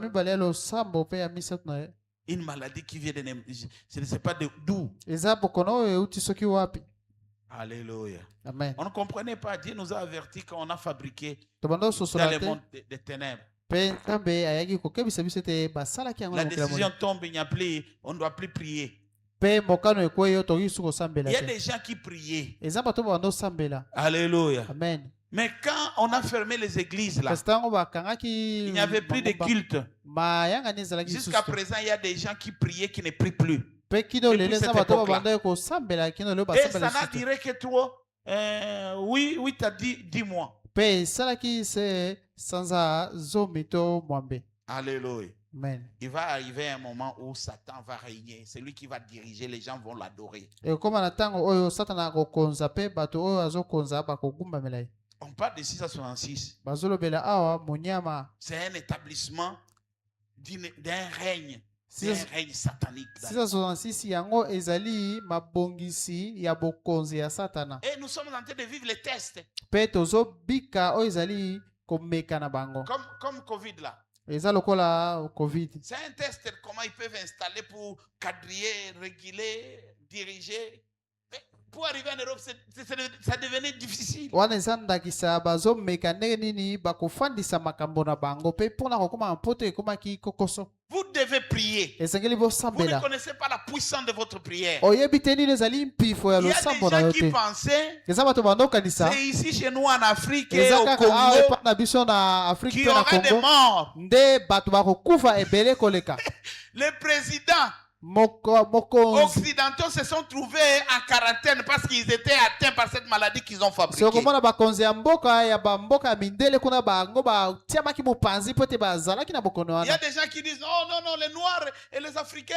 mibale ya losambo mpe ya misato na ye. Une maladie qui vient de... Je ne sais pas d'où. Eza bokono oyo euti soki wapi. Alléluia. Amen. On ne comprenait pas. Dieu nous a avertis qu'on a fabriqué Tobanda dans ososola le te. monde des ténèbres. Mpe Nzambe ayaki kokebisa biso ete basalaki yango La na mokili ya décision molimo. tombe, il n'y a plus, on ne doit plus prier. Mpe mokano ekwei yo tokoki su kosambela Il y a te. des gens qui priaient. Eza bato banda osambela. Alléluia. Amen. Mais quand on a fermé les églises là, Kasi ntango bakangaki il n'y avait plus de bangomba, culte. mayanga nde ezalaki lisusu Jusqu'à te. présent, il y a des gens qui priaient qui ne prient plus. Mpe kino Depuis lelo eza cette bato époque-là. babanda kosambela kino lelo Et ça basambela n'a lisusu te. duré que trop. Oui, tu as dit 10 mois. Mpe esalaki se sanza zomi to mwambe. Alléluia. Amen. Il va arriver un moment où Satan va régner. C'est lui qui va diriger, les gens vont l'adorer. ekokoma na ntango oyo satana akokonza mpe bato oyo azokonza bakogumbamela ye. On parle de 666. Bazolobela awa monyama C'est un établissement d'un règne. C'est Six- un règne satanique. 666 yango ezali mabongisi ya bokonzi ya satana. Et nous sommes en train de vivre les tests. Mpe tozobika oyo ezali komeka na bango. Comme Covid là. Eza lokola covid. C'est un test comment ils peuvent installer pour quadriller, réguler, diriger. Mais pour arriver en Europe, ça devenait difficile. Wana eza ndakisa bazomeka ndenge nini bakofandisa makambo na bango mpe mpona kokoma mpoto ekomaki kokoso. Vous devez prier. Esengeli Vous ne bosambela. connaissez pas la puissance de votre prière. Oyebi te nini ezali mpifo ya Il y a losambo des na gens yo qui te. pensaient, Eza bato bandokanisa. c'est ici chez nous en Afrique et Eza au kaka awa Congo epa na biso na Afrique qu'il y mpe na aura des Congo. morts. Nde bato bakokufa ebele koleka. Le président mokonzi occidentaux se sont trouvés en quarantaine parce qu'ils étaient atteints par cette maladie qu'ils ont fabriquée. sokomona bakonzi ya mboka ya mindele kuna bango batiamaki mopanzi po ete bazalaki na bokono Il y a wana des gens qui disent non, non, non, les Noirs et les Africains,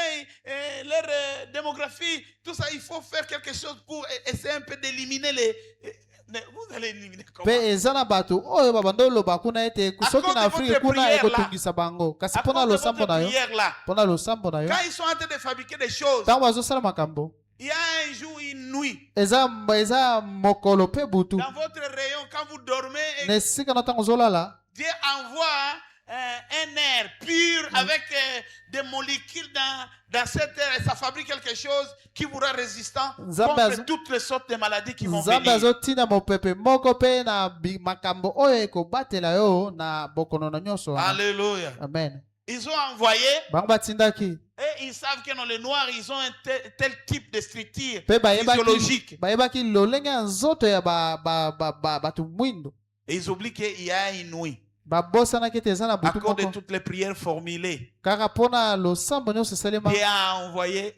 leur démographie, tout ça, il faut faire quelque chose pour essayer un peu d'éliminer les. Vous allez éliminer comment? mpe eza na bato oyo babanda oloba kuna ete soki cause na de afrike votre kuna prière, ekotungisa bango kasi À mpona cause de losambo votre na yo prière là, mpona losambo na yo quand ils sont en train de fabriquer des choses, ntango bazosala makambo il y a un jour, une nuit, eza mokolo mpe butu dans votre rayon, quand vous dormez, et na esika na ntango ozolala Dieu envoie un air pur avec des molécules dans cet air et ça fabrique quelque chose qui vous rend résistant contre toutes les sortes de maladies qui vont nzambe venir. azotinda mopepe moko mpe na makambo oyo ekobatela yo na bokono na nyonso wana. Alléluia. Amen. Ils ont envoyé bango batindaki et ils savent que dans les Noirs, ils ont un tel type de structure mpe physiologique. bayebaki lolenge ya nzoto ya bato mwindo Et ils oublient qu'il y a une nuit. babosanaki ete eza na À butu cause de moko toutes les prières formulées, kaka mpona losambo nyonso esalema Dieu a envoyé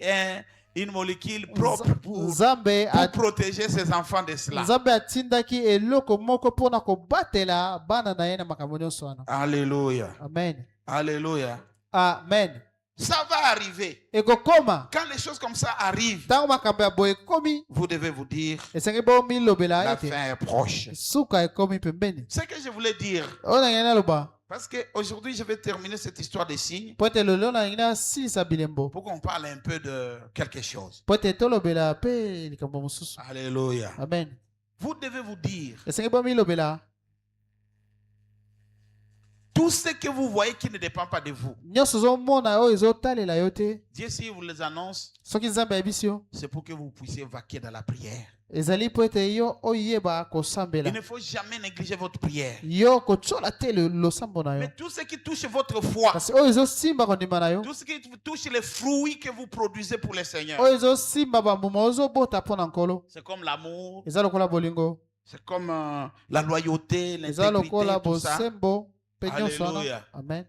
une molécule propre pour nzambe protéger ses enfants de cela. nzambe atindaki eloko moko mpona kobatela bana na ye na makambo nyonso wana. Alléluia. Amen. Alléluia. Amen. Ça va arriver. ekokoma Quand les choses comme ça arrivent, ntango makambo ya boye ekomi vous devez vous dire, esengi bomilobela la ete fin est proche. suka ekomi pembeni Ce que je voulais dire, oyo nangi naloba parce qu'aujourd'hui, je vais terminer cette histoire des signes po ete lelo nangi nasilisa bilembo pour qu'on parle un peu de quelque chose. po ete tolobela mpe likambo mosusu. Alléluia. Amen. Vous devez vous dire, esengi bomilobela tout ce que vous voyez qui ne dépend pas de vous, nyonso ozomona oyo ezotalela yo te Dieu, si vous les annonce, soki nzambe ayebisi yo c'est pour que vous puissiez vaquer dans la prière. ezali po ete yo oyeba Il kosambela ne faut jamais négliger votre prière. yo kotyola te losambo na yo Mais tout ce qui touche votre foi, kasi oyo ezosimba kondima na yo tout ce qui touche les fruits que vous produisez pour le Seigneur, oyo ezosimba bambuma ozobota mpo na nkolo c'est comme l'amour, eza lokola bolingo c'est comme la loyauté, eza lokola l'intégrité, tout ça. bosembo mpe nyonso Alléluia. wana. Amen.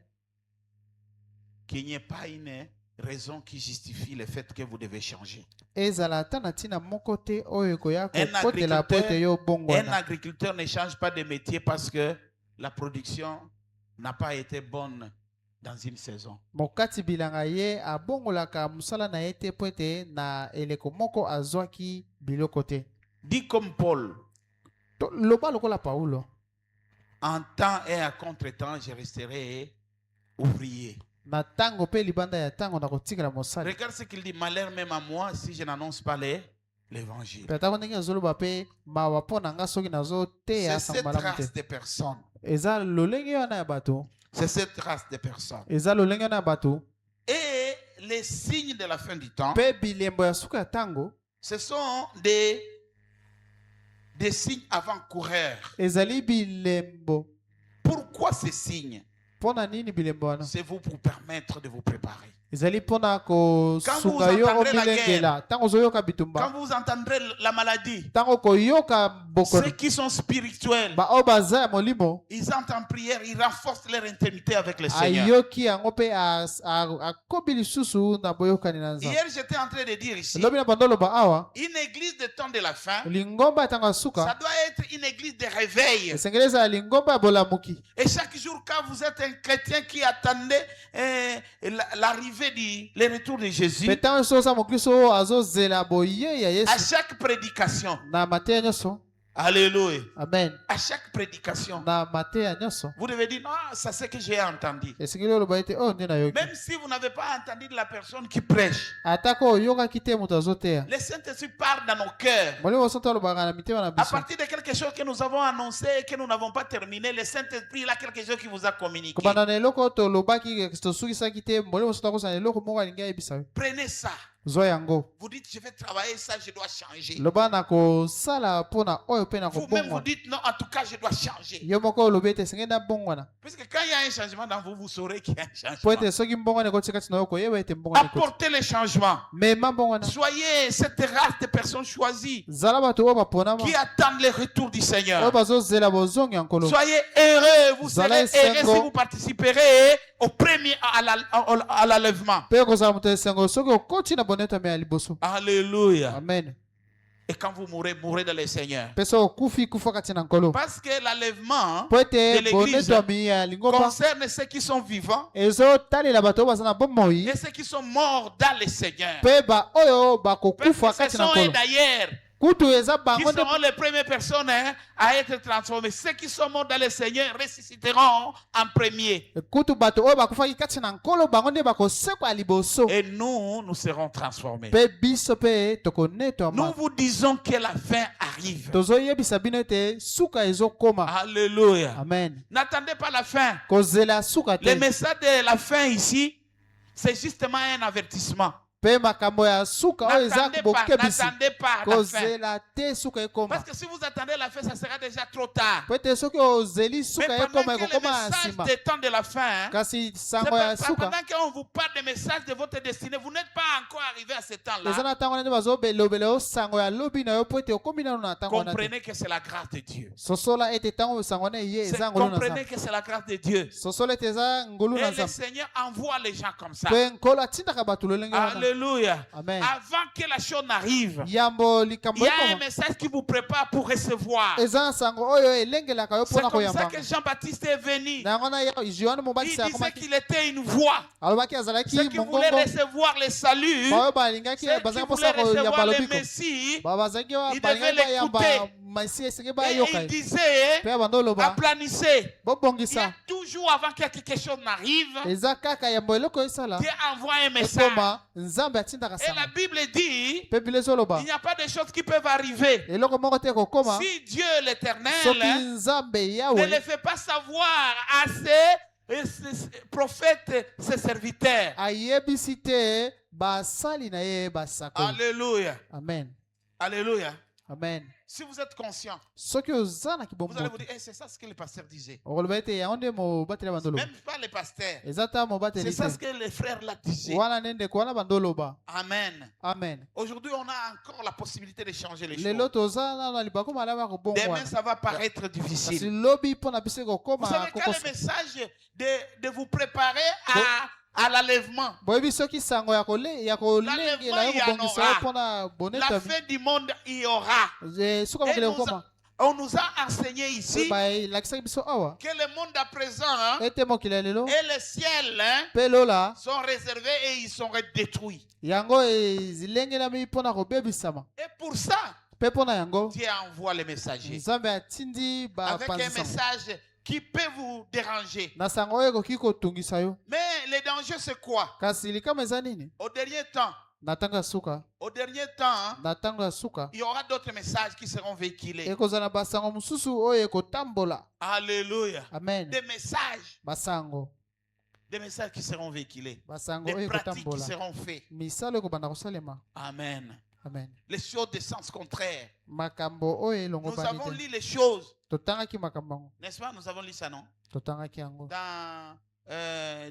Qu'il n'y ait pas une raison qui justifie le fait que vous devez changer. ezala ata na ntina moko te oyo ekoya Un kokotela po ete yo Un bongwana. agriculteur ne change pas de métier parce que la production n'a pas été bonne dans une saison. mokati bilanga ye abongolaka mosala na ye te po ete na eleko moko azwaki biloko te. Dit comme Paul, Loba lokola Paulo, en temps et à contre-temps, je resterai ouvrier. na tango pe libanda ya tango na kotikala mosala. Regarde ce qu'il dit, malheur même à moi si je n'annonce pas l'évangile. Pe tango ndenge azoloba pe mawa mpo na nga soki nazoteya C'est sango cette malamu te. race de personnes. Eza lolenge wana ya bato. C'est cette race de personnes. Eza lolenge wana ya bato. Et les signes de la fin du temps, Pe bilembo ya suka ya tango ce sont des signes avant-coureurs. ezali bilembo. Pourquoi ces signes? Mpona nini bilembo wana? C'est vous pour permettre de vous préparer. Ezali mpona kosunga yo entendrez la omilengela ntango ozoyoka Quand bitumba vous entendrez la maladie, ntango koyoka bokono ceux qui sont spirituels, baoyo baza ya molimo ils entrent en prière, ils renforcent leur intimité avec le Seigneur. ayoki yango mpe akobi lisusu na boyokani na nzambe. Hier, j'étais en train de dire ici, lobi na bando loba awa une église de temps de la fin, lingomba ya ntango ya ça suka doit être une église de réveil. esengeli ezala lingomba ya bolamuki. Et chaque jour, quand vous êtes un chrétien qui attendait l'arrivée le retour de Jésus, mpe ntango nyonso oza mokristo oyo azozela boye ya à yesu chaque prédication, na mateya nyonso. alléluia, Amen. à chaque prédication, Na mateya nyonso vous devez dire, non, c'est ce que j'ai entendu. esengeli oloba ete oyo nde nayoki Même si vous n'avez pas entendu de la personne qui prêche, atako oyokaki te moto azoteya le Saint-Esprit parle dans nos cœurs. molimo santo alobaka na mitema na À biso. partir de quelque chose que nous avons annoncé et que nous n'avons pas terminé, le Saint-Esprit, il a quelque chose qui vous a communiqué. kobanda na eloko oyo tolobaki tosukisaki te molimo santo akosana eloko moko alingi ayebisa yo. Prenez ça. zwa yango Vous dites, je vais travailler ça, je dois changer. loba na kosala mpona oyo mpe na Vous-même, vous kobongwana. dites, non, en tout cas, je dois changer. yo moko olobi ete esengeli nabongwana Puisque quand il y a un changement dans vous, vous saurez qu'il y a un po changement. ete soki mbongwana ekoti kati na yo koyeba ete mbongwana ekoti. Apportez les changements. mema mbongwana Soyez cette race de personnes choisies zala bato oyo baponama qui attendent le retour du oyo Seigneur. bazozela bozongi ya nkolo. Soyez heureux. Vous Zala serez heureux esengo. si vous participerez au premier à l'enlèvement. Pe kozala moto esengo soki okoti na bonetami ya liboso. Alléluia. Amen. Et quand vous mourrez, mourrez dans le Seigneur. Pe so okufi kufa kati na nkolo. Parce que l'enlèvement Po de ete l'église bonetami ya lingomba concerne ceux qui sont vivants ezotalela bato oyo baza na bomoi et ceux qui sont morts dans le Seigneur. mpe baoyo Parce bakokufa que kati ce na sont eux nkolo. d'ailleurs Kutu eza qui bango nde seront les premières personnes à être transformées. Ceux qui sont morts dans le Seigneur ressusciteront en premier. kutu bato oyo bakufaki kati na nkolo bango nde bakosekwa liboso. Et nous serons transformés. Mpe biso mpe Nous tokonetwama. vous disons que la fin arrive. Tozoyebisa bino ete suka ezokoma. Alléluia. Amen. N'attendez pas la fin. Kozela suka Le te. message de la fin ici, c'est justement un avertissement. Mpe makambo ya suka oyo eza bokebisi. N'attendez pas la fin. Kozela te suka ekoma. Parce que si vous attendez la fin, ça sera déjà trop tard. Po ete soki ozeli Mais suka pendant ekoma que le ekokoma na message nsima. des temps de la fin, Kasi c'est sango ya pas- suka pendant qu'on vous parle des messages de votre destinée, vous n'êtes pas encore arrivé à ce eza temps-là. na ntango nde bazobelobela yo sango ya lobi na yo po ete okomi nano na ntango wana te. Comprenez que c'est la grâce de Dieu. Sosola ete ntango sango wana eye eza ngolu na Comprenez nzambe. que c'est la grâce de Dieu. Sosola ete eza ngolu Et na le nzambe. Seigneur envoie les gens comme ça. Mpe nkolo atindaka bato lolenge wana. Alléluia. Amen. Avant que la chose n'arrive, Yambo il likambo y a un ekoma. message qui vous prépare pour recevoir. Eza na sango oyo elengelaka yo C'est mpona comme ça koyamba. que Jean-Baptiste est venu. Na yango na Yohane Il Mobatisi disait akomaki. qu'il était une voix. Alobaki azalaki Ceux qui voulaient mongongo. recevoir le salut, Baoyo balingaki ceux qui bazalaki voulaient mposa koyamba recevoir le lobiko. Messie, Bazalaki ils balingaki devaient bayamba l'écouter. masi esengeli et bayoka il ye. disait, Mpe abanda oloba aplanissez. Il y bobongisa. a toujours avant que quelque chose n'arrive, Eza kaka yambo eloko esala. Dieu envoie un message. Ekoma nzambe atindaka Et la sango. Bible dit, Mpe Biblia ezoloba il n'y a pas de choses qui peuvent arriver. eloko moko te ekokoma Si Dieu soki l'Éternel nzambe ne yawe le fait pas savoir à ses prophètes, ses serviteurs. ayebisi te basali na ye basakoli. Alléluia. Amen. Alléluia. Amen. Si vous êtes conscient, soki oza na vous kibombo allez vous dire, eh, c'est ça ce que le pasteur disait. okoloba ete yango nde mobateli bandoloba Même pas le pasteur. eza ta C'est mobateli ça ce te que les frères là disaient. wana nde ndeko wana bandoloba. Amen. Amen. Aujourd'hui, on a encore la possibilité de changer les lelo choses. toza nano na libako malamu ya kobongo Demain, wana ça va paraître kasi difficile. lobi mpo na biso Vous ekokoma savez, quand kokosa le message de vous préparer à l'enlèvement, boyebi soki sango ya kolengela yo kobongisa yo mpo na la bonetami fin du monde, il y aura. suka Et mokili ekokoma on nous a enseigné ici balakisaki biso awa que le monde à présent hein, ete mokili ya lelo et le ciel hein, mpe lola sont réservés et ils sont détruits. yango ezilengelami mpo na kobebisama Et pour ça, mpe mpo na yango Dieu envoie les messagers nzambe atindi avec un bapanzisama message qui peut vous déranger. na sango oyo ekoki kotungisa yo Mais le danger, c'est quoi? kasi likama eza nini Au dernier temps, na ntango ya suka hein, na ntango ya suka il y aura d'autres messages qui seront véhiculés. ekozala na basango mosusu oyo ekotambola. Alléluia. Amen. Des messages. Basango Des messages qui seront véhiculés. basango Des oyo pratiques qui ekotambola seront faites. misala ekobanda kosalema. Amen. Amen. Les choses de sens contraire. makambo oyo elongo Nous bani avons te lu les choses. totangaki makambo yango N'est-ce pas? Nous avons lu ça, non? totangaki yango Dans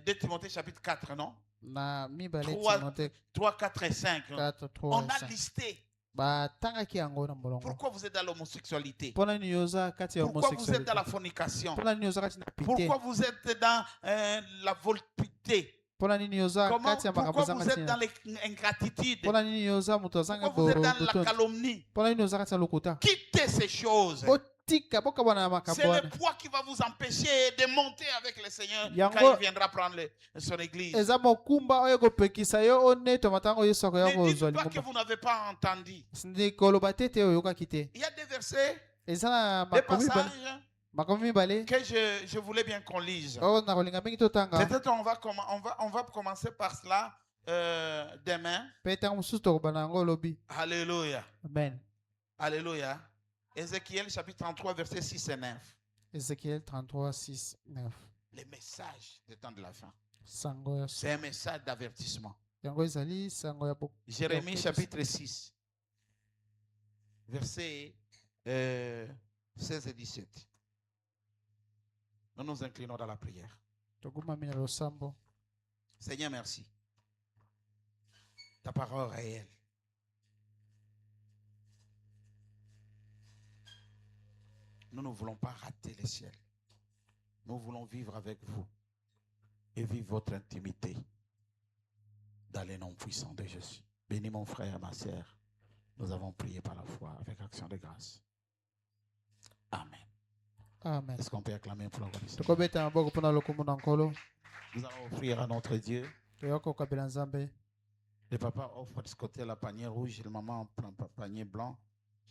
2 Timothée chapitre 4, non? na mibale 3, Timote 3, 4 et 5. 4 On 3 a 5 listé. batangaki yango na molongo. Pourquoi vous êtes dans l'homosexualité? Mpona nini oza kati ya Pourquoi vous êtes homosexualité dans la fornication? mpona nini oza kati na pite Pourquoi vous êtes dans la volupté? mpona nini oza kati ya makambo Pourquoi vous êtes dans l'ingratitude? mpona nini oza moto azanga Pourquoi vous êtes dans la calomnie? mpona nini oza kati ya lokuta Quittez ces choses. botika bokabwana na makambo C'est le wana poids qui va vous empêcher de monter avec le Seigneur Yango- quand il viendra prendre son église. eza mokumba oyo ekopekisa yo onetoma ntango yesu akoya Ne kozwa dites pas que lingomba vous n'avez pas entendu. koloba te te oyo oyokaki te Il y a des versets, eza na des makomi mibale passages makomi mibale que je voulais bien qu'on lise. oyo na kolinga mingi totanga Peut-être on va commencer par cela demain. mpe ntango mosusu tokobana yango lobi. Alléluia. Amen. Alléluia. Ézéchiel chapitre 33, versets 6 et 9. Ézéchiel 33 6 9 Les messages des temps de la fin. sango ya C'est un message d'avertissement. yango ezali sango ya Jérémie chapitre 6, versets 16 et 17. Nous nous inclinons dans la prière. togumami na losambo. Seigneur, merci. Ta parole réelle. Nous ne voulons pas rater le ciel. Nous voulons vivre avec vous. et vivre votre intimité dans les noms puissants de Jésus. Bénis mon frère, ma sœur. Nous avons prié par la foi avec action de grâce. Amen. Amen. Est-ce qu'on peut acclamer pour la gloire du Seigneur? Tukobeta maboko mpona lokumu na nkolo. Nous allons offrir à notre Dieu. Toyoka kokabela Nzambe. Le papa offre de ce côté la panier rouge et le maman prend un panier blanc.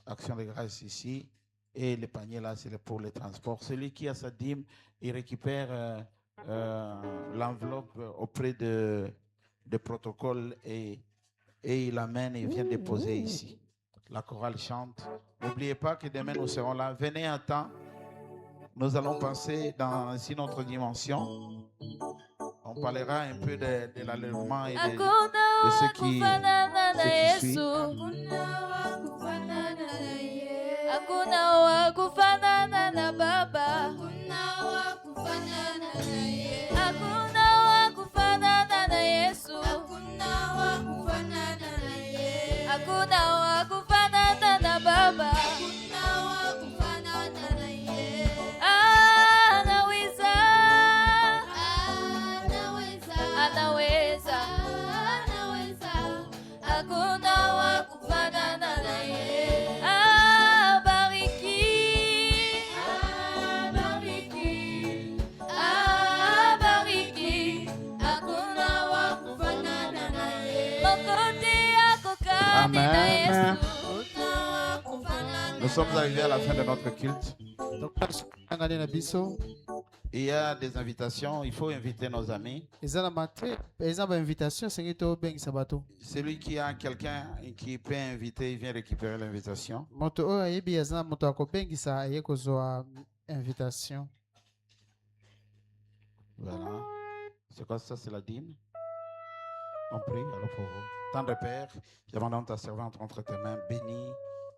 Action de grâce ici. Et le panier là, c'est pour le transport. Celui qui a sa dîme, il récupère l'enveloppe auprès de protocole et il l'amène et il vient déposer ici. La chorale chante. N'oubliez pas que demain nous serons là. Venez à temps. Nous allons passer dans une autre dimension. On parlera un peu de l'enlèvement et de ce qui suit. Hakuna wa kufanana na Baba. Hakuna wa kufanana na Yesu. Hakuna wa kufanana na Baba. Anaweza. Hakuna wa kufanana na yeye. Amen. Nous sommes arrivés à la fin de notre culte. Il y a des invitations, il faut inviter nos amis. Celui qui a quelqu'un qui peut inviter, il vient récupérer l'invitation. Voilà. C'est quoi ça? C'est la dîme. On prie alors pour vous. Tendre Père, demandons ta servante entre tes mains, bénis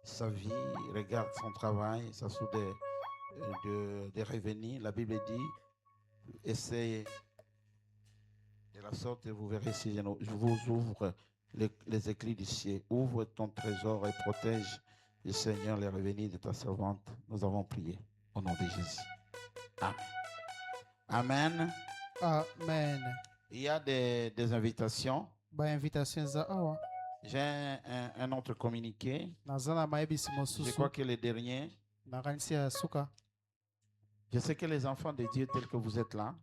sa vie, regarde son travail, sa source de revenus. La Bible dit, essayez de la sorte et vous verrez si je vous ouvre les écrits du ciel. Ouvre ton trésor et protège, le Seigneur, les revenus de ta servante. Nous avons prié au nom de Jésus. Amen. Amen. Amen. Il y a des invitations. J'ai un autre communiqué. Je crois que le dernier. Je sais que les enfants de Dieu tels que vous êtes là,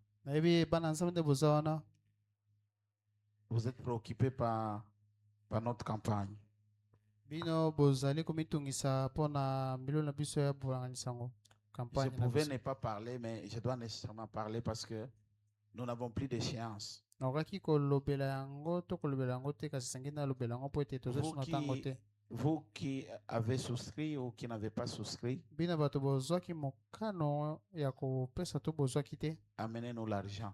vous êtes préoccupés par notre campagne. Je pouvais ne pas parler, mais je dois nécessairement parler parce que nous n'avons plus d'échéance. Vous qui avez souscrit ou qui n'avez pas souscrit, amenez-nous l'argent.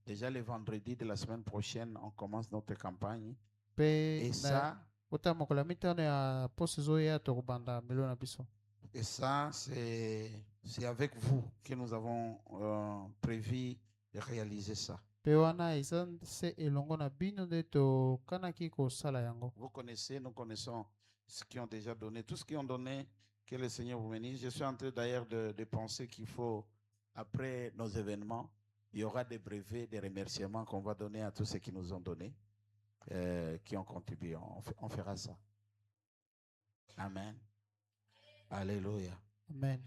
Déjà le vendredi de la semaine prochaine, on commence notre campagne. Et ça, c'est avec vous que nous avons prévu de réaliser ça. Vous connaissez, nous connaissons ceux qui ont déjà donné, tous qui ont donné, que le Seigneur vous bénisse. Je suis en train d'ailleurs de penser qu'il faut, après nos événements, il y aura des brevets, des remerciements qu'on va donner à tous ceux qui nous ont donné, qui ont contribué. On fera ça. Amen. Alléluia. Amen.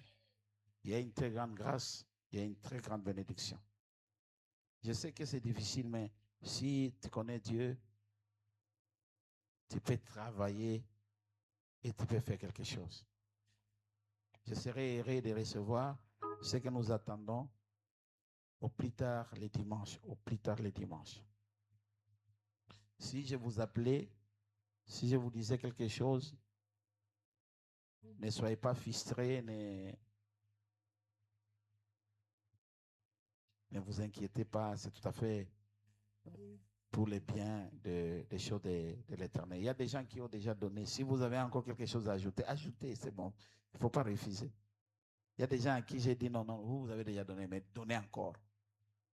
Il y a une très grande grâce, il y a une très grande bénédiction. Je sais que c'est difficile, mais si tu connais Dieu, tu peux travailler et tu peux faire quelque chose. Je serai heureux de recevoir ce que nous attendons au plus tard les dimanches, au plus tard les dimanches. Si je vous appelais, si je vous disais quelque chose, ne soyez pas frustrés, ne vous inquiétez pas, c'est tout à fait pour le bien des choses de l'Éternel. Il y a des gens qui ont déjà donné. Si vous avez encore quelque chose à ajouter, ajoutez, c'est bon. Il ne faut pas refuser. Il y a des gens à qui j'ai dit non, vous avez déjà donné, mais donnez encore.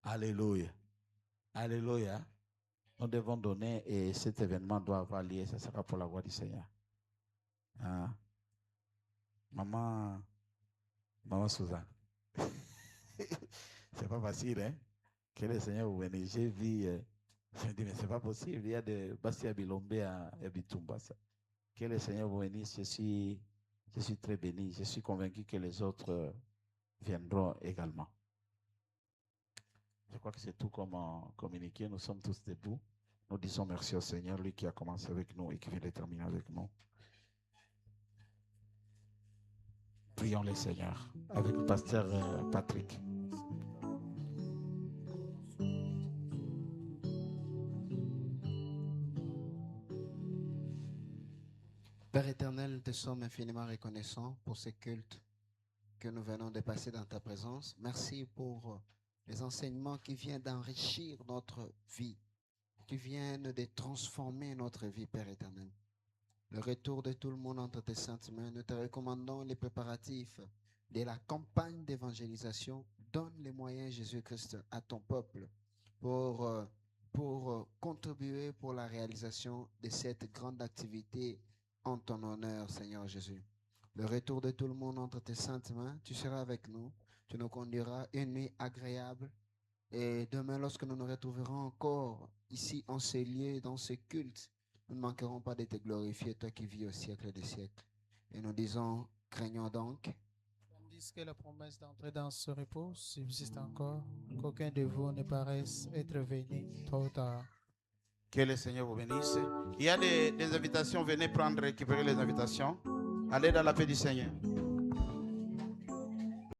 Alléluia. Alléluia. Nous devons donner et cet événement doit avoir lieu. Ça sera pour la gloire du Seigneur. Hein? Maman Suzanne. C'est pas facile, hein? Que le Seigneur vous bénisse. J'ai vu, je me dis, mais c'est pas possible. Il y a des Bastia Bilombe à Bitumba. Que le Seigneur vous bénisse. Je suis très béni. Je suis convaincu que les autres viendront également. Je crois que c'est tout comme communiqué. Nous sommes tous debout. Nous disons merci au Seigneur, lui qui a commencé avec nous et qui vient de terminer avec nous. Prions le Seigneur avec le pasteur Patrick. Père éternel, nous te sommes infiniment reconnaissants pour ce culte que nous venons de passer dans ta présence. Merci pour les enseignements qui viennent d'enrichir notre vie, qui viennent de transformer notre vie, Père éternel. Le retour de tout le monde entre tes saintes mains, nous te recommandons les préparatifs de la campagne d'évangélisation. Donne les moyens, Jésus-Christ, à ton peuple pour contribuer pour la réalisation de cette grande activité en ton honneur, Seigneur Jésus. Le retour de tout le monde entre tes saintes mains, tu seras avec nous, tu nous conduiras une nuit agréable. Et demain, lorsque nous nous retrouverons encore ici en ces lieux, dans ce culte, nous ne manquerons pas de te glorifier, toi qui vis au siècle des siècles. Et nous disons, craignons donc. Tandis que la promesse d'entrer dans ce repos subsiste encore, qu'aucun de vous ne paraisse être venu trop tard. Que le Seigneur vous bénisse. Il y a des invitations, venez récupérer les invitations. Allez dans la paix du Seigneur.